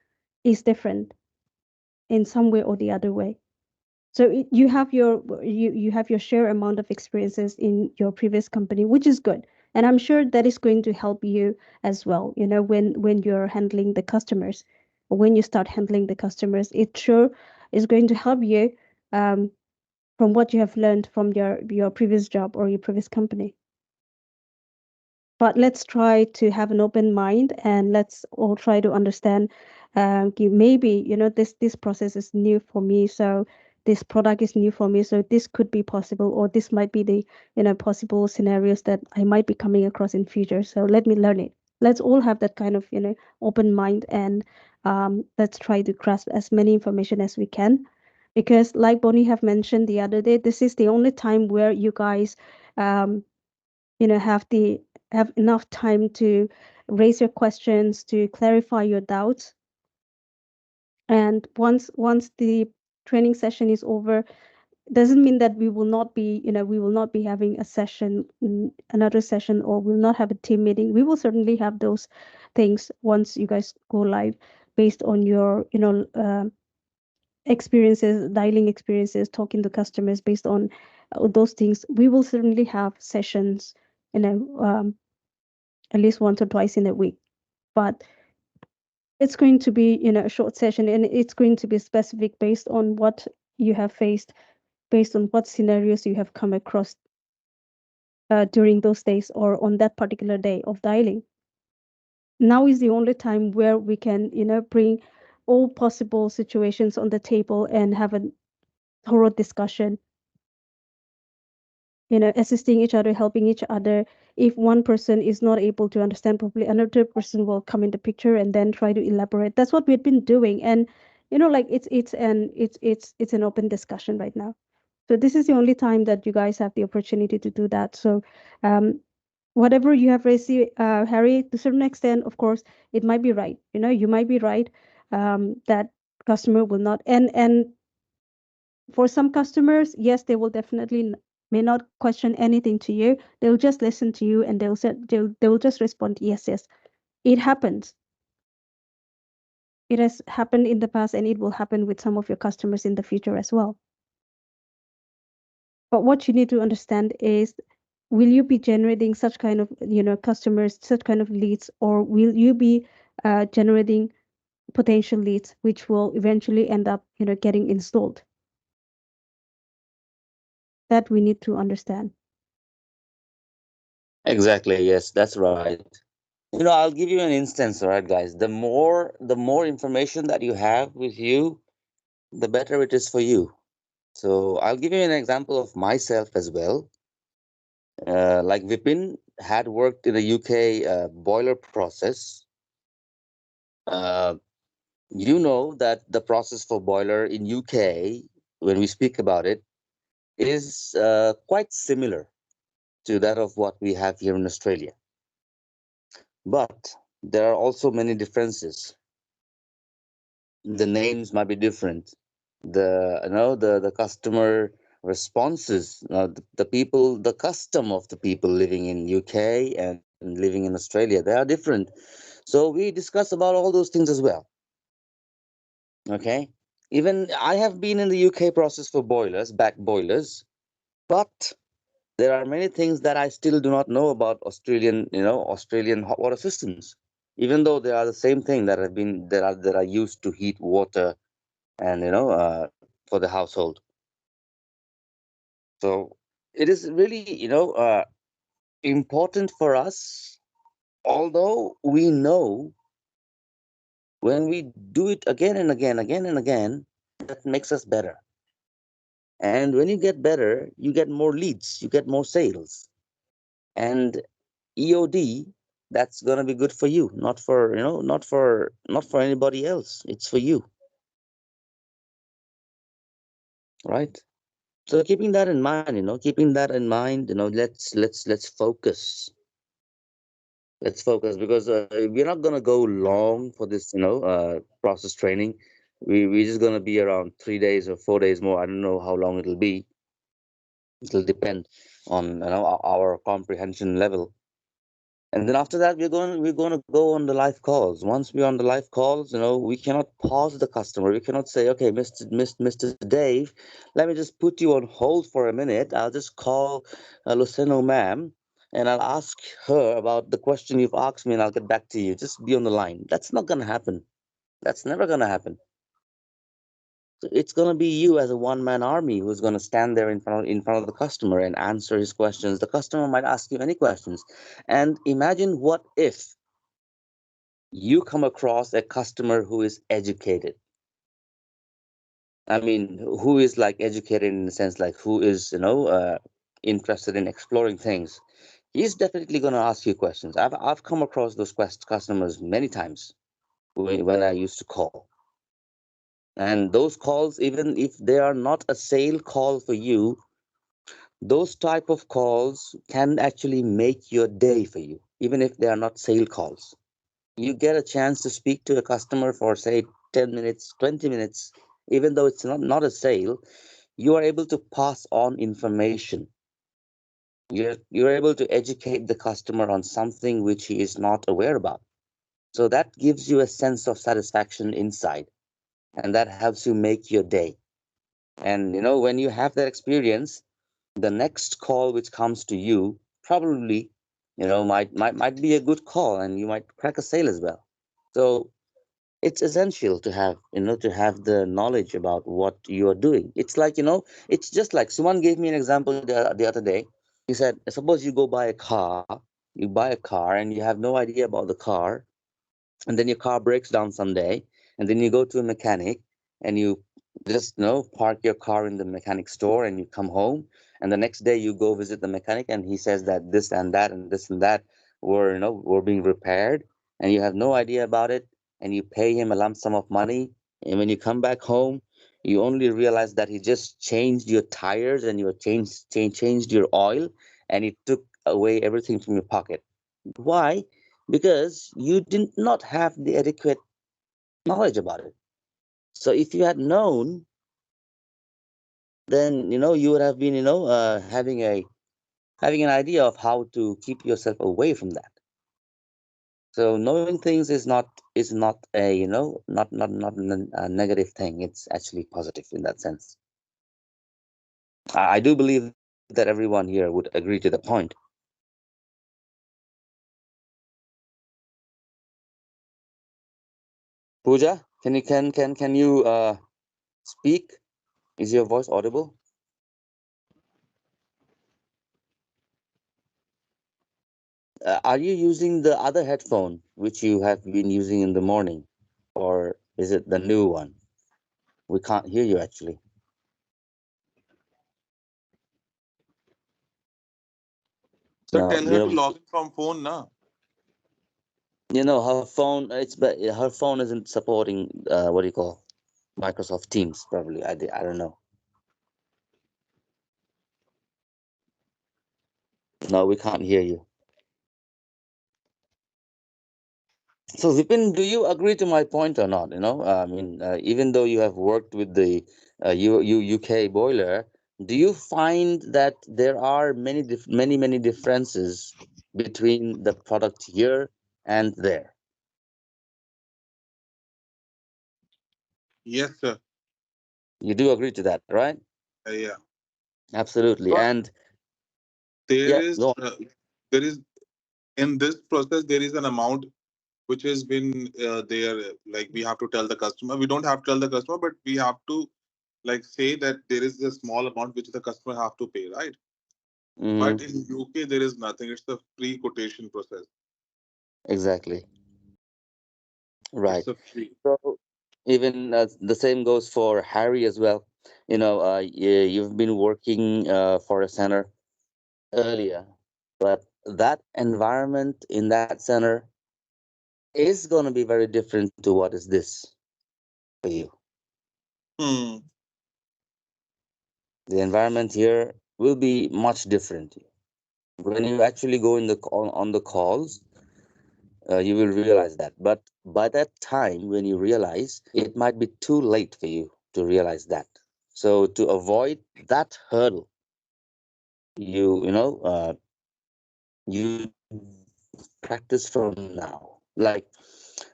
is different in some way or the other way. So you have your share amount of experiences in your previous company, which is good, and I'm sure that is going to help you as well. When you're handling the customers, or when you start handling the customers, it sure is going to help you um, from what you have learned from your previous job or your previous company. But let's try to have an open mind, and let's all try to understand. Maybe this process is new for me, so this product is new for me, so this could be possible, or this might be the possible scenarios that I might be coming across in future. So let me learn it. Let's all have that kind of open mind, and let's try to grasp as many information as we can, because like Bonnie have mentioned the other day, this is the only time where you guys have enough time to raise your questions, to clarify your doubts. And once the training session is over, doesn't mean that we will not be having a session, another session, or we'll not have a team meeting. We will certainly have those things once you guys go live, based on your experiences, dialing experiences, talking to customers. Based on those things, we will certainly have sessions, at least once or twice in a week. But it's going to be a short session, and it's going to be specific based on what you have faced, based on what scenarios you have come across during those days, or on that particular day of dialing. Now is the only time where we can bring all possible situations on the table and have a thorough discussion, assisting each other, helping each other. If one person is not able to understand properly, another person will come in the picture and then try to elaborate. That's what we've been doing. And like it's an open discussion right now. So this is the only time that you guys have the opportunity to do that. So whatever you have received, Harry, to a certain extent, of course, it might be right. You might be right, that customer will not, and for some customers, yes, they will definitely may not question anything to you. They'll just listen to you, and they'll just respond, yes, yes. It happens. It has happened in the past, and it will happen with some of your customers in the future as well. But what you need to understand is, will you be generating such kind of customers, such kind of leads, or will you be generating potential leads which will eventually end up getting installed? That we need to understand. Exactly. Yes, that's right. I'll give you an instance, all right, guys. The more information that you have with you, the better it is for you. So I'll give you an example of myself as well. Like Vipin had worked in the UK boiler process. Uh, you know that the process for boiler in UK, when we speak about it, is quite similar to that of what we have here in Australia. But there are also many differences. The names might be different. The customer responses, the people, the custom of the people living in UK and living in Australia, they are different. So we discuss about all those things as well. Okay, even I have been in the UK process for boilers, back boilers, but there are many things that I still do not know about Australian hot water systems, even though they are the same thing that are used to heat water and for the household. So it is really important for us, although we know when we do it again and again, that makes us better. And when you get better, you get more leads, you get more sales. And EOD, that's going to be good for you, not for anybody else. It's for you, right? So keeping that in mind, let's focus. Let's focus, because we're not going to go long for this, process training. We're just going to be around 3 days or 4 days more. I don't know how long it'll be. It'll depend on our comprehension level. And then after that, we're going to go on the live calls. Once we're on the live calls, we cannot pause the customer. We cannot say, okay, Mr. Dave, let me just put you on hold for a minute. I'll just call Luceno ma'am, and I'll ask her about the question you've asked me, and I'll get back to you. Just be on the line. That's not going to happen. That's never going to happen. So it's going to be you as a one-man army who's going to stand there in front of the customer and answer his questions. The customer might ask you any questions. And imagine, what if you come across a customer who is educated? I mean, who is like educated in the sense like who is, interested in exploring things. He's definitely going to ask you questions. I've come across those customers many times when I used to call. And those calls, even if they are not a sale call for you, those type of calls can actually make your day for you, even if they are not sale calls. You get a chance to speak to a customer for say 10 minutes, 20 minutes, even though it's not a sale, you are able to pass on information. You're able to educate the customer on something which he is not aware about. So that gives you a sense of satisfaction inside, and that helps you make your day. And when you have that experience, the next call which comes to you probably, might be a good call, and you might crack a sale as well. So it's essential to have the knowledge about what you are doing. It's like, it's just like someone gave me an example the other day. He said, suppose you go buy a car, you buy a car and you have no idea about the car, and then your car breaks down someday, and then you go to a mechanic and you just park your car in the mechanic store, and you come home, and the next day you go visit the mechanic, and he says that this and that and this and that were being repaired, and you have no idea about it, and you pay him a lump sum of money, and when you come back home, you only realize that he just changed your tires, and you changed your oil, and he took away everything from your pocket. Why? Because you did not have the adequate knowledge about it. So if you had known, then you would have been having an idea of how to keep yourself away from that. So knowing things is not a a negative thing. It's actually positive in that sense. I do believe that everyone here would agree to the point. Pooja, can you speak? Is your voice audible? Are you using the other headphone which you have been using in the morning, or is it the new one? We can't hear you actually. So No, tell her to log in from phone now. her phone. Her phone isn't supporting what do you call Microsoft Teams. Probably, I don't know. No, we can't hear you. So Vipin, do you agree to my point or not? I mean, even though you have worked with the UK boiler, do you find that there are many differences between the product here and there? Yes, sir. You do agree to that, right? Yeah. Absolutely. Because And there yeah, is go on. there is in this process there is an amount which has been there. Like we have to tell the customer. We don't have to tell the customer, but we have to like say that there is a small amount which the customer have to pay, right? But Hmm. in UK there is nothing. It's the free quotation process. Exactly. It's Right. a free. So even the same goes for Harry as well. You've been working for a center earlier, but that environment in that center is going to be very different to what is this for you. Hmm. The environment here will be much different. When you actually go in on the calls, you will realize that. But by that time, when you realize, it might be too late for you to realize that. So to avoid that hurdle, you practice from now. Like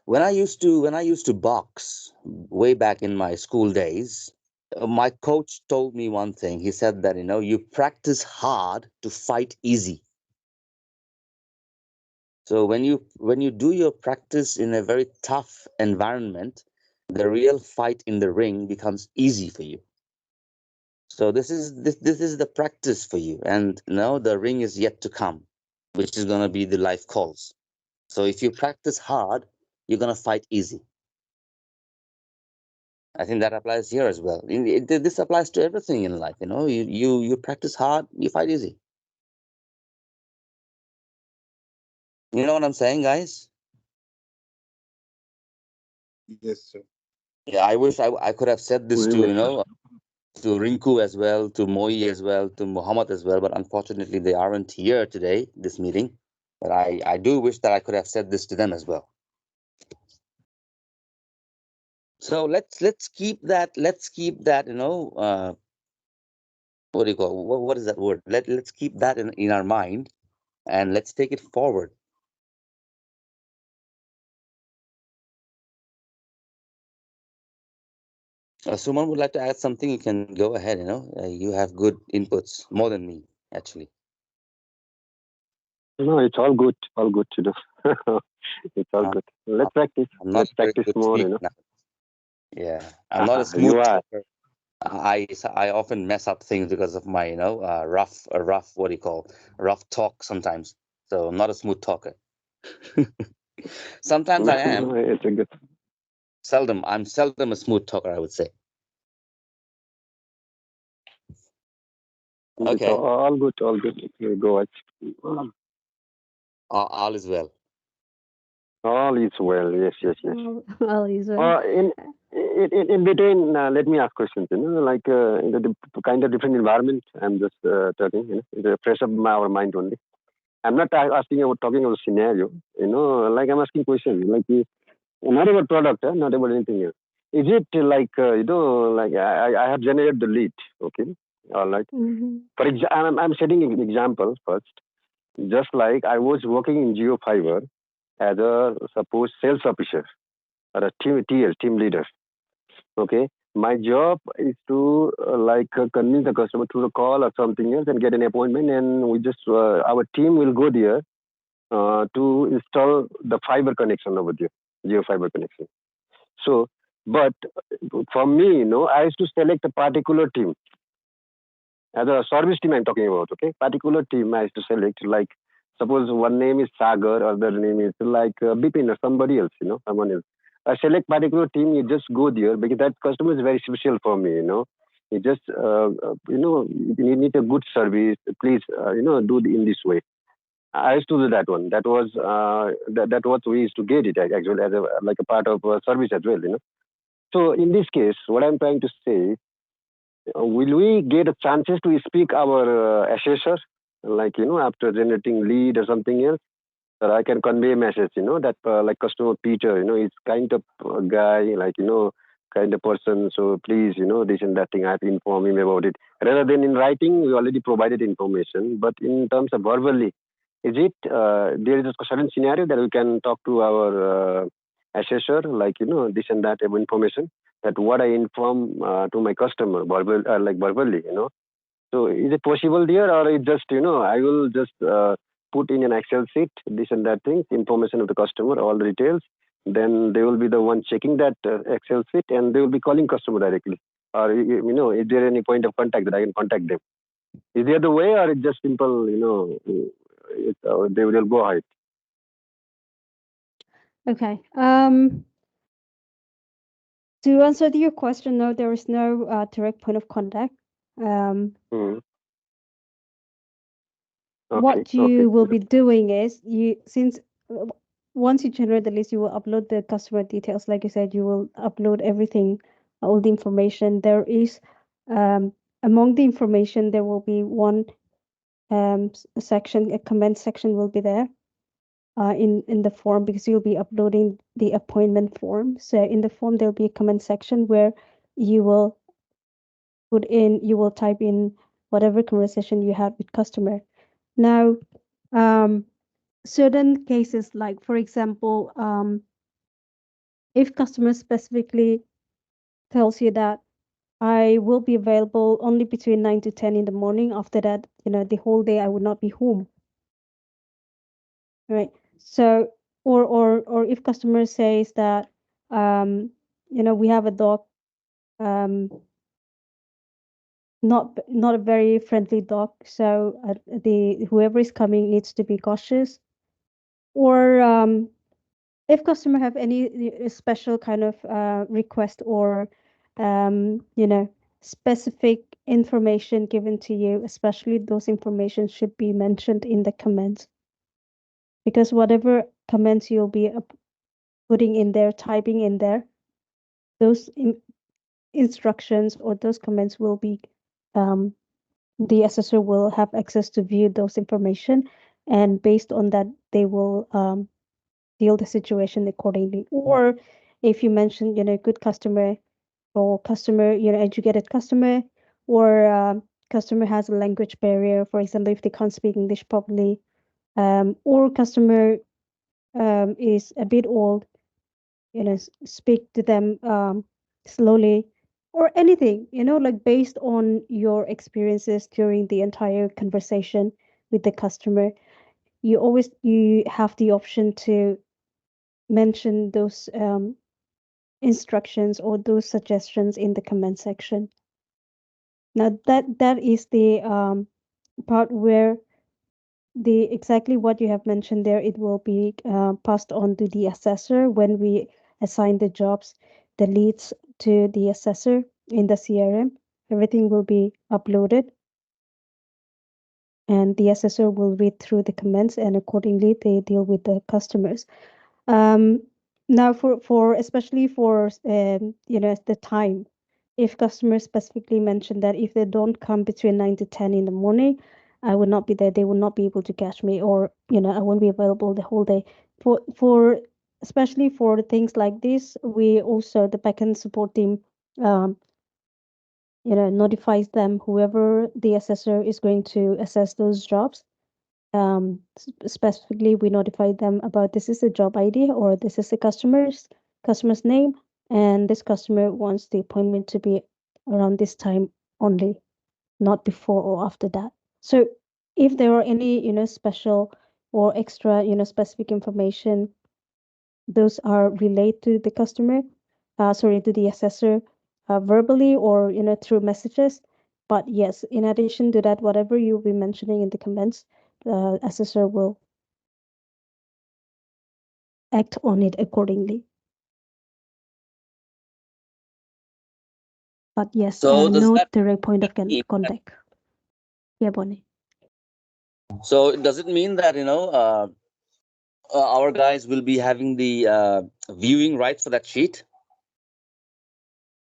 when I used to box way back in my school days, my coach told me one thing. He said that you practice hard to fight easy. So when you do your practice in a very tough environment, the real fight in the ring becomes easy for you. So this is the practice for you, and now the ring is yet to come, which is gonna be the life calls. So if you practice hard, you're gonna fight easy. I think that applies here as well. This applies to everything in life. You practice hard, you fight easy. You know what I'm saying, guys? Yes, sir. Yeah, I wish I could have said this to, Yes, sir. to Rinku as well, to Moi as well, to Muhammad as well, but unfortunately they aren't here today, this meeting. But I do wish that I could have said this to them as well. So let's keep that, what do you call, what is that word? Let's keep that in our mind, and let's take it forward. Suman would like to add something. You can go ahead. You have good inputs, more than me, actually. No, it's all good. All good to do. It's all Uh, good. Let's I'm practice. I'm not Let's a very practice good more. speaker now. Yeah, I'm not a smooth You are. talker. I often mess up things because of my rough, what do you call, rough talk sometimes. So I'm not a smooth talker. Sometimes I am. It's a good. I'm seldom a smooth talker, I would say. It's Okay, all good. All good. You go ahead. all is well. All is well. Yes, yes, yes. All is well. In between, let me ask questions. Like in the kind of different environment. I'm just talking. It's fresh up our mind only. I'm not asking about talking about scenario. Like I'm asking questions. Like not about product, not about anything else. Is it like like I have generated the lead? Okay, all right. Mm-hmm. For example, I'm setting an example first. Just like I was working in Geo Fiber as a suppose sales officer or a team leader. Okay, my job is to convince the customer through a call or something else and get an appointment, and we just our team will go there to install the fiber connection over there, Geo Fiber connection. So, but for me, I used to select a particular team as a service team. I'm talking about, okay, particular team I used to select. Like suppose one name is Sagar, other name is like Bipin or somebody else, someone else. I select particular team. You just go there because that customer is very special for me. You just you need a good service. Please, do it in this way. I used to do that one. That was that what we used to get it actually as a like a part of service as well. So in this case, what I'm trying to say, will we get a chances to speak our assessor, like after generating lead or something else, or I can convey a message, that like customer Peter, is kind of guy, like kind of person. So please, this and that thing, I have to inform him about it. Rather than in writing, we already provided information, but in terms of verbally, is it there is a certain scenario that we can talk to our assessor, like this and that information, that what I inform to my customer like verbally, So is it possible there, or it just I will just put in an Excel sheet this and that things, information of the customer, all the details. Then they will be the one checking that Excel sheet, and they will be calling customer directly. Or is there any point of contact that I can contact them? Is there the way, or it's just simple? They will go ahead. Okay. To answer to your question, no, there is no direct point of contact. Hmm. What Okay. you will be doing is once you generate the list, you will upload the customer details. Like you said, you will upload everything, all the information. There is among the information, there will be one section, a comment section will be there in the form, because you'll be uploading the appointment form. So in the form, there'll be a comment section where you will you will type in whatever conversation you had with customer. Now, certain cases, like for example, if customer specifically tells you that I will be available only between 9 to 10 in the morning. After that, the whole day I would not be home. Right. So, or if customer says that, we have a dog, not a very friendly dog. So the whoever is coming needs to be cautious. Or if customer have any special kind of request or specific information given to you, especially those information should be mentioned in the comments, because whatever comments you'll be putting in there, typing in there, those instructions or those comments will be the assessor will have access to view those information, and based on that they will deal the situation accordingly. Or if you mention good customer, or customer educated customer, or customer has a language barrier, for example if they can't speak English properly, or customer is a bit old, speak to them slowly, or anything, like based on your experiences during the entire conversation with the customer, you have the option to mention those instructions or those suggestions in the comment section. Now that is the part where the exactly what you have mentioned there, it will be passed on to the assessor when we assign the jobs, the leads to the assessor in the CRM. Everything will be uploaded, and the assessor will read through the comments, and accordingly they deal with the customers. Now for especially for the time, if customers specifically mention that if they don't come between 9 to 10 in the morning, I will not be there, they will not be able to catch me, or I won't be available the whole day. For especially for things like this, we also, the backend support team, notifies them, whoever the assessor is going to assess those jobs. Specifically we notify them about this is the job ID, or this is the customer's name, and this customer wants the appointment to be around this time only, not before or after that. So if there are any special or extra specific information, those are relayed to the customer, to the assessor, verbally or through messages. But yes, in addition to that, whatever you'll be mentioning in the comments, the assessor will act on it accordingly. But yes, So does no that direct point of mean contact. Yeah, Bonnie. so does it mean that our guys will be having the viewing rights for that sheet?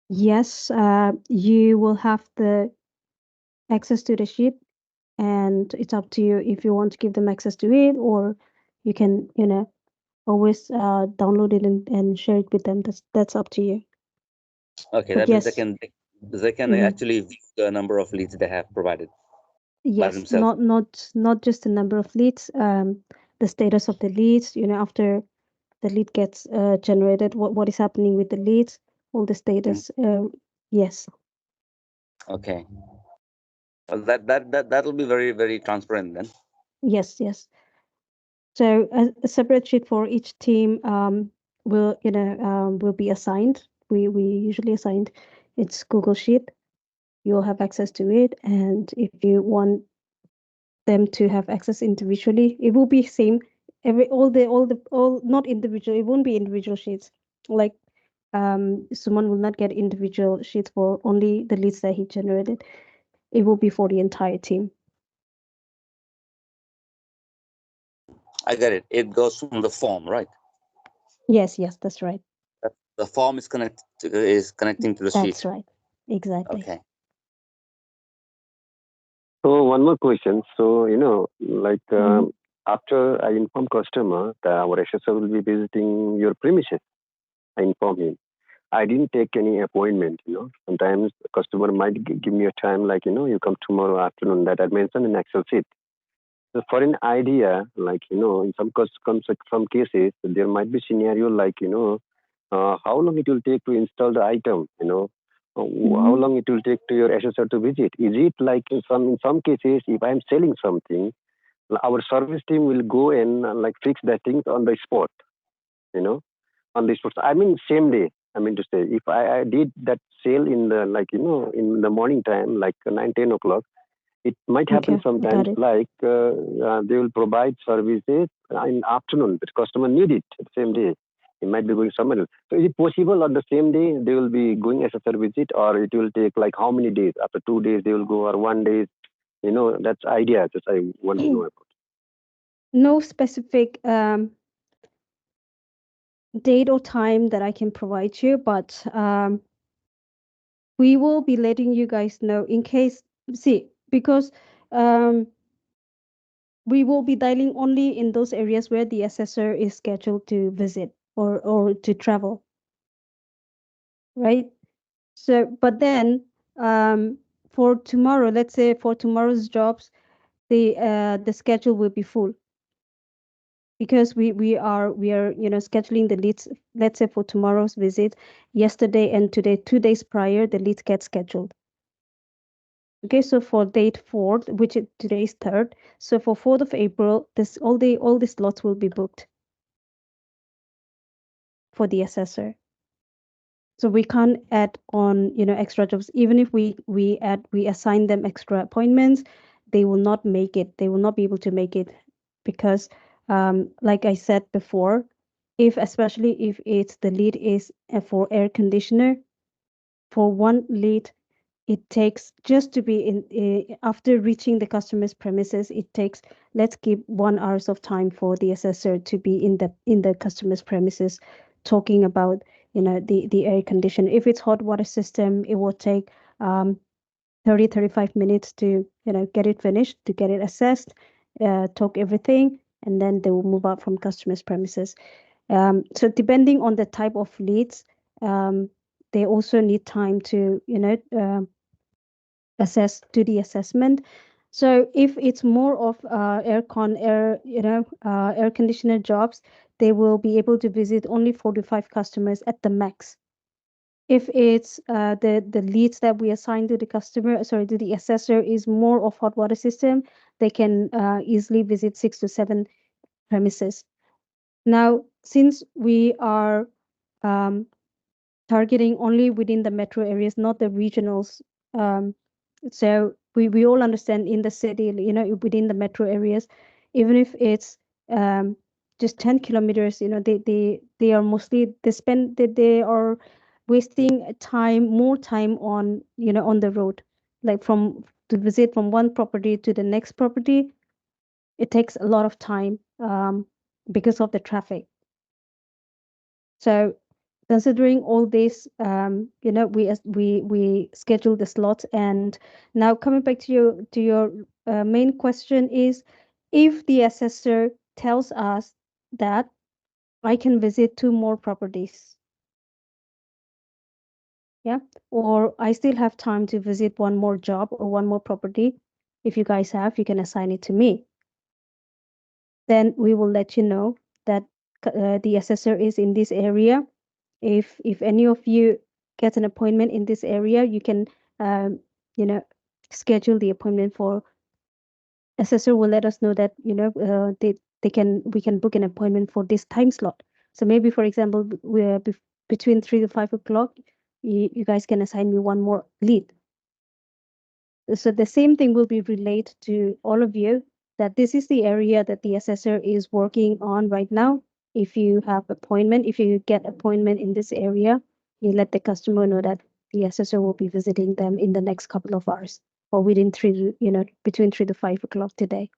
Yes, you will have the access to the sheet, and it's up to you if you want to give them access to it, or you can always download it and share it with them. That's up to you. Okay, But that means yes, they can mhm, actually view the number of leads they have provided by yes, themselves. not just the number of leads, the status of the leads, after the lead gets generated, what is happening with the leads, all the status. Yes. Okay. Well, that'll be very, very transparent then. Yes. So a separate sheet for each team will be assigned. We usually assigned, it's Google Sheet. You'll have access to it, and if you want them to have access individually, it will be same. All not individual. It won't be individual sheets. Like someone will not get individual sheets for only the leads that he generated. It will be for the entire team. I get it. It goes from the form, right? Yes, that's right. The form is connecting to the sheet. That's right. Exactly. Okay. So one more question. So like Mhm. after I inform customer that our assessor will be visiting your premises, I inform him. I didn't take any appointment. Sometimes the customer might give me a time like you come tomorrow afternoon, that I mentioned in Excel sheet. So for an idea, like in some cases there might be scenario like how long it will take to install the item. How Mhm. long it will take to your assessor to visit. Is it like in some cases, if I'm selling something, our service team will go and like fix that things on the spot. You know, on the spot. I mean, same day. I mean to say, if I did that sale in the in the morning time, like 9, 10 o'clock, it might happen Okay, got sometimes it. like they will provide services in afternoon, but customer need it the same day. He might be going somewhere else. So is it possible on the same day they will be going assessor visit, or it will take like how many days? After 2 days they will go, or 1 day? That's idea. Just I want to know about. No specific date or time that I can provide you, but we will be letting you guys know in case, because we will be dialing only in those areas where the assessor is scheduled to visit or to travel, right? So, but then for tomorrow, let's say for tomorrow's jobs, the schedule will be full because we are scheduling the leads. Let's say for tomorrow's visit, yesterday and today, 2 days prior, the leads get scheduled. Okay, so for date 4th, which is today's 3rd, so for 4th of April, all the slots will be booked for the assessor. So we can't add on extra jobs. Even if we assign them extra appointments, they will not make it. They will not be able to make it because, like I said before, especially if it's the lead is for air conditioner, for one lead, it takes just to be in after reaching the customer's premises, it takes, let's give 1 hour of time for the assessor to be in the customer's premises talking about the air condition. If it's hot water system, it will take 30-35 minutes to get it finished, to get it assessed, talk everything, and then they will move out from customer's premises. So depending on the type of leads, they also need time to do the assessment. So if it's more of air conditioner jobs, they will be able to visit only 4 to 5 customers at the max. If it's the leads that we assign to to the assessor is more of hot water system, they can easily visit 6 to 7 premises. Now, since we are targeting only within the metro areas, not the regionals. So we all understand in the city, within the metro areas, even if it's just 10 kilometers, they are mostly they are wasting more time on on the road, like to visit from one property to the next property. It takes a lot of time because of the traffic. So considering all this, we schedule the slots. And now coming back to your main question is, if the assessor tells us that I can visit 2 more properties, yeah, or I still have time to visit 1 more job or 1 more property, if you guys have, you can assign it to me. Then we will let you know that the assessor is in this area. If any of you get an appointment in this area, you can schedule the appointment for assessor will let us know that we can book an appointment for this time slot. So maybe, for example, we're between 3 to 5 o'clock, you guys can assign me 1 more lead. So the same thing will be relayed to all of you, that this is the area that the assessor is working on right now. If you get appointment in this area, you let the customer know that the assessor will be visiting them in the next couple of hours, or between 3 to 5 o'clock today.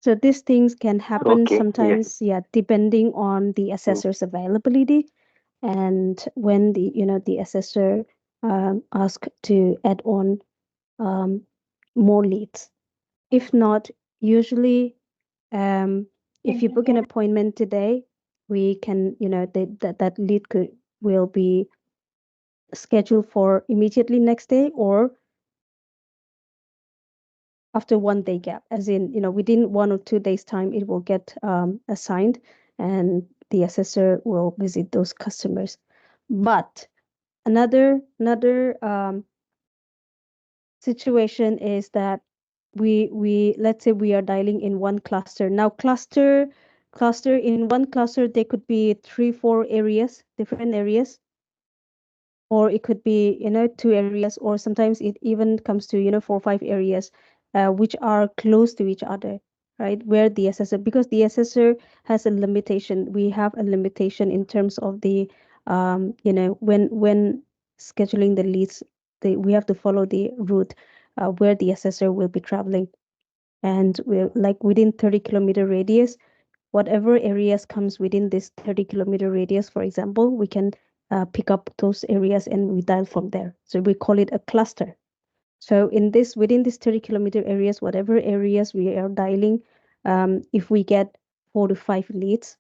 So these things can happen sometimes, depending on the assessor's availability and when the assessor ask to add on more leads. If not, usually if you book an appointment today, we can that lead will be scheduled for immediately next day, or after 1 day gap, as in within 1 or 2 days time, it will get assigned and the assessor will visit those customers. But another situation is that we let's say we are dialing in 1 cluster. Now cluster in 1 cluster, there could be 3-4 areas, different areas, or it could be 2 areas, or sometimes it even comes to 4 or 5 areas which are close to each other. right? Where the assessor, because the assessor has a limitation. We have a limitation in terms of the, when scheduling the leads, we have to follow the route where the assessor will be traveling. And we're like within 30-kilometer radius, whatever areas comes within this 30-kilometer radius, for example, we can pick up those areas and we dial from there. So we call it a cluster. So within this 30-kilometer areas, whatever areas we are dialing, if we get 4 to 5 leads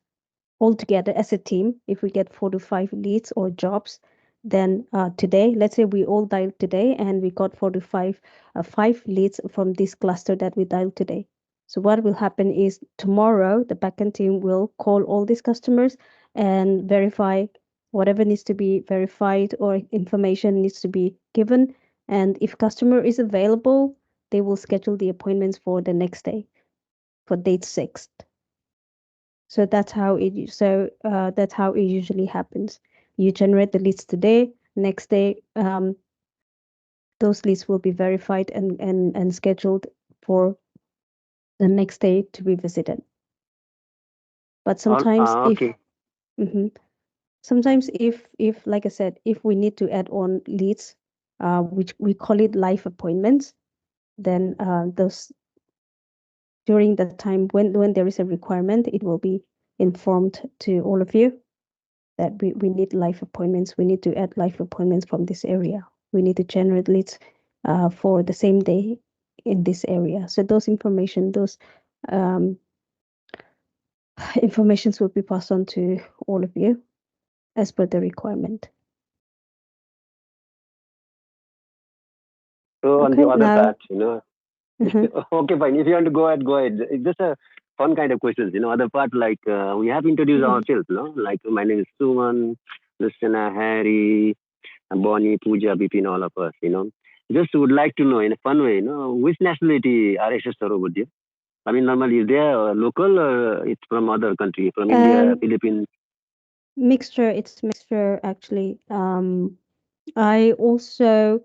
altogether as a team, if we get 4 to 5 leads or jobs, then today, let's say we all dialed today and we got 5 leads from this cluster that we dialed today. So what will happen is tomorrow the backend team will call all these customers and verify whatever needs to be verified or information needs to be given. And if customer is available, they will schedule the appointments for the next day, for date 6th. So that's how it usually happens. You generate the leads today, next day, those leads will be verified and scheduled for the next day to be visited. But sometimes Okay. sometimes if like I said, if we need to add on leads, which we call it live appointments, then those during the time when there is a requirement, it will be informed to all of you that we need live appointments. We need to add live appointments from this area. We need to generate leads for the same day in this area. So those um, informations will be passed on to all of you as per the requirement. So on Okay, the other now. part, okay, fine. If you want to go ahead, go ahead. It's just a fun kind of questions. Other part like we have introduced ourselves, like my name is Suman, Luciana, Harry, Bonnie, Pooja, Bipin, all of us. Just would like to know in a fun way, which nationality are SSR over there? I mean, normally is there local or it's from other country, from India, Philippines? Mixture. It's mixture actually. I also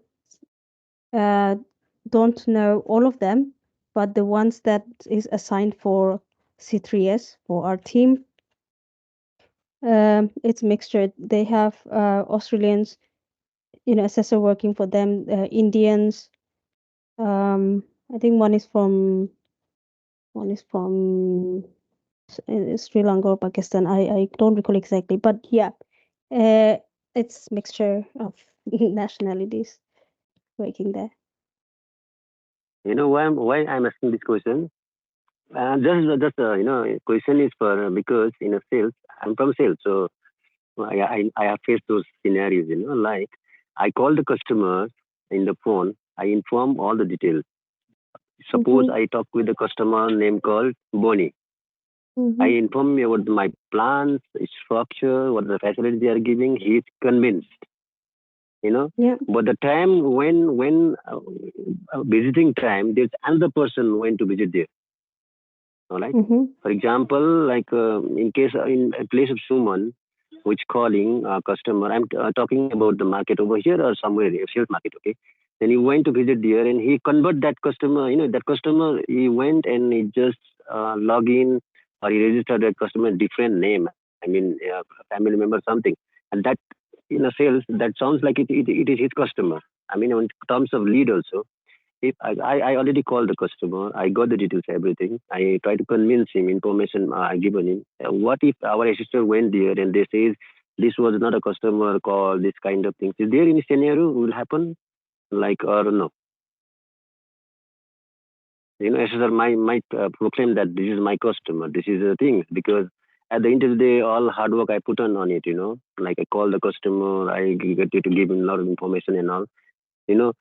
don't know all of them, but the ones that is assigned for C3S for our team, it's mixture. They have Australians, assessor working for them, Indians. I think one is from Sri Lanka or Pakistan. I don't recall exactly, but yeah, it's mixture of nationalities working there. Why I'm asking this question? Question is for because in a sales, I'm from sales, so I have faced those scenarios. Like I call the customer in the phone, I inform all the details. Suppose I talk with the customer name called Bonnie. I inform me about my plans, structure, what the facilities they are giving. He is convinced. Yeah. But the time when visiting time, there's another person going to visit there. All right. For example, like in case in a place of someone which calling a customer, I'm talking about the market over here or somewhere, sales market. Okay. Then he went to visit there and he convert that customer. That customer he went and he just log in or he registered that customer different name. I mean, family member something, and that in a sales that sounds like it is his customer. I mean, in terms of lead also if I already called the customer, I got the details, everything. I try to convince him, information I given him. What if our assistant went there and they say this was not a customer call, this kind of things? Is there any scenario will happen like or no? Assessor might proclaim that this is my customer, this is the thing because at the end of the day, all hard work I put on it. Like I call the customer, I get to give him a lot of information and all. You know,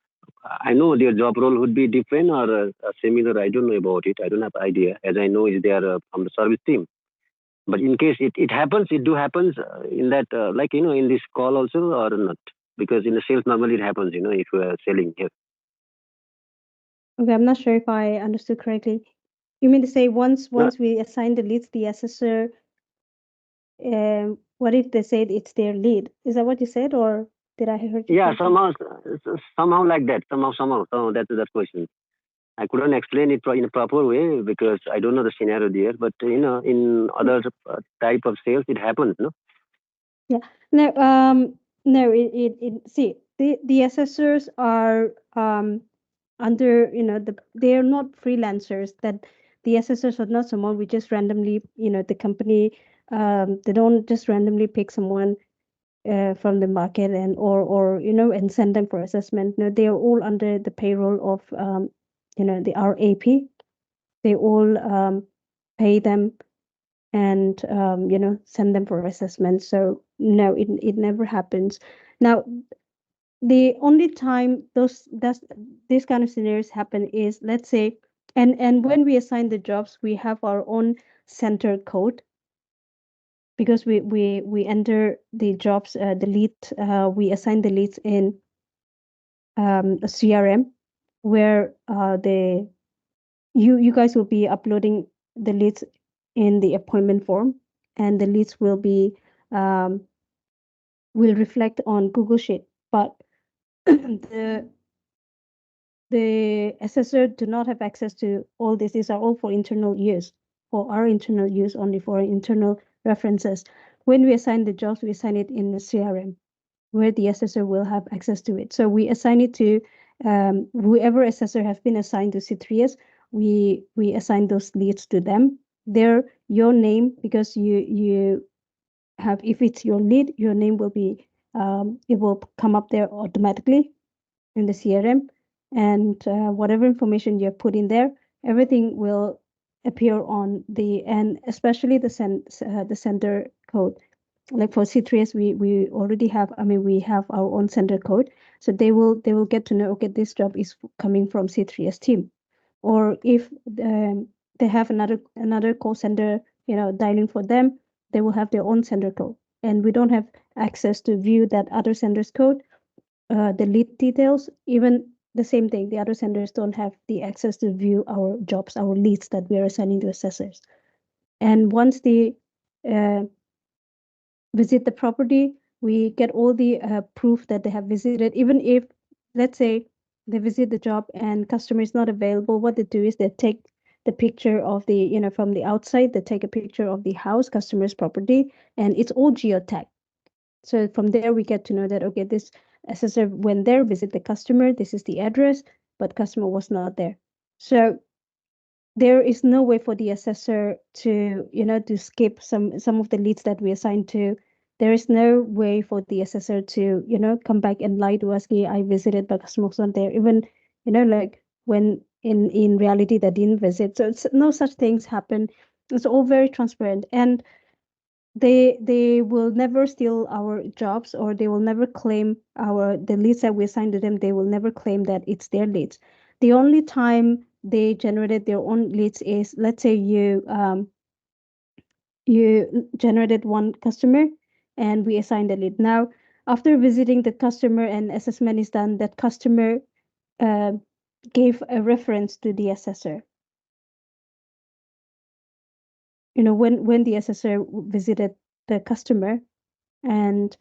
I know their job role would be different or similar. I don't know about it. I don't have idea. As I know, is they are from the service team. But in case it happens, it do happens in that like in this call also or not. Because in the sales normally it happens. If we are selling here. Okay, I'm not sure if I understood correctly. You mean to say once No, we assign the leads, the assessor, what if they said it's their lead? Is that what you said, or did I heard you yeah, correctly? somehow like that. Somehow. So that's question. I couldn't explain it in a proper way because I don't know the scenario there. But in other type of sales, it happens, no? Yeah. No. No. It. See, the assessors are under, they are not freelancers. That the assessors are not someone we just randomly, the company, they don't just randomly pick someone from the market and or and send them for assessment. No, they are all under the payroll of the RAP. They all pay them and send them for assessment. So no, it never happens. Now, the only time this kind of scenarios happen is, let's say, and when we assign the jobs, we have our own center code, because we enter the jobs, the lead, we assign the leads in a CRM, where you guys will be uploading the leads in the appointment form, and the leads um, will reflect on Google Sheet. But the assessor do not have access to all this. These are all for internal use, for our internal use, only for our internal references. When we assign the jobs, we assign it in the CRM, where the assessor will have access to it. So we assign it to whoever assessor has been assigned to C3S. We assign those leads to them. They're your name, because you have, if it's your lead, your name will be it will come up there automatically in the CRM, and whatever information you have put in there, everything will appear on the, and especially the center code. Like for C3S, we already have, we have our own center code, so they will get to know, okay, this job is coming from C3S team. Or if they have another call center, dialing for them, they will have their own center code, and we don't have access to view that other sender's code, the lead details. Even the same thing, the other senders don't have the access to view our jobs, our leads that we are assigning to assessors. And once they visit the property, we get all the proof that they have visited. Even if, let's say, they visit the job and customer is not available, what they do is they take the picture of the, from the outside, they take a picture of the house, customer's property, and it's all geotagged. So from there, we get to know that, okay, this assessor went there, visit the customer, this is the address, but customer was not there. So there is no way for the assessor to, to skip some of the leads that we assigned to. There is no way for the assessor to, come back and lie to us, okay, I visited, but customer was not there. Even, like when in reality they didn't visit. So it's no such things happen. It's all very transparent. And they will never steal our jobs, or they will never claim the leads that we assign to them. They will never claim that it's their leads. The only time they generated their own leads is, let's say you generated one customer and we assigned a lead. Now, after visiting the customer and assessment is done, that customer gave a reference to the assessor. When the assessor visited the customer and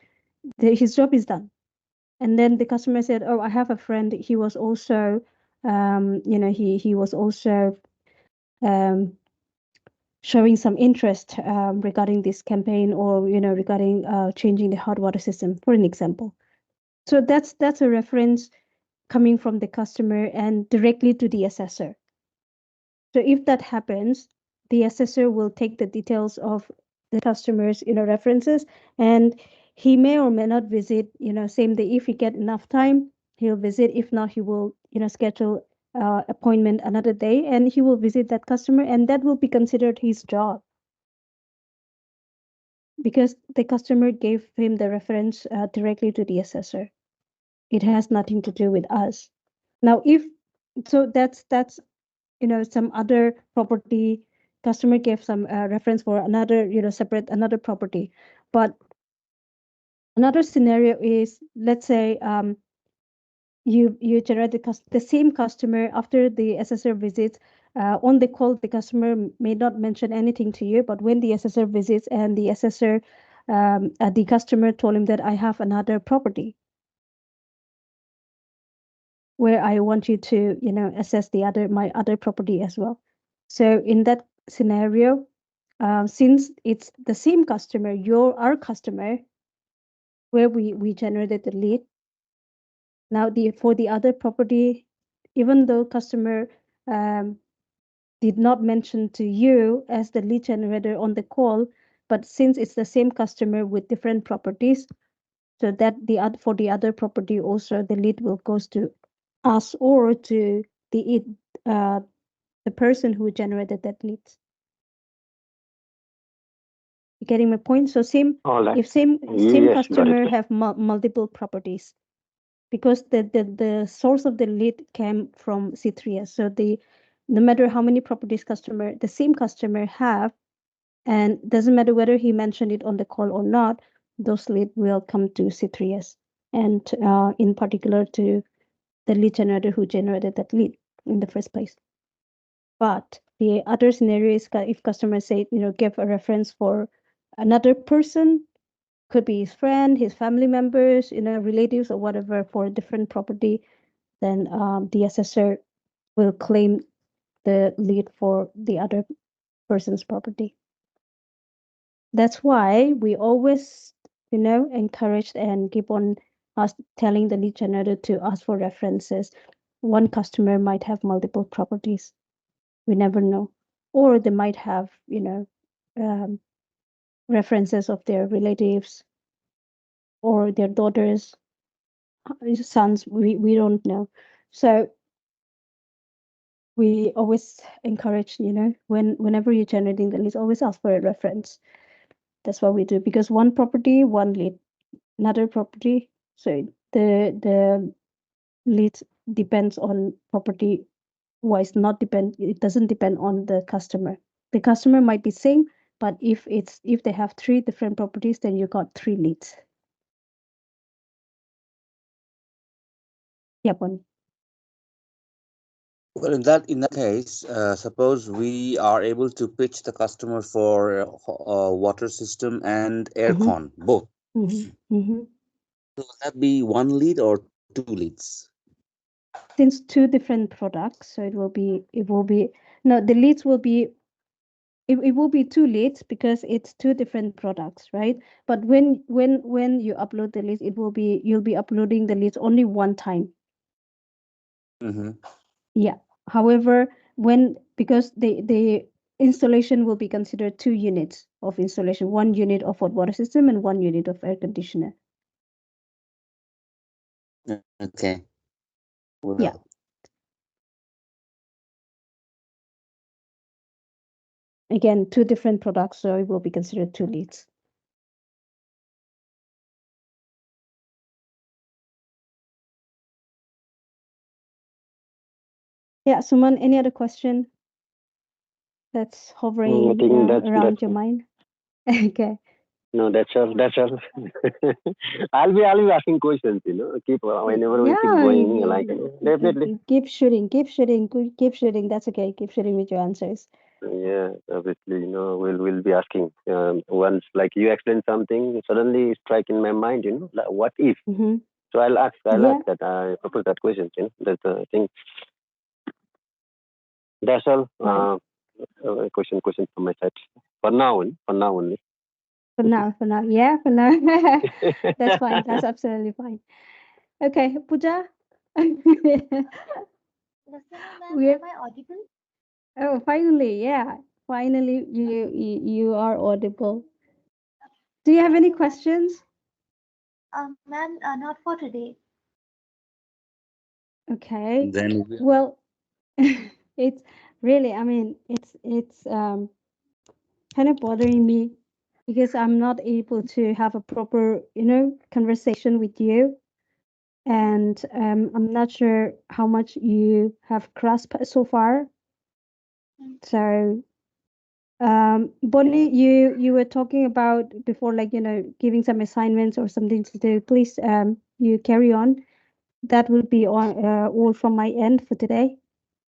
his job is done, and then the customer said, oh, I have a friend, he was also he was also showing some interest regarding this campaign, or regarding changing the hot water system, for an example. So that's a reference coming from the customer and directly to the assessor. So if that happens, the assessor will take the details of the customer's references, and he may or may not visit same day. If he get enough time, he'll visit. If not, he will schedule appointment another day, and he will visit that customer, and that will be considered his job, because the customer gave him the reference directly to the assessor. It has nothing to do with us. Now, if so, that's some other property, customer gave some reference for another separate another property. But another scenario is, let's say you generate the same customer after the assessor visits. On the call, the customer may not mention anything to you, but when the assessor visits and the assessor the customer told him that I have another property, where I want you to, you know, assess my other property as well. So in that scenario, since it's the same customer, you're our customer, where we generated the lead. Now for the other property, even though customer did not mention to you as the lead generator on the call, but since it's the same customer with different properties, so that for the other property also the lead will goes to us or to the person who generated that lead. You getting my point? So All right. if same Yes, got it. customer have multiple properties, because the source of the lead came from C3S. So no matter how many properties the same customer have, and doesn't matter whether he mentioned it on the call or not, those lead will come to C3S, and in particular to the lead generator who generated that lead in the first place. But the other scenario is if customers say, you know, give a reference for another person, could be his friend, his family members, you know, relatives or whatever, for a different property, then the assessor will claim the lead for the other person's property. That's why we always, you know, encourage and keep on us telling the lead generator to ask for references. One customer might have multiple properties. We never know. Or they might have, you know, references of their relatives or their daughters, sons. We don't know. So we always encourage, you know, whenever you're generating the list, always ask for a reference. That's what we do, because one property, one lead, another property. So the lead depends on property wise, it doesn't depend on the customer. The customer might be same, but if they have 3 different properties, then you got 3 leads. Yeah, Bonnie. Well, in that case, suppose we are able to pitch the customer for water system and aircon, both. Will that be one lead or 2 leads? Since 2 different products, so it will be no, the leads will be it will be 2 leads because it's 2 different products, right? But when you upload the leads, you'll be uploading the leads only one time. Yeah. However, because the installation will be considered 2 units of installation, 1 unit of hot water system and 1 unit of air conditioner. Okay. Well, yeah. Again, 2 different products, so it will be considered 2 leads. Yeah, Suman, any other question that's hovering around your mind? Okay. No, that's all. That's all. I'll be asking questions. You know, whenever we keep going, like definitely. Keep shooting. That's okay. Keep shooting with your answers. Yeah, obviously, you know, we'll be asking. Once, like you explain something, suddenly strike in my mind. You know, like what if? So I'll ask that. I propose that question. You know, that's the thing. That's all. Question from my side. For now only. For now. Yeah, for now. That's fine. That's absolutely fine. Okay, Pooja. Am I audible? Oh, finally, yeah. Finally, you are audible. Do you have any questions? Ma'am, not for today. Okay. Then well, it's really, I mean, it's kind of bothering me because I'm not able to have a proper, you know, conversation with you. And I'm not sure how much you have grasped so far. So, Bonnie, you were talking about before, like, you know, giving some assignments or something to do. Please, you carry on. That will be all from my end for today.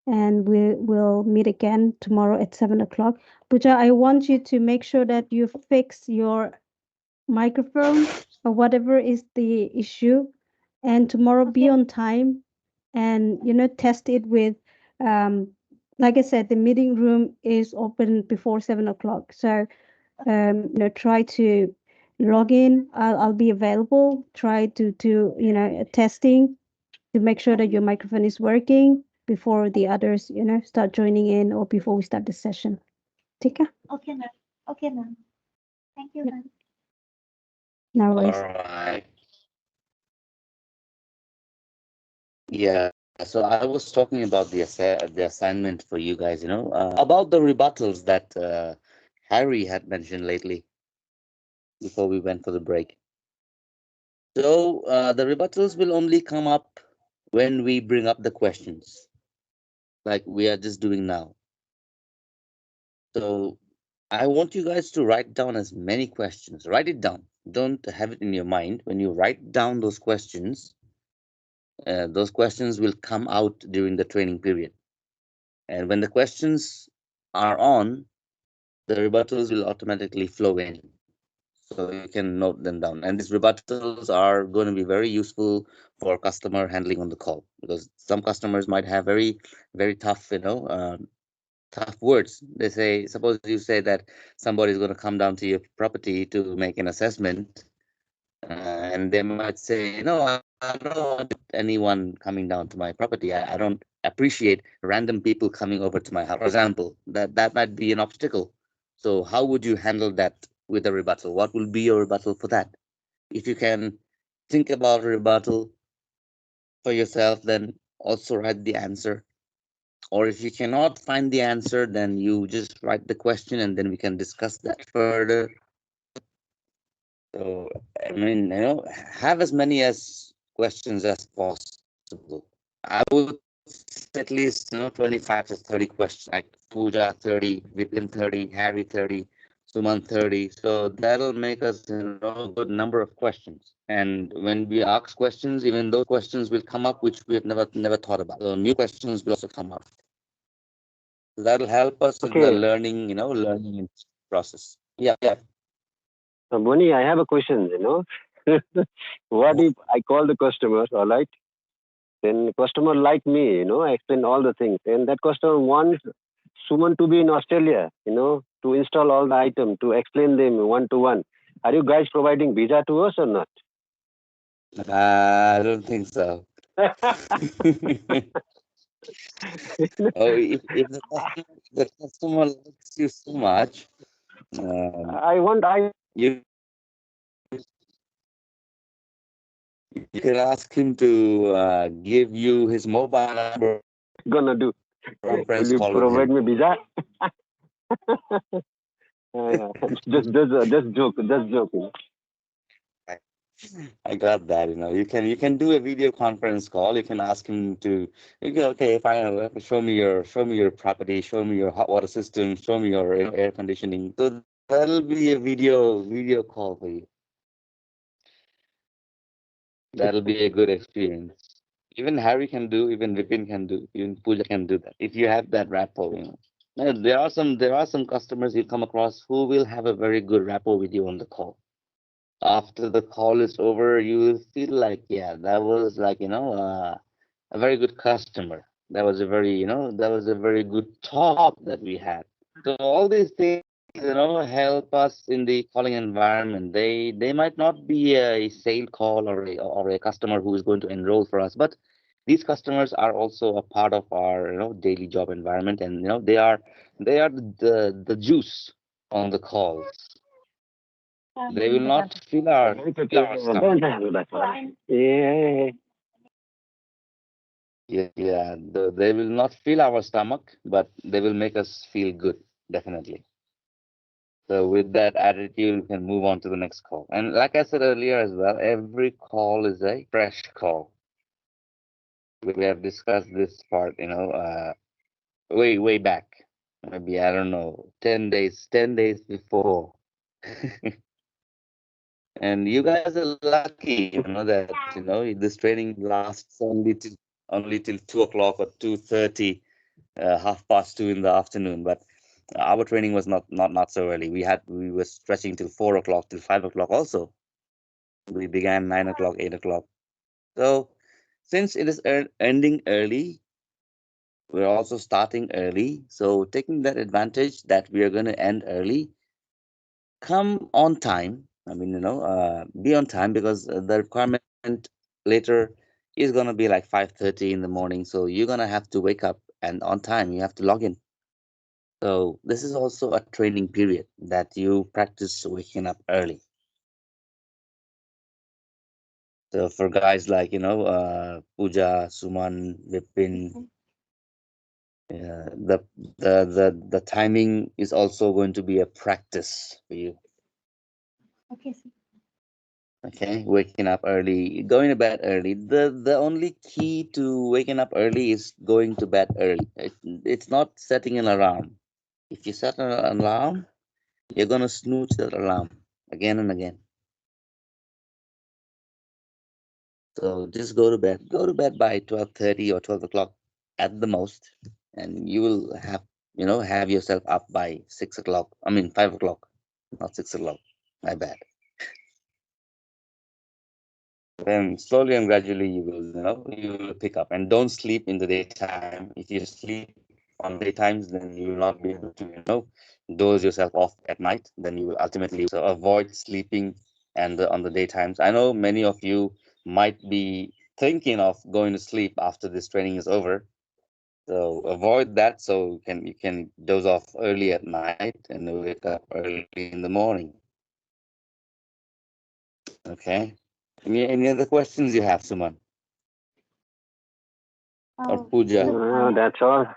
And we'll meet again tomorrow at 7 o'clock. Pooja, I want you to make sure that you fix your microphone or whatever is the issue. And tomorrow be on time. and test it with like I said, the meeting room is open before 7 o'clock. So try to log in. I'll be available. Try to do testing to make sure that your microphone is working before the others start joining in or before we start the session. Tika? Okay, ma'am. Okay, ma'am. Thank you, Yeah. ma'am. No All worries. right. Yeah, so I was talking about the assignment for you guys, about the rebuttals that Harry had mentioned lately before we went for the break. So the rebuttals will only come up when we bring up the questions, like we are just doing now. So I want you guys to write down as many questions. Write it down. Don't have it in your mind. When you write down those questions will come out during the training period. And when the questions are on, the rebuttals will automatically flow in. So you can note them down. And these rebuttals are going to be very useful for customer handling on the call, because some customers might have very, very tough, tough words. They say, suppose you say that somebody is going to come down to your property to make an assessment, and they might say, no, I don't want anyone coming down to my property. I don't appreciate random people coming over to my house. For example, that might be an obstacle. So how would you handle that with a rebuttal? What will be your rebuttal for that? If you can think about a rebuttal for yourself, then also write the answer. Or if you cannot find the answer, then you just write the question and then we can discuss that further. So, I mean, have as many as questions as possible. I would say at least, 25 to 30 questions, like Pooja 30, Vipin 30, Harry 30, Suman 30. So that'll make us, a good number of questions. And when we ask questions, even those questions will come up which we have never thought about. So new questions will also come up. So that'll help us in the Okay, learning process. Yeah, yeah. Moni, I have a question. What if I call the customer, all right? Then customer like me, I explain all the things, and that customer wants someone to be in Australia, to install all the item, to explain them one to one. Are you guys providing visa to us or not? I don't think so. Oh, if the customer likes you so much, um, I want, I you you can ask him to give you his mobile number and you can gonna do. Will conference you call with provide him. me visa? Just joke, just joking. I I got that. You can do a video conference call. You can ask him to. You go, okay, fine. Show me your property. Show me your hot water system. Show me your air conditioning. So that'll be a video call for you. That'll be a good experience. Even Harry can do, even Vipin can do, even Pooja can do that. If you have that rapport. Now, there are some customers you come across who will have a very good rapport with you on the call. After the call is over, you will feel like, yeah, that was like, a very good customer. That was a very good talk that we had. So all these things, help us in the calling environment. They might not be a sale call or a customer who is going to enroll for us, but these customers are also a part of our daily job environment, and they are the juice on the calls. They will not fill our stomach. Yeah. Yeah, they will not fill our stomach, but they will make us feel good, definitely. So with that attitude, we can move on to the next call. And like I said earlier as well, every call is a fresh call. We have discussed this part, way back. Maybe, I don't know, 10 days before. And you guys are lucky, that, this training lasts only till 2 o'clock or 2:30, 2:30 in the afternoon. But our training was not so early. We were stretching till 4 o'clock, till 5 o'clock also. We began 9 o'clock, 8 o'clock. So since it is ending early, we're also starting early. So taking that advantage that we are going to end early, come on time. I mean, be on time because the requirement later is going to be like 5:30 in the morning. So you're going to have to wake up and on time, you have to log in. So this is also a training period that you practice waking up early. So for guys like, Pooja, Suman, Vipin, the timing is also going to be a practice for you. Okay, sir. Okay, waking up early, going to bed early. The only key to waking up early is going to bed early. It's not setting an alarm. If you set an alarm, you're gonna snooze that alarm again and again. So just go to bed. Go to bed by 12:30 or 12 o'clock at the most, and you will have yourself up by 6 o'clock. I mean 5 o'clock, not 6 o'clock. My bad. Then slowly and gradually you will pick up, and don't sleep in the daytime. If you sleep on daytimes, then you will not be able to doze yourself off at night. Then you will ultimately so avoid sleeping and on the daytimes. I know many of you might be thinking of going to sleep after this training is over. So avoid that so you can doze off early at night and wake up early in the morning. Okay. Any other questions you have, Suman or Look, Pooja? That's all.